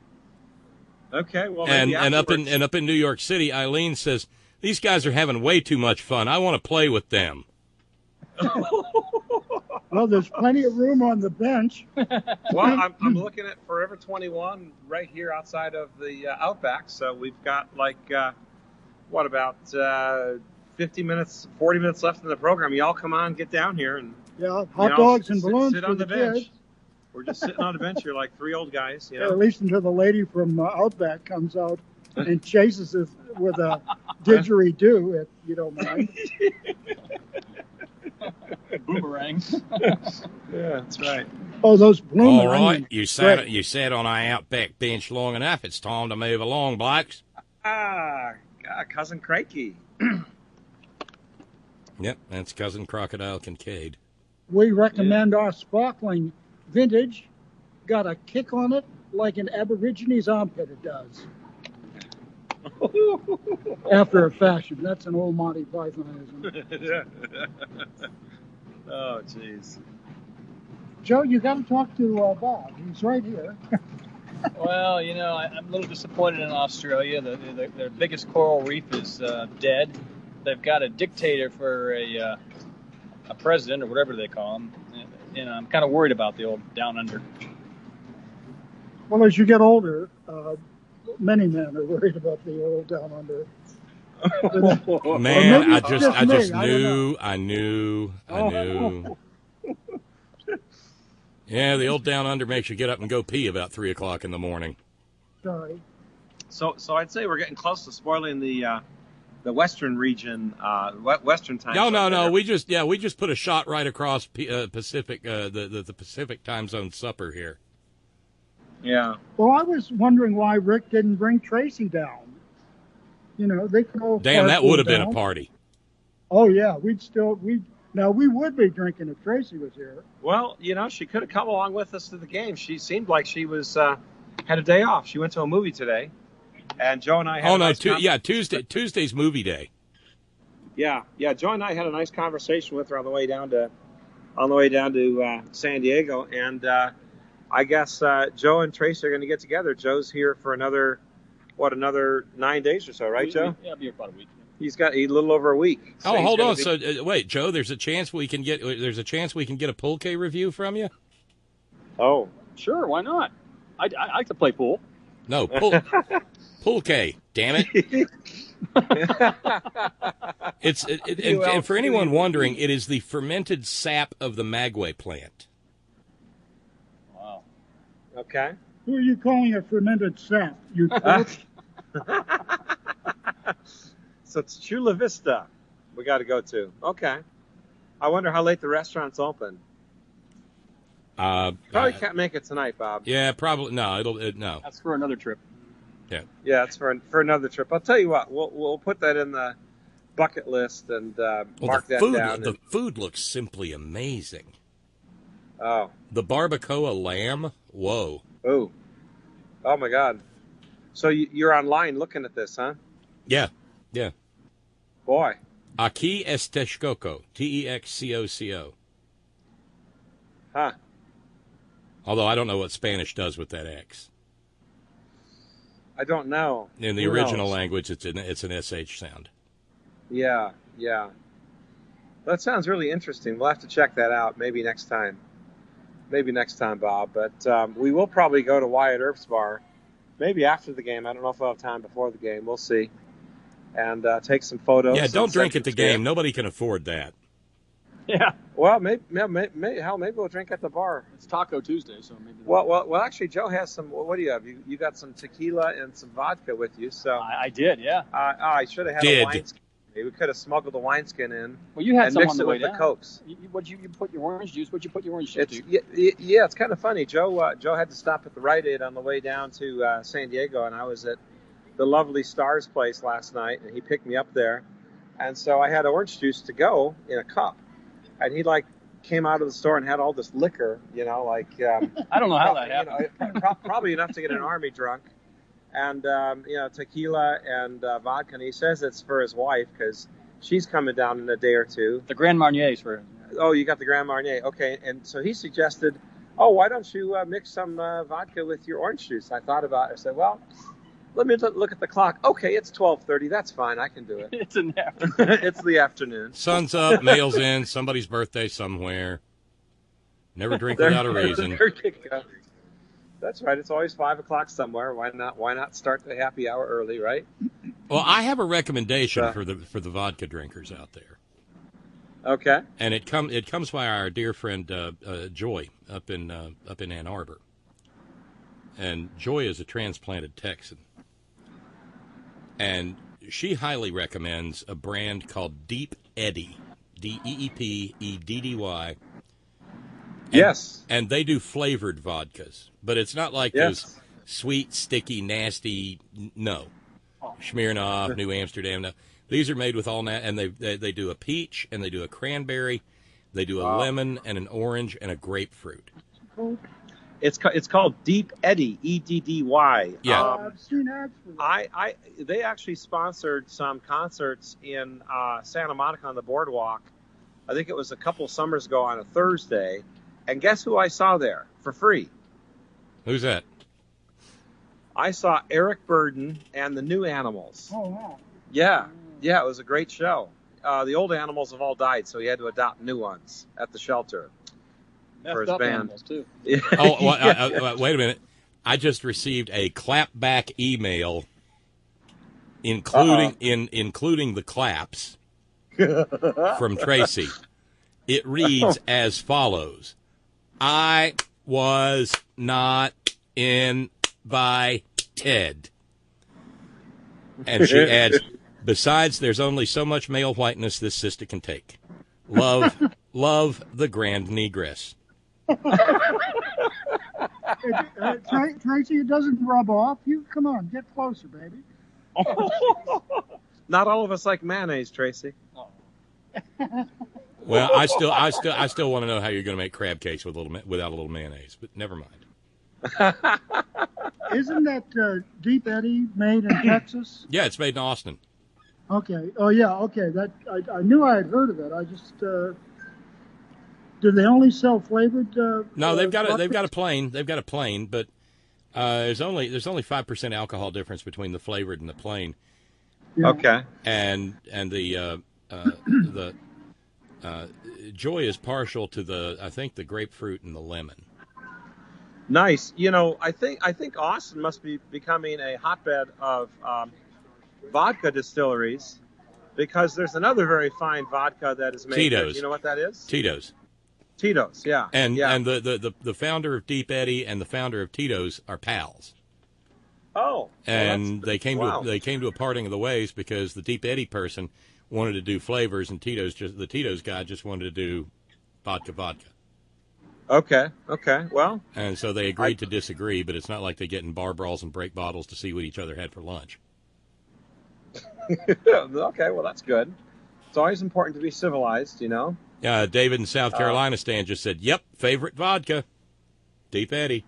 Okay, well, and up in New York City, Eileen says these guys are having way too much fun. I want to play with them. Well, there's plenty of room on the bench. Well, I'm looking at Forever 21 right here outside of the Outback. So we've got about 40 minutes left in the program. Y'all come on, get down here, and hot dogs and balloons sit for on the bench. kids. We're just sitting on a bench here like three old guys. Yeah, at least until the lady from Outback comes out and chases us with a didgeridoo, if you don't mind. Boomerang. Yeah, that's right. Oh, those blooming. All right, you sat on our Outback bench long enough. It's time to move along, blokes. Cousin Crakey. Yep, that's Cousin Crocodile Kincaid. We recommend our sparkling vintage. Got a kick on it like an Aborigines armpit it does. After a fashion. That's an old Monty Pythonism. Oh, jeez. Joe, you got to talk to Bob. He's right here. Well, I'm a little disappointed in Australia. Their biggest coral reef is dead. They've got a dictator for a president, or whatever they call him. And I'm kind of worried about the old Down Under. Well, as you get older, many men are worried about the old Down Under. Man, I just knew. I knew. Yeah, the old Down Under makes you get up and go pee about 3 o'clock in the morning. Sorry. So I'd say we're getting close to spoiling the Western region, Western time. No. We just put a shot right across Pacific, the Pacific time zone supper here. Yeah. Well, I was wondering why Rick didn't bring Tracy down. They could all. Damn, that would have been a party. Oh yeah, we would be drinking if Tracy was here. Well, she could have come along with us to the game. She seemed like she was had a day off. She went to a movie today, and Joe and I had. Oh no, Tuesday's movie day. Yeah. Joe and I had a nice conversation with her on the way down to San Diego, and I guess Joe and Tracy are going to get together. Joe's here for another 9 days or so, right, Joe? Yeah, I'll be here about a week. He's got a little over a week. So hold on. So wait, Joe, there's a chance we can get a pulque review from you. Oh, sure, why not? I like to play pool. No, pulque. Damn it. And for anyone wondering, it is the fermented sap of the maguey plant. Wow. Okay. Who are you calling a fermented sap? You So it's Chula Vista we got to go to. Okay. I wonder how late the restaurant's open. Probably can't make it tonight, Bob. Yeah, probably. No, no. That's for another trip. Yeah, it's for another trip. I'll tell you what, we'll put that in the bucket list and mark that down. The food looks simply amazing. Oh. The barbacoa lamb? Whoa. Oh. Oh, my God. So you're online looking at this, huh? Yeah. Boy. Aquí es Texcoco. Texcoco. Huh. Although I don't know what Spanish does with that X. I don't know. In the original language, it's an SH sound. Yeah. That sounds really interesting. We'll have to check that out maybe next time. Bob. But we will probably go to Wyatt Earp's bar, maybe after the game. I don't know if we'll have time before the game. We'll see. And take some photos. Yeah, don't drink at the game. Nobody can afford that. Yeah. Well, maybe we'll drink at the bar. It's Taco Tuesday, so maybe. Well, actually, Joe has some. What do you have? You got some tequila and some vodka with you. So I did, yeah. I should have had a wineskin. We could have smuggled the wineskin in. Well, you had and some mixed on the it way with down. the Cokes. You put your orange juice? What'd you put your orange juice to? Yeah, it's kind of funny. Joe had to stop at the Rite Aid on the way down to San Diego, and I was at the lovely Stars place last night, and he picked me up there, and so I had orange juice to go in a cup, and he came out of the store and had all this liquor, I don't know how that happened. Probably enough to get an army drunk, and tequila and vodka. And he says it's for his wife because she's coming down in a day or two. The Grand Marnier's for him. Oh, you got the Grand Marnier. Okay, and so he suggested, why don't you mix some vodka with your orange juice? I thought about it. I said, well, let me look at the clock. Okay, it's 12:30. That's fine. I can do it. It's in the afternoon. It's the afternoon. Sun's up, mail's in, somebody's birthday somewhere. Never drink without a reason. There you go. That's right. It's always 5 o'clock somewhere. Why not start the happy hour early, right? Well, I have a recommendation for the vodka drinkers out there. Okay. And it comes by our dear friend Joy up in Ann Arbor. And Joy is a transplanted Texan. And she highly recommends a brand called Deep Eddy, DEEPEDDY. Yes. And they do flavored vodkas, but it's not like those sweet, sticky, nasty. No, Smirnoff, New Amsterdam. No, these are made with all and they do a peach and they do a cranberry, they do a lemon and an orange and a grapefruit. It's called Deep Eddy, EDDY. Yeah. I've seen ads for that. They actually sponsored some concerts in Santa Monica on the boardwalk. I think it was a couple summers ago on a Thursday. And guess who I saw there for free? Who's that? I saw Eric Burden and the New Animals. Oh, wow. Yeah, it was a great show. The old animals have all died, so he had to adopt new ones at the shelter. For his band. Too. Yeah. Wait a minute. I just received a clapback email including the claps from Tracy. It reads as follows. I was not invited. And she adds, besides, there's only so much male whiteness this sister can take. Love the grand negress. Tracy, it doesn't rub off. You come on, get closer, baby. Not all of us like mayonnaise, Tracy. Well, I still want to know how you're going to make crab cakes without a little mayonnaise, but never mind. Isn't that Deep Eddy made in Texas? Yeah, it's made in Austin. Okay. Oh yeah. Okay. That I knew I had heard of it. I just do they only sell flavored? No, they've got vodkas? a plain. They've got a plain, but there's only 5% alcohol difference between the flavored and the plain. Yeah. Okay. And the Joy is partial to the grapefruit and the lemon. Nice. You know, I think Austin must be becoming a hotbed of vodka distilleries, because there's another very fine vodka that is made. Tito's. Do you know what that is? Tito's. Tito's, yeah. And yeah. the founder of Deep Eddy and the founder of Tito's are pals. Oh. And they came wow. to a parting of the ways because the Deep Eddy person wanted to do flavors, and the Tito's guy just wanted to do vodka. Okay. Well. And so they agreed to disagree, but it's not like they get in bar brawls and break bottles to see what each other had for lunch. Okay, well, that's good. It's always important to be civilized, you know. David in South Carolina stand just said, "Yep, favorite vodka, Deep Eddy."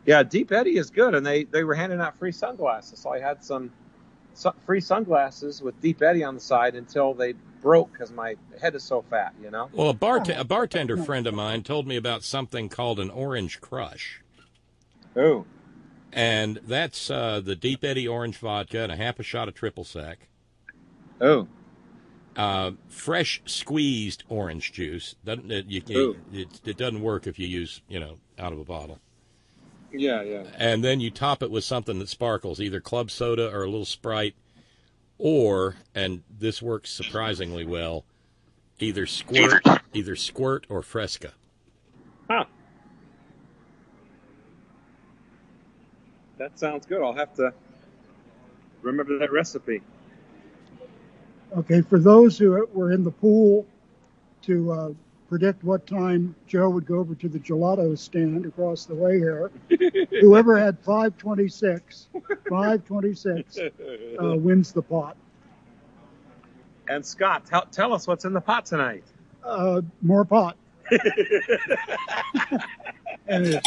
Yeah, Deep Eddy is good, and they were handing out free sunglasses. So I had some free sunglasses with Deep Eddy on the side until they broke because my head is so fat, you know. Well, a bartender friend of mine told me about something called an Orange Crush. Ooh. And that's the Deep Eddy orange vodka and a half a shot of triple sec. Oh. Fresh squeezed orange juice. It doesn't work if you use, out of a bottle. Yeah. And then you top it with something that sparkles, either club soda or a little Sprite, or, and this works surprisingly well, either squirt or Fresca. Huh. That sounds good. I'll have to remember that recipe. Okay, for those who were in the pool to predict what time Joe would go over to the gelato stand across the way here, whoever had 526 wins the pot. And Scott, tell us what's in the pot tonight. More pot. And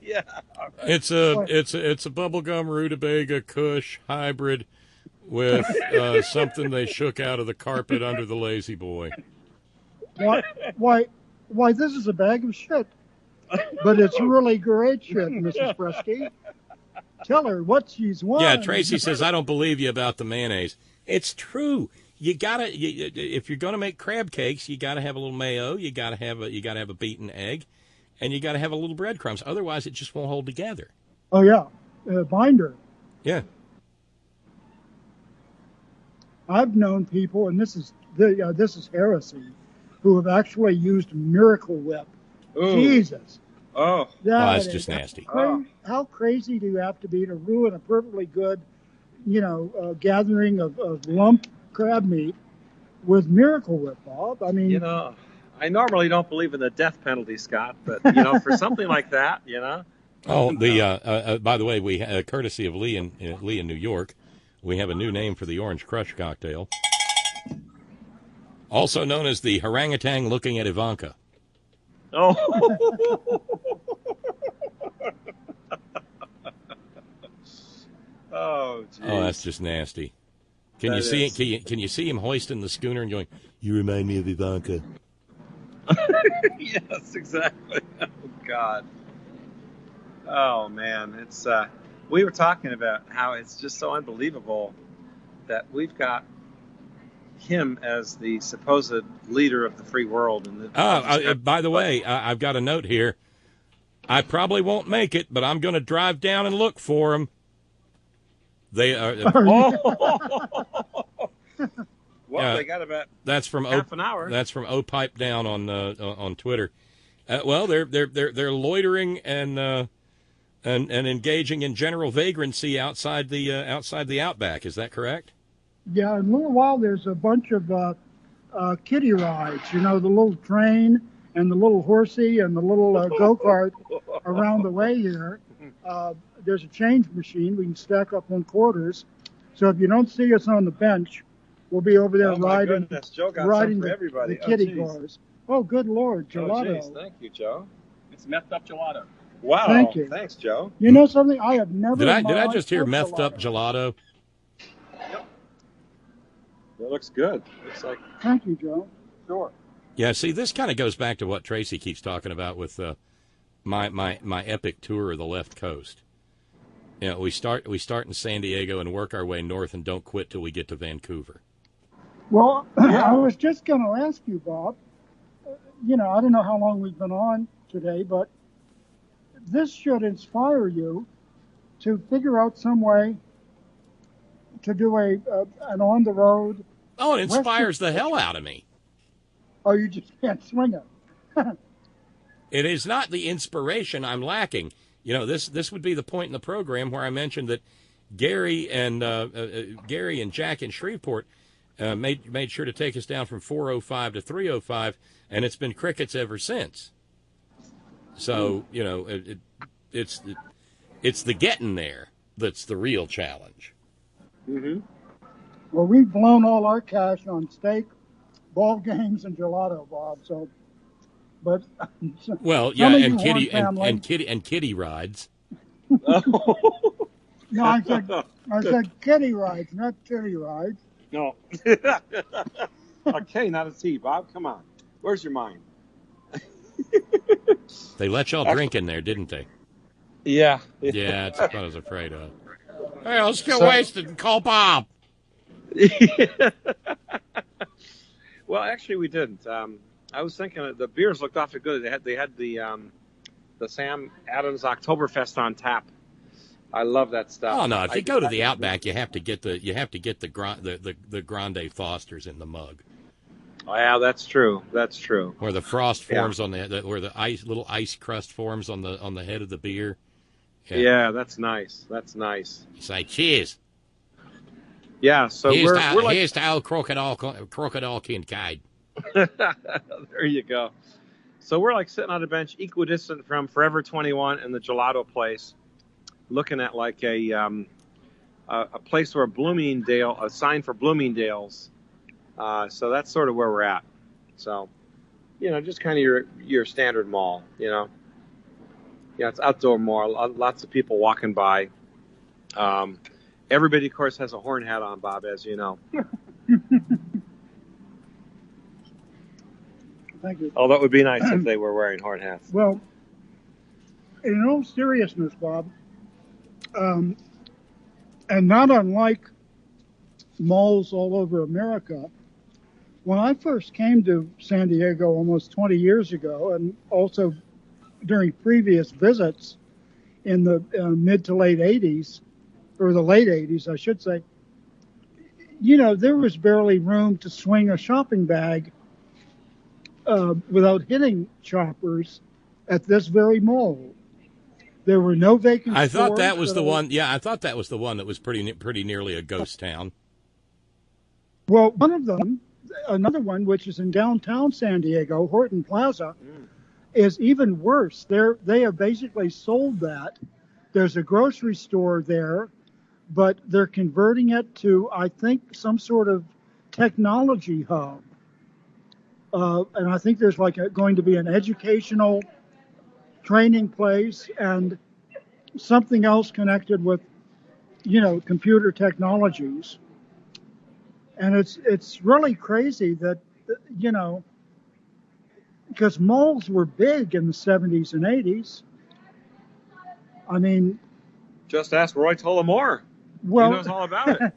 yeah. It's a bubblegum rutabaga Kush hybrid with something they shook out of the carpet under the Lazy Boy. Why, this is a bag of shit. But it's really great shit, Mrs. Fresky. Tell her what she's won. Yeah, Tracy says, I don't believe you about the mayonnaise. It's true. If you're going to make crab cakes, you got to have a little mayo, you got to have a beaten egg, and you got to have a little breadcrumbs. Otherwise, it just won't hold together. Oh yeah, binder. Yeah. I've known people, and this is heresy, who have actually used Miracle Whip. Ooh. Jesus. Oh. That's just nasty. How crazy do you have to be to ruin a perfectly good, gathering of lump crab meat with Miracle Whip, Bob? I mean, I normally don't believe in the death penalty, Scott, but for something like that, Oh, by the way, we courtesy of Lee in New York, we have a new name for the Orange Crush cocktail, also known as the Harangutan Looking at Ivanka. Oh. Oh, geez. Oh, that's just nasty. Can you see him hoisting the schooner and going, "You remind me of Ivanka"? Yes, exactly. Oh God. Oh man, it's we were talking about how it's just so unbelievable that we've got him as the supposed leader of the free world. By the way, I've got a note here. I probably won't make it, but I'm going to drive down and look for him. They are. Well, they got about that's from half an hour. That's from O Pipe Down on Twitter. Well, they're loitering and engaging in general vagrancy outside the outback. Is that correct? Yeah, in a little while there's a bunch of kiddie rides. The little train and the little horsey and the little go-kart around the way here. There's a change machine. We can stack up on quarters. So if you don't see us on the bench, we'll be over there riding the kiddie cars. Oh, good Lord, gelato. Oh, geez. Thank you, Joe. It's messed up gelato. Wow. Thank you. Thanks, Joe. You know something? I have never. Did I lied just hear for methed up gelato? It looks good. Looks like. Thank you, Joe. Sure. Yeah, see, this kind of goes back to what Tracy keeps talking about with my epic tour of the left coast. You know, we start in San Diego and work our way north and don't quit till we get to Vancouver. Well, I was just going to ask you, Bob. You know, I don't know how long we've been on today, but this should inspire you to figure out some way to do an on the road. Oh, it inspires the hell out of me. Oh, you just can't swing it. It is not the inspiration I'm lacking. You know, this would be the point in the program where I mentioned that Gary and Jack in Shreveport made sure to take us down from 405 to 305, and it's been crickets ever since. So, you know, it's the getting there that's the real challenge. Mm-hmm. Well, we've blown all our cash on steak, ball games, and gelato, Bob. So, but well, yeah, and kitty rides. No, I said kitty rides, not titty rides. No. Okay, not a T, Bob. Come on. Where's your mind? They let y'all drink in there, didn't they? Yeah. Yeah, that's what I was afraid of. Hey, let's get wasted and call Bob. Well, actually, we didn't. I was thinking the beers looked awfully good. They had the Sam Adams Oktoberfest on tap. I love that stuff. Oh no! If you go to the Outback, you have to get the Grande Fosters in the mug. Oh, yeah, that's true. That's true. Where the frost forms on where the little ice crust forms on the head of the beer. Yeah, that's nice. That's nice. You say cheers. Yeah, so here's we're here's to old crocodile Kincaid. There you go. So we're like sitting on a bench, equidistant from Forever 21 and the gelato place, looking at like a place where a sign for Bloomingdale's. So that's sort of where we're at. So, you know, just kind of your standard mall, you know. Yeah, it's outdoor mall. Lots of people walking by. Everybody, of course, has a horn hat on, Bob, as you know. Thank you. Oh, that would be nice if they were wearing horn hats. Well, in all seriousness, Bob, and not unlike malls all over America, when I first came to San Diego almost 20 years ago, and also during previous visits in the mid to late 80s, or the late 80s, I should say, you know, there was barely room to swing a shopping bag without hitting shoppers at this very mall. There were no vacant I thought stores that was the one. Yeah, I thought that was the one that was pretty nearly a ghost town. Well, one of them, another one, which is in downtown San Diego, Horton Plaza, is even worse. They have basically sold that. There's a grocery store there, but they're converting it to, I think, some sort of technology hub. And I think there's like going to be an educational training place and something else connected with, you know, computer technologies. And it's really crazy that, you know, because malls were big in the 70s and 80s. I mean, just ask Roy Tullamore. Well, he knows all about it.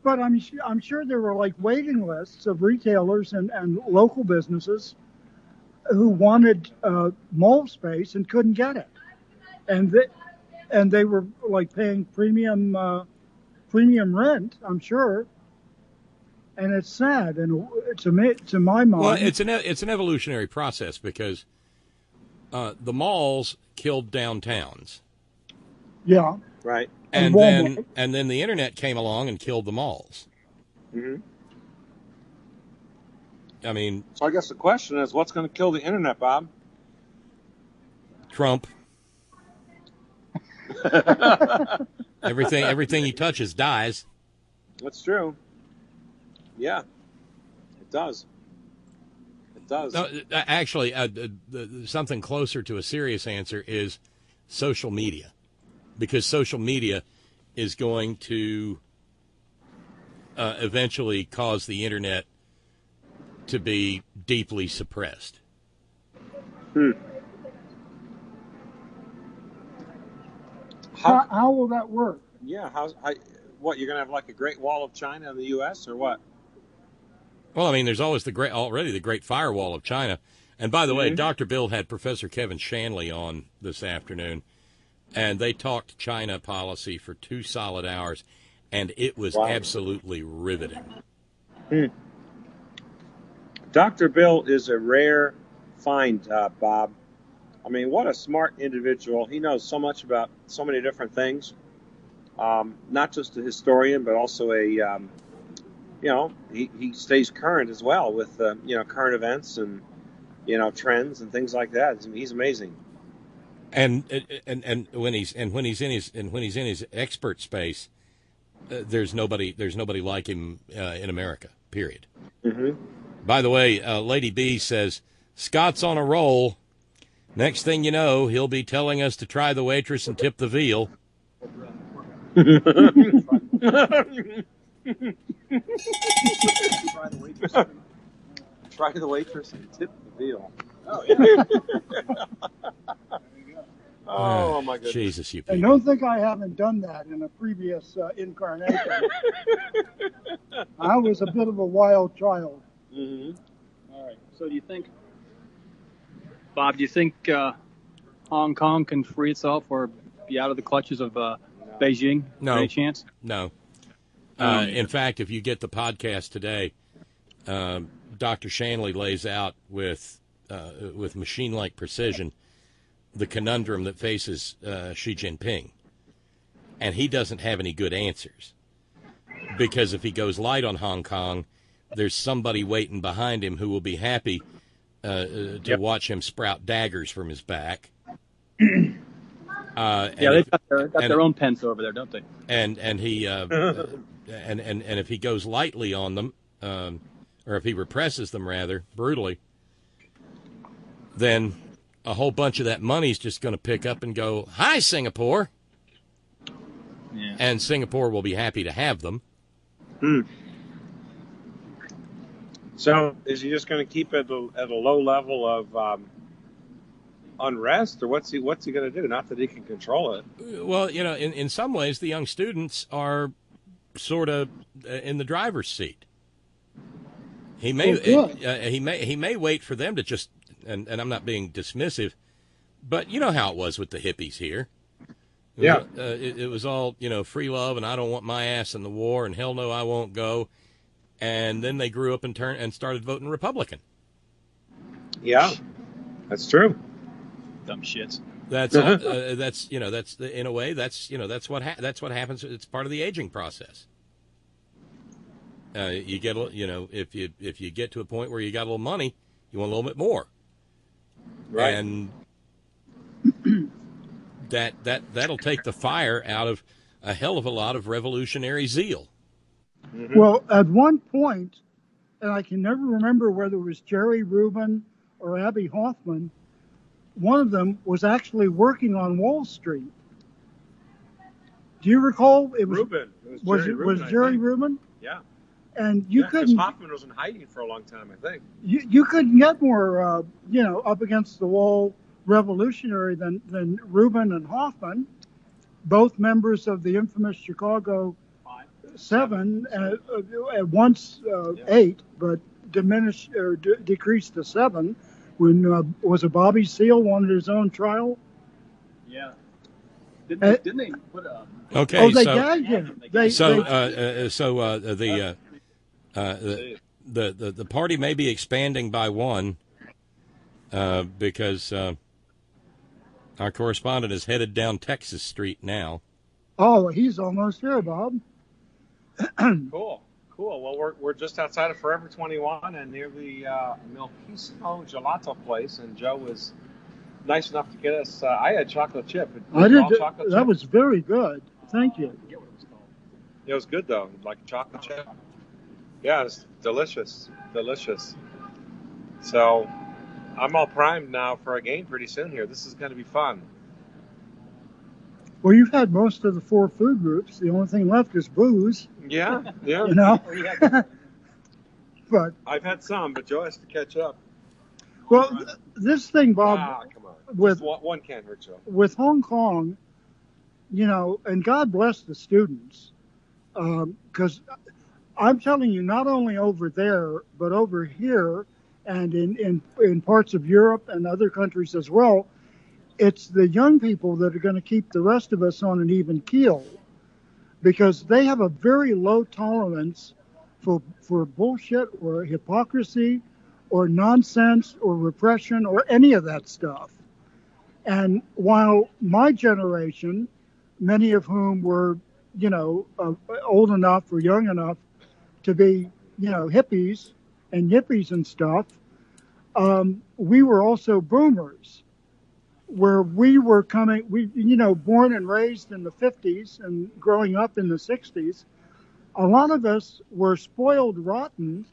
But I'm sure there were like waiting lists of retailers and local businesses who wanted mall space and couldn't get it, and they were like paying premium rent, I'm sure. And it's sad, and to my mind. Well, it's an evolutionary process because the malls killed downtowns. Yeah. Right. And then the internet came along and killed the malls. Mm-hmm. I mean, so I guess the question is, what's going to kill the internet, Bob? Trump. Everything he touches dies. That's true. Yeah, it does. It does. No, actually, something closer to a serious answer is social media, because social media is going to eventually cause the internet to be deeply suppressed. How will that work? Yeah, what, you're going to have like a Great Wall of China in the U.S. or what? Well, I mean, there's always the Great Firewall of China. And by the way, Dr. Bill had Professor Kevin Shanley on this afternoon, and they talked China policy for 2 solid hours, and it was absolutely riveting. Dr. Bill is a rare find, Bob. I mean, what a smart individual. He knows so much about so many different things. Not just a historian, but also he stays current as well with, current events and, trends and things like that. He's amazing. And when he's in his expert space, there's nobody like him in America. Period. Mm-hmm. By the way, Lady B says Scott's on a roll. Next thing you know, he'll be telling us to try the waitress and tip the veal. Try the waitress and tip the veal. Oh, yeah. Oh, my goodness. Jesus, you people. And don't think I haven't done that in a previous incarnation. I was a bit of a wild child. Mm-hmm. All right. So do you think, Bob, Hong Kong can free itself or be out of the clutches of Beijing? No. Any chance? No. In fact, if you get the podcast today, Dr. Shanley lays out with machine-like precision the conundrum that faces Xi Jinping. And he doesn't have any good answers. Because if he goes light on Hong Kong, there's somebody waiting behind him who will be happy to watch him sprout daggers from his back. They've got their own pens over there, don't they? And he and if he goes lightly on them, or if he represses them rather brutally, then a whole bunch of that money's just going to pick up and go, "Hi, Singapore," and Singapore will be happy to have them. So, is he just going to keep it at a low level of unrest, or what's he going to do? Not that he can control it. Well, in some ways, the young students are sort of in the driver's seat. He may wait for them to just, and I'm not being dismissive, but you know how it was with the hippies here. Yeah, it was all free love, and I don't want my ass in the war, and hell no, I won't go. And then they grew up and started voting Republican. Yeah, that's true. Dumb shits. That's in a way that's what happens. It's part of the aging process. You get if you get to a point where you got a little money, you want a little bit more, right? And that'll take the fire out of a hell of a lot of revolutionary zeal. Mm-hmm. Well, at one point, and I can never remember whether it was Jerry Rubin or Abby Hoffman, one of them was actually working on Wall Street. Do you recall? It was Rubin. It was Jerry Rubin? Yeah. And you couldn't. Hoffman was in hiding for a long time, I think. You couldn't get more, up against the wall revolutionary than Rubin and Hoffman, both members of the infamous Chicago 7, at once 8, but diminished or decreased to 7 when was it Bobby Seale wanted his own trial? Yeah. Didn't they put a... Okay, oh, they gagged him. The party may be expanding by one because our correspondent is headed down Texas Street now. Oh, he's almost here, Bob. Cool. Well, we're just outside of Forever 21 and near the Milkisimo Gelato place, and Joe was nice enough to get us. I had chocolate chip. I did. That was very good. Thank you. It was good though, like chocolate chip. Yeah, it's delicious. So I'm all primed now for a game pretty soon here. This is going to be fun. Well, you've had most of the 4 food groups. The only thing left is booze. Yeah, yeah. You know? But I've had some, but Joe has to catch up. well, this thing, Bob, Come on. with Just one can't hurt Joe. with Hong Kong, you know, and God bless the students, because I'm telling you, not only over there, but over here and in parts of Europe and other countries as well, it's the young people that are going to keep the rest of us on an even keel, because they have a very low tolerance for bullshit or hypocrisy or nonsense or repression or any of that stuff. And while my generation, many of whom were, you know, old enough or young enough to be, you know, hippies and yippies and stuff, we were also boomers, where we were born and raised in the 50s and growing up in the 60s. A lot of us were spoiled rotten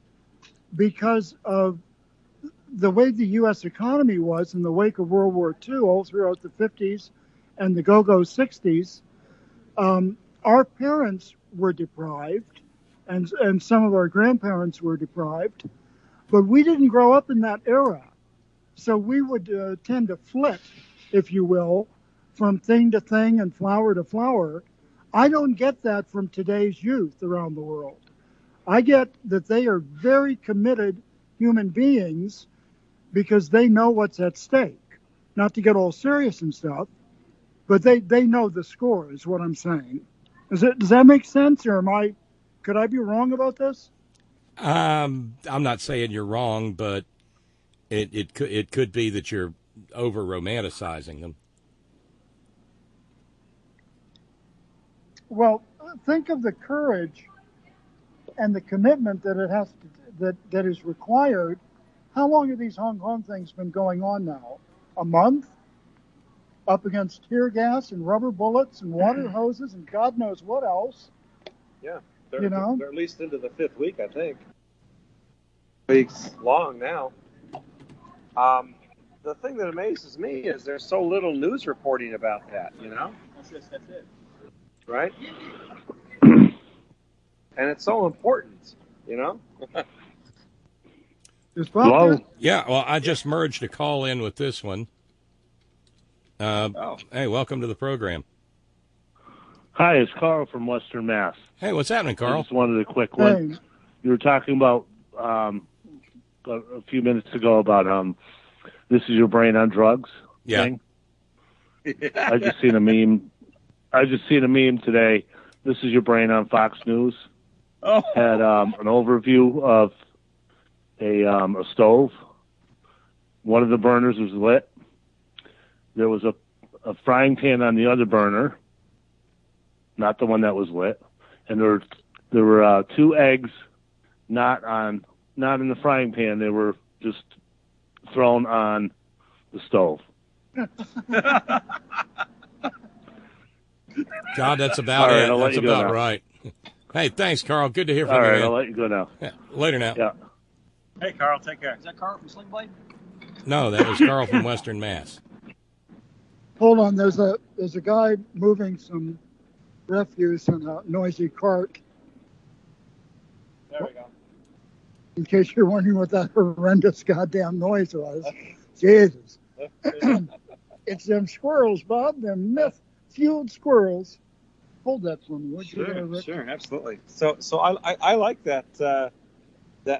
because of the way the U.S. economy was in the wake of World War II, all throughout the 50s and the go-go 60s. Our parents were deprived, and some of our grandparents were deprived, but we didn't grow up in that era. So we would tend to flit, if you will, from thing to thing and flower to flower. I don't get that from today's youth around the world. I get that they are very committed human beings because they know what's at stake. Not to get all serious and stuff, but they know the score is what I'm saying. Does that make sense, or could I be wrong about this? I'm not saying you're wrong, but it could be that you're over romanticizing them. Well, think of the courage and the commitment that it has that is required. How long have these Hong Kong things been going on now? A month? Up against tear gas and rubber bullets and water hoses and God knows what else. Yeah, they're at least into the 5th week, I think. Weeks long now. The thing that amazes me is there's so little news reporting about that, you know? That's it. Right? And it's so important, you know? Hello? Yeah, well, I just merged a call in with this one. Hey, welcome to the program. Hi, it's Carl from Western Mass. Hey, what's happening, Carl? I just wanted a quick one. Hey. You were talking about a few minutes ago about this is your brain on drugs thing. I just seen a meme. Today. This is your brain on Fox News. Had an overview of a stove. One of the burners was lit. There was a frying pan on the other burner, not the one that was lit, and there were 2 eggs not in the frying pan. They were just thrown on the stove. God, that's about All it. right, That's about right. Hey, thanks, Carl. Good to hear from All you. right, man. I'll let you go now. Yeah, later now. Yeah. Hey, Carl, take care. Is that Carl from Sling Blade? No, that was Carl from Western Mass. Hold on, there's a guy moving some refuse in a noisy cart. There we go. In case you're wondering what that horrendous goddamn noise was. Jesus. It's them squirrels, Bob. Them meth-fueled squirrels. Hold that for me, would you? Sure, absolutely. So I like that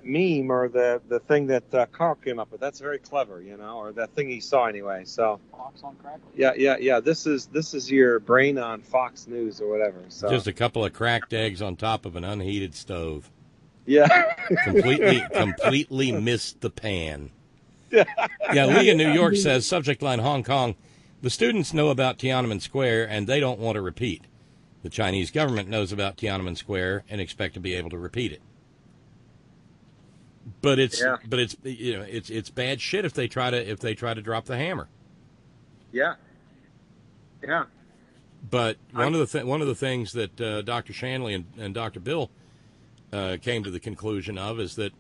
meme or the thing that Carl came up with. That's very clever, you know, or that thing he saw anyway. So Fox on Crackle. Yeah. This is your brain on Fox News or whatever. So Just a couple of cracked eggs on top of an unheated stove. Yeah. completely missed the pan. Yeah, Lee in New York says, subject line Hong Kong, the students know about Tiananmen Square and they don't want to repeat. The Chinese government knows about Tiananmen Square and expect to be able to repeat it. But it's bad shit if they try to drop the hammer. Yeah. But one of the things that Dr. Shanley and Dr. Bill came to the conclusion of is that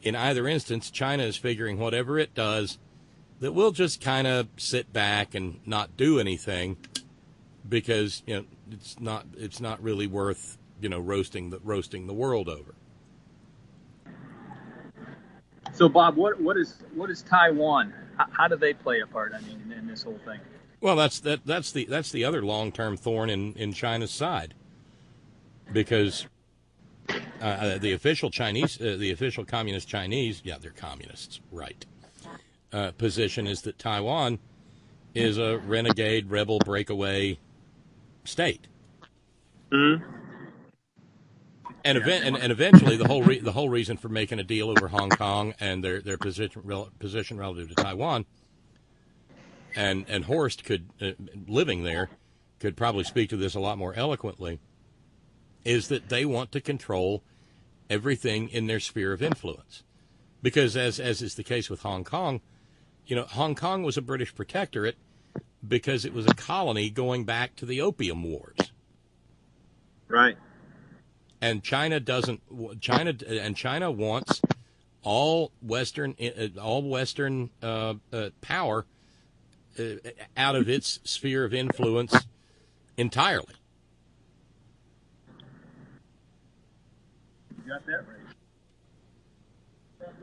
in either instance, China is figuring whatever it does, that we'll just kind of sit back and not do anything, because it's not really worth roasting the world over. So, Bob, what is Taiwan? How do they play a part? I mean, in this whole thing. Well, that's the other long-term thorn in China's side, because the official communist Chinese, they're communists, right? Position is that Taiwan is a renegade, rebel, breakaway state. Mm-hmm. And eventually, the whole reason for making a deal over Hong Kong and their position relative to Taiwan, and Horst living there could probably speak to this a lot more eloquently, is that they want to control everything in their sphere of influence, because as is the case with Hong Kong, Hong Kong was a British protectorate because it was a colony going back to the Opium Wars. Right. And China wants all Western power out of its sphere of influence entirely. You got that right.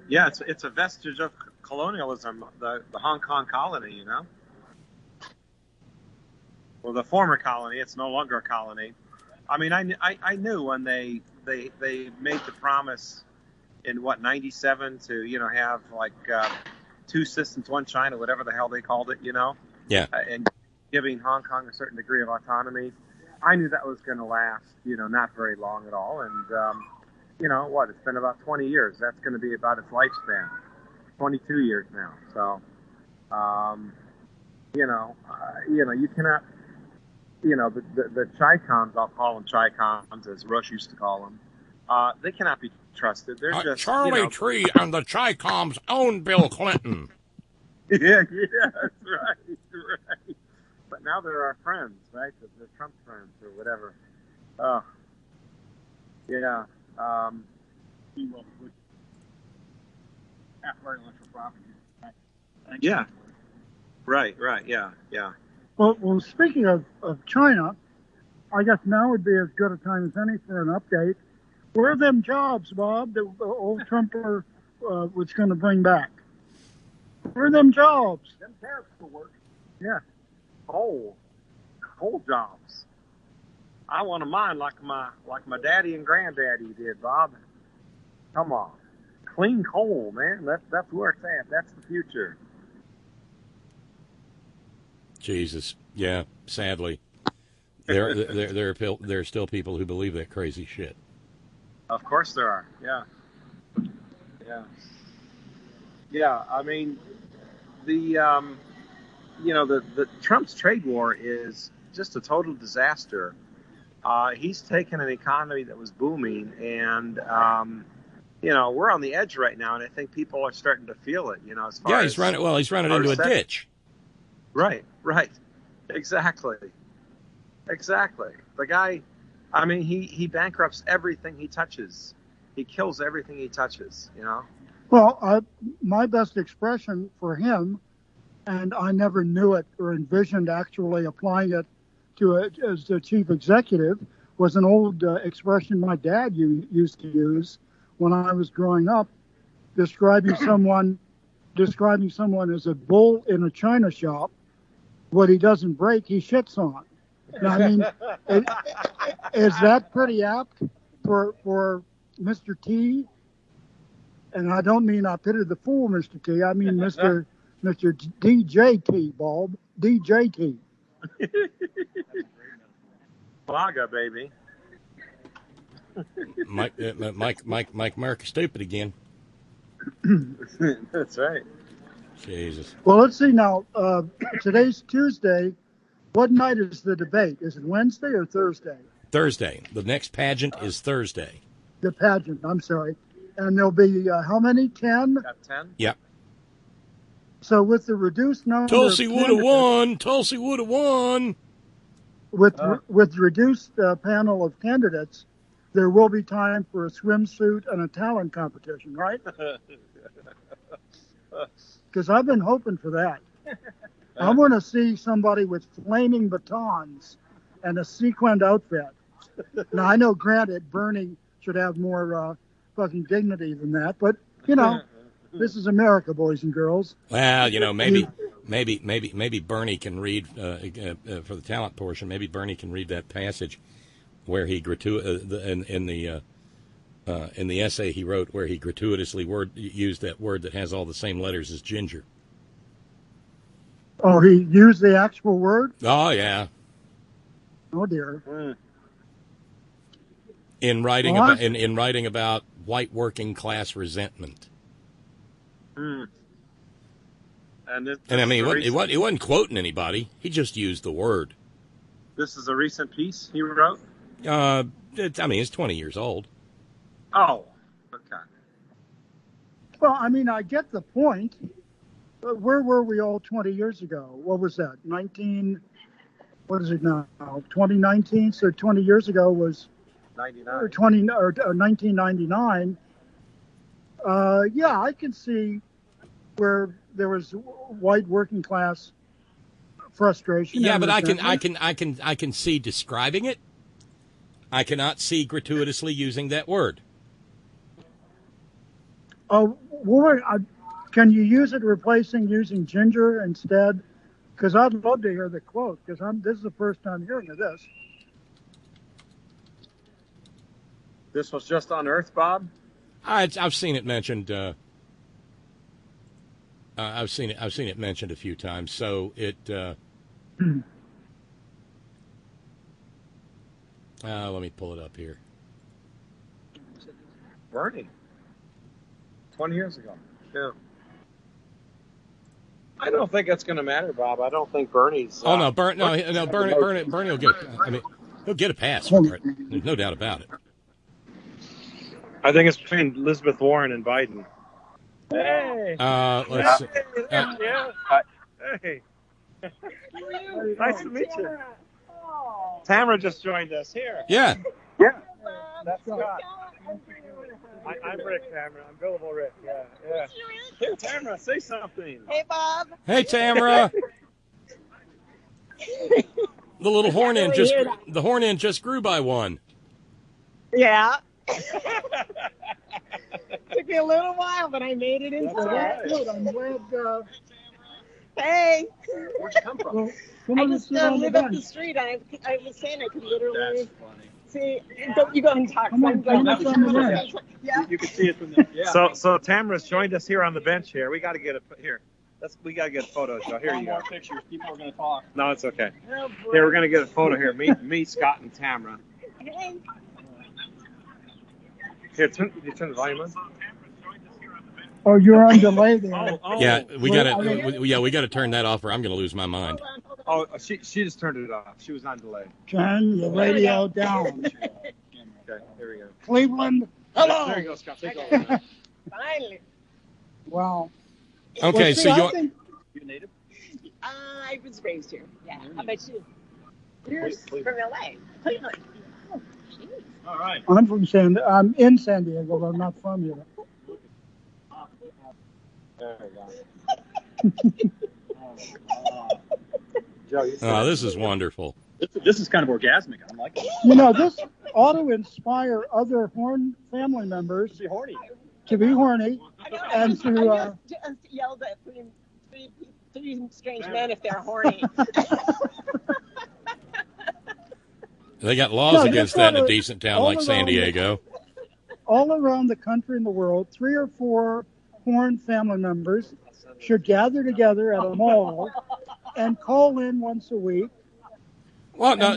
Yeah, it's a vestige of colonialism, the Hong Kong colony, Well, the former colony, it's no longer a colony. I mean, I knew when they made the promise in 97 to have like two systems, one China, whatever the hell they called it, Yeah. And giving Hong Kong a certain degree of autonomy. I knew that was going to last, not very long at all. And it's been about 20 years. That's going to be about its lifespan. 22 years now. So, you cannot. The Chi-Coms, I'll call them Chi-Coms, as Rush used to call them, they cannot be trusted. They're just Charlie Tree and the Chi-Coms own Bill Clinton. yeah, that's right. But now they're our friends, right? The Trump friends or whatever. Yeah. Yeah. Right. Yeah. Well, speaking of China, I guess now would be as good a time as any for an update. Where are them jobs, Bob, that old Trumper was going to bring back? Where are them jobs? Them tariffs will work. Yeah. Coal jobs. I want a mine like my daddy and granddaddy did, Bob. Come on. Clean coal, man. That's where it's at. That's the future. Jesus, yeah. Sadly, there are still people who believe that crazy shit. Of course there are. Yeah. I mean, the Trump's trade war is just a total disaster. He's taken an economy that was booming, and we're on the edge right now, and I think people are starting to feel it. As far he's running into a ditch. Right. Exactly. The guy, I mean, he bankrupts everything he touches. He kills everything he touches, Well, my best expression for him, and I never knew it or envisioned actually applying it to it as the chief executive, was an old expression my dad used to use when I was growing up, describing someone as a bull in a china shop. What he doesn't break, he shits on. Now, I mean, is that pretty apt for Mr. T? And I don't mean I pity the fool, Mr. T. I mean Mr. DJT, Bob. DJT. Blaga, baby. Mike America stupid again. That's right. Jesus. Well, let's see now. Today's Tuesday. What night is the debate? Is it Wednesday or Thursday? Thursday. The next pageant is Thursday. The pageant, I'm sorry. And there'll be how many? 10? Got 10? Yep. So with the reduced number Tulsi would have won. With reduced panel of candidates, there will be time for a swimsuit and a talent competition, right? Because I've been hoping for that. I want to see somebody with flaming batons and a sequined outfit. Now, I know, granted, Bernie should have more fucking dignity than that, but, this is America, boys and girls. Well, maybe Bernie can read, for the talent portion, maybe Bernie can read that passage where he in the essay he wrote where he gratuitously used that word that has all the same letters as ginger. Oh, he used the actual word? Oh, yeah. Oh, dear. In writing about white working class resentment. And I mean, he wasn't quoting anybody. He just used the word. This is a recent piece he wrote? It's 20 years old. Oh, okay. Well, I mean, I get the point. But where were we all 20 years ago? What was that? 2019? So 20 years ago was 99. Or 1999. Yeah, I can see where there was white working class frustration. Yeah, but I can see describing it. I cannot see gratuitously using that word. Oh, can you use it using ginger instead? Because I'd love to hear the quote, because this is the first time hearing of this. This was just on Earth, Bob? I've seen it mentioned. I've seen it mentioned a few times. So it. Let me pull it up here. Bernie. 20 years ago. Yeah. I don't think that's going to matter, Bob. I don't think Bernie's. Bernie will get. He'll get a pass for it. There's no doubt about it. I think it's between Elizabeth Warren and Biden. Hey. Let's see. Hey. Nice to meet you. Tamara just joined us here. Yeah. Yeah. That's Scott. I'm Rick, Tamara. I'm billable Rick. Yeah. Here, Tamara, say something. Hey, Bob. Hey, Tamara. The little horn end just grew by one. Yeah. Took me a little while, but I made it into it. Good. I'm glad. Hey. Where'd you come from? I just live up the street. I was saying I could literally. That's funny. See, you go and talk. You can see it from there. Yeah. So Tamara's joined us here on the bench here. We got to get a photo, Joe. Here you go. More pictures. People are going to talk. No, it's okay. Here, we're going to get a photo here. Me, Scott, and Tamara. Hey. Here, turn the volume on. Oh, you're on delay there. Yeah, we got to turn that off, or I'm going to lose my mind. Oh, she just turned it off. She was on delay. Turn the radio down. Okay, here we go. Cleveland. Hello. There you go, Scott. Take over. Finally. Wow. Okay, well, so you native? I was raised here. Yeah. How about you? You're from LA. Cleveland. Oh, geez. All right. I'm in San Diego, but I'm not from here. There we go. Joe, this is wonderful. This is kind of orgasmic. I'm like it. This ought to inspire other Horn family members to be horny, and to just yelled at three strange men if they're horny. They got laws against that in a decent town like San Diego. All around the country and the world, 3 or 4 Horn family members should gather together at a mall and call in once a week. Well, no,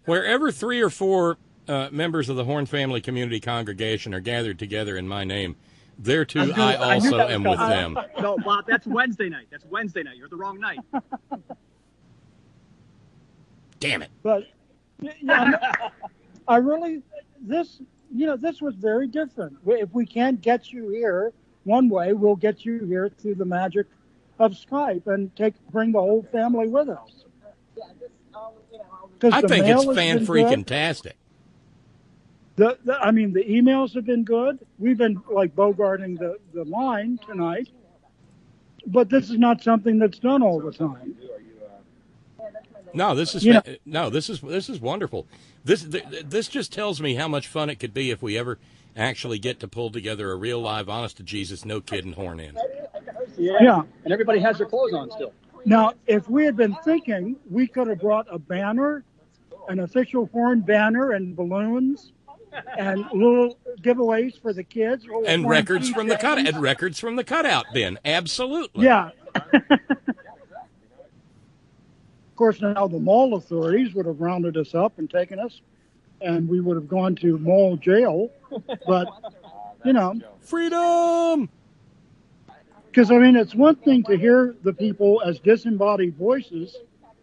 wherever 3 or 4 members of the Horn family community congregation are gathered together in my name, there too I also am with them. No, Bob, that's Wednesday night. You're the wrong night. Damn it. But I really, this was very different. If we can't get you here one way, we'll get you here through the magic of Skype and bring the whole family with us. I think it's fan-freaking-tastic. The emails have been good. We've been bogarting the line tonight, but this is not something that's done all the time. No, this is this is wonderful. This just tells me how much fun it could be if we ever actually get to pull together a real live, honest to Jesus, no kidding horn in. Yeah. And everybody has their clothes on still. Now, if we had been thinking, we could have brought a banner, an official horn banner, and balloons, and little giveaways for the kids, and records from the cutout bin. Absolutely. Yeah. Of course, now the mall authorities would have rounded us up and taken us, and we would have gone to mall jail. But, freedom. Because, I mean, it's one thing to hear the people as disembodied voices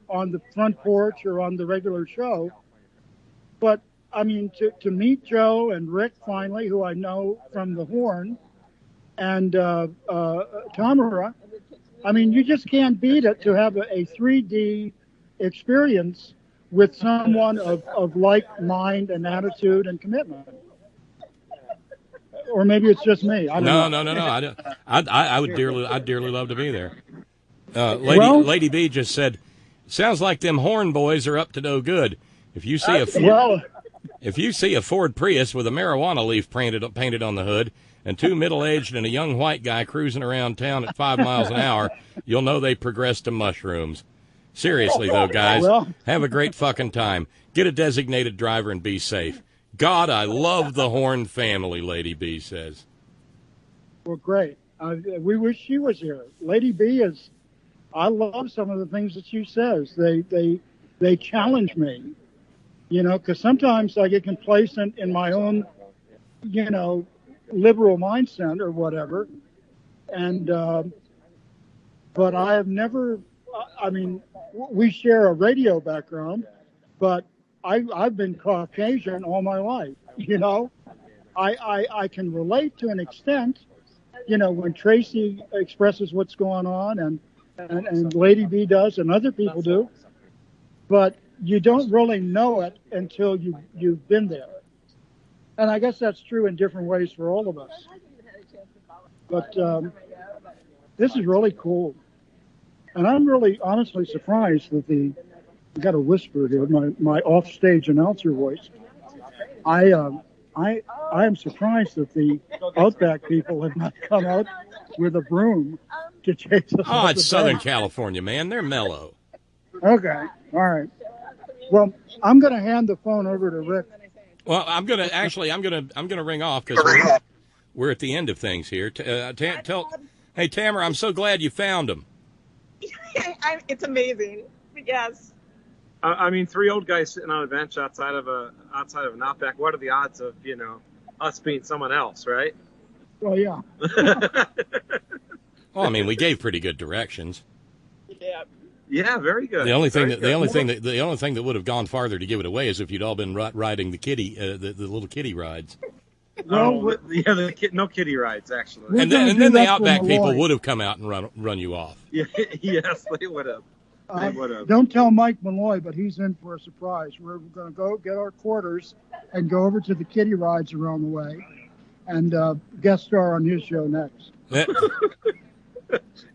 on the front porch or on the regular show. But, I mean, to meet Joe and Rick finally, who I know from the horn, and Tamara, I mean, you just can't beat it to have a 3D experience with someone of like mind and attitude and commitment. Or maybe it's just me. I don't know. I would dearly love to be there. Lady B just said, "Sounds like them horn boys are up to no good. If you see a Ford Prius with a marijuana leaf painted on the hood and two middle-aged and a young white guy cruising around town at 5 miles an hour, you'll know they progressed to mushrooms. Seriously, though, guys, have a great fucking time. Get a designated driver and be safe. God, I love the Horn family," Lady B says. Well, great. We wish she was here. Lady B I love some of the things that she says. They challenge me, because sometimes I get complacent in my own, liberal mindset or whatever. And, but I have never, I mean, we share a radio background, but I've been Caucasian all my life, I can relate to an extent, when Tracy expresses what's going on and Lady B does and other people do, but you don't really know it until you've been there. And I guess that's true in different ways for all of us. But this is really cool. And I'm really honestly surprised that I got a whisper here, my offstage announcer voice. I am surprised that the Outback people have not come out with a broom to chase us. Oh, it's Southern California, man. They're mellow. Okay. All right. Well, I'm going to hand the phone over to Rick. Well, I'm going to ring off because we're at the end of things here. Hey, Tamara, I'm so glad you found them. It's amazing. Yes. I mean, three old guys sitting on a bench outside of an Outback. What are the odds of us being someone else, right? Well, yeah. Well, I mean, we gave pretty good directions. Yeah. Yeah, very good. The only thing that would have gone farther to give it away is if you'd all been riding the little kiddie rides. No, no kiddie rides actually. And then the Outback people would have come out and run you off. Yeah, yes, they would have. Don't tell Mike Malloy, but he's in for a surprise. We're going to go get our quarters and go over to the kiddie rides around the way and guest star on his show next.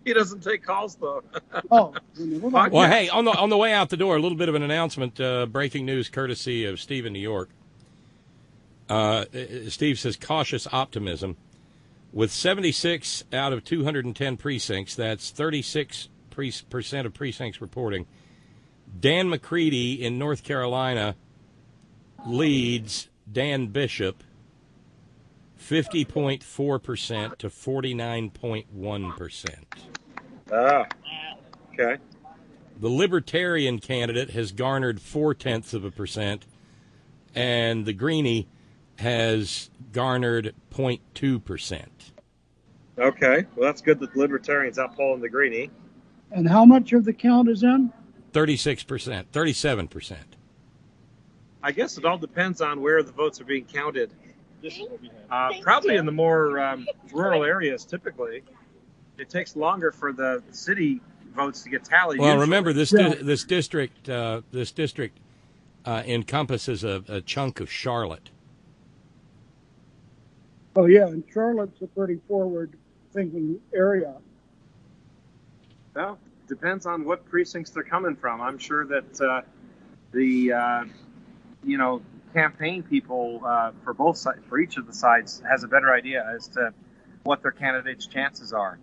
He doesn't take calls, though. Oh. Well, hey, on the way out the door, a little bit of an announcement, breaking news courtesy of Steve in New York. Steve says cautious optimism. With 76 out of 210 precincts, that's 36% of precincts reporting, Dan McCready in North Carolina leads Dan Bishop 50.4% to 49.1%. Ah, okay. The Libertarian candidate has garnered 0.4%, and the Greenie has garnered 0.2%. Okay, well, that's good that the Libertarians outpolling the Greenie. And how much of the count is in? 36%, 37%. I guess it all depends on where the votes are being counted. Probably in the more rural areas, typically. It takes longer for the city votes to get tallied. Well, usually. remember, this district encompasses a chunk of Charlotte. Oh, yeah, and Charlotte's a pretty forward-thinking area. Well, depends on what precincts they're coming from. I'm sure that the campaign people for both sides, for each of the sides, has a better idea as to what their candidates' chances are.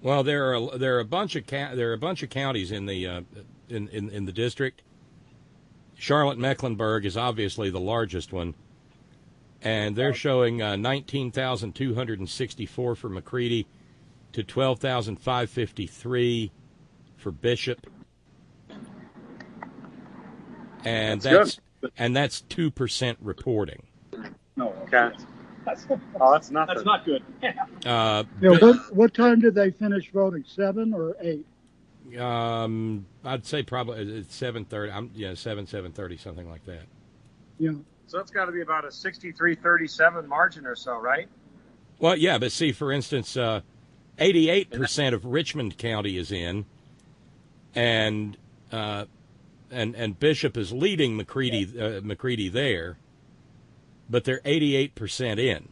Well, there are a bunch of counties in the in the district. Charlotte-Mecklenburg is obviously the largest one, and they're showing 19,264 for McCready to 12,553 for Bishop, and that's 2% reporting. No, okay. That's nothing. That's not good. What time did they finish voting? 7 or 8? I'd say probably 7:30. 7:30, something like that. Yeah. So it's got to be about a 63-37 margin or so, right? Well, yeah, but see, for instance, 88% of Richmond County is in, and Bishop is leading McCready there, but they're 88% in,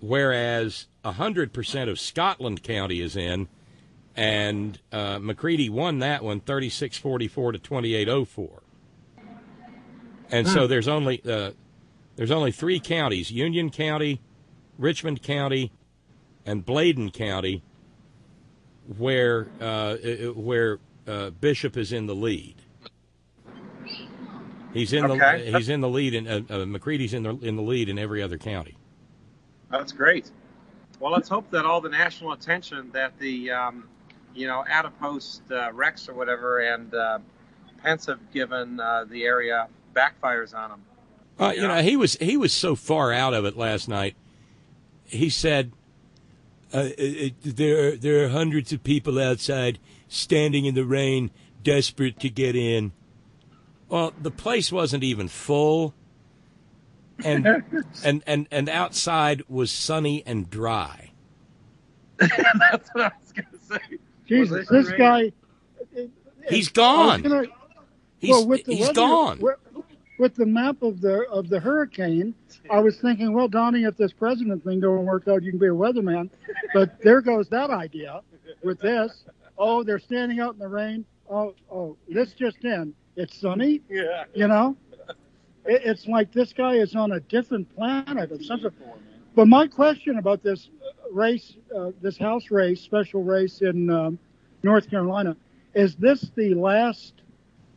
whereas 100% of Scotland County is in, and McCready won that one 36-44 to 28-04. And so there's only 3 counties: Union County, Richmond County, and Bladen County, where Bishop is in the lead. He's in the lead, and McCready's in the lead in every other county. That's great. Well, let's hope that all the national attention that the adipose Rex or whatever and Pence have given the area backfires on him. He was so far out of it last night. He said there are hundreds of people outside standing in the rain, desperate to get in. Well, the place wasn't even full, and outside was sunny and dry. That's what I was going to say. Jesus, this guy. He's gone. He's gone. With the map of the hurricane, I was thinking, well, Donnie, if this president thing don't work out, you can be a weatherman. But there goes that idea with this. Oh, they're standing out in the rain. Oh, this just in. It's sunny. Yeah. It's like this guy is on a different planet of some sort. But my question about this race, this House race, special race in North Carolina, is this the last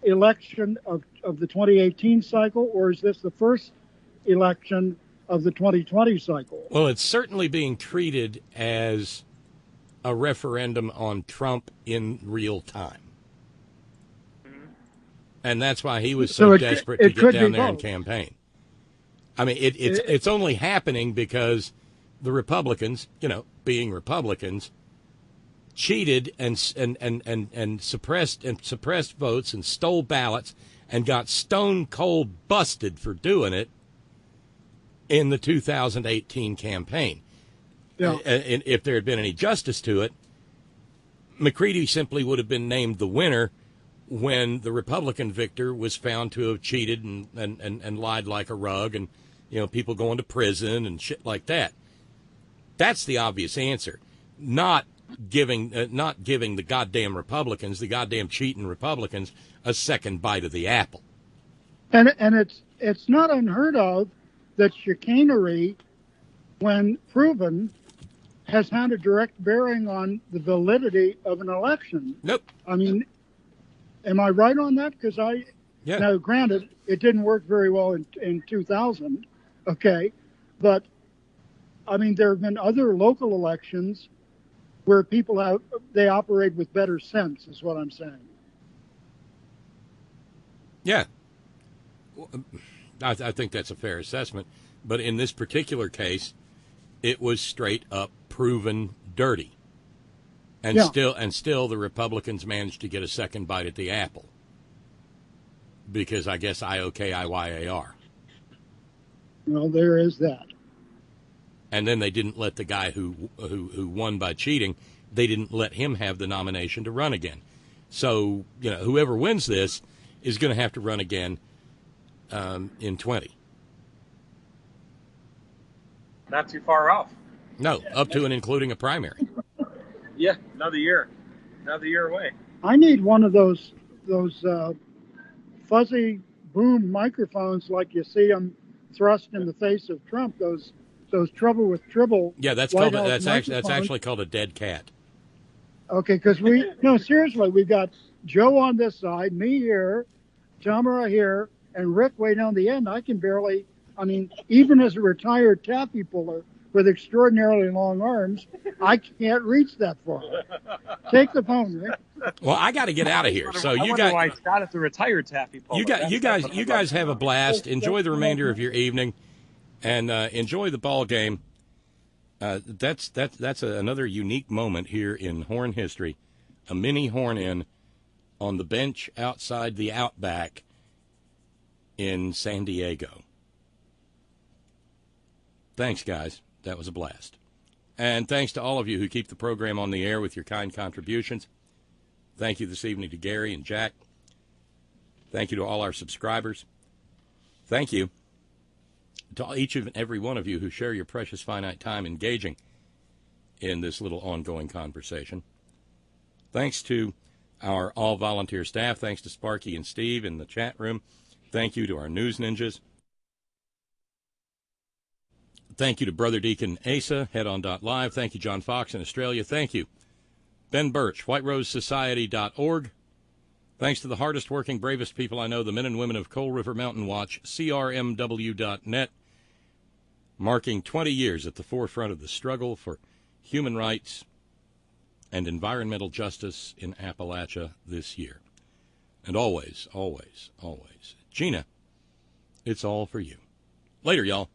election of the 2018 cycle, or is this the first election of the 2020 cycle? Well, it's certainly being treated as a referendum on Trump in real time. And that's why he was so desperate to get down there and campaign. I mean, it's only happening because the Republicans, being Republicans, cheated and suppressed votes and stole ballots and got stone cold busted for doing it in the 2018 campaign. Yeah. And if there had been any justice to it, McCready simply would have been named the winner when the Republican victor was found to have cheated and lied like a rug, and people going to prison and shit like that. That's the obvious answer. Not giving the goddamn Republicans, the goddamn cheating Republicans, a second bite of the apple. And it's not unheard of that chicanery, when proven, has had a direct bearing on the validity of an election. Nope. I mean, am I right on that? Because now, granted, it didn't work very well in 2000, okay, but I mean, there have been other local elections where people operate with better sense, is what I'm saying. Yeah, I think that's a fair assessment. But in this particular case, it was straight up proven dirty, and still the Republicans managed to get a second bite at the apple because I guess IOKIYAR. Well, there is that. And then they didn't let the guy who won by cheating, they didn't let him have the nomination to run again. So, whoever wins this is going to have to run again in 20. Not too far off. No, up to and including a primary. Yeah, another year. Another year away. I need one of those fuzzy boom microphones like you see them thrust in the face of Trump. Those trouble with tribble. Yeah, that's actually called a dead cat. Okay, because seriously, we've got Joe on this side, me here, Tamara here, and Rick way down the end. I can barely. I mean, even as a retired taffy puller with extraordinarily long arms, I can't reach that far. Take the phone, Rick. Well, I got to get out of here. So I wonder why Scott is the retired taffy puller. You guys have a blast. Enjoy the remainder of your evening, and enjoy the ball game. That's another unique moment here in Horn history. A mini Horn-In on the bench outside the Outback in San Diego. Thanks, guys. That was a blast. And thanks to all of you who keep the program on the air with your kind contributions. Thank you this evening to Gary and Jack. Thank you to all our subscribers. Thank you to each and every one of you who share your precious finite time engaging in this little ongoing conversation. Thanks to our all-volunteer staff. Thanks to Sparky and Steve in the chat room. Thank you to our news ninjas. Thank you to Brother Deacon Asa, headon.live. Thank you, John Fox in Australia. Thank you, Ben Birch, whiterosesociety.org. Thanks to the hardest working, bravest people I know, the men and women of Coal River Mountain Watch, crmw.net, marking 20 years at the forefront of the struggle for human rights and environmental justice in Appalachia this year. And always, always, always, Gina, it's all for you. Later, y'all.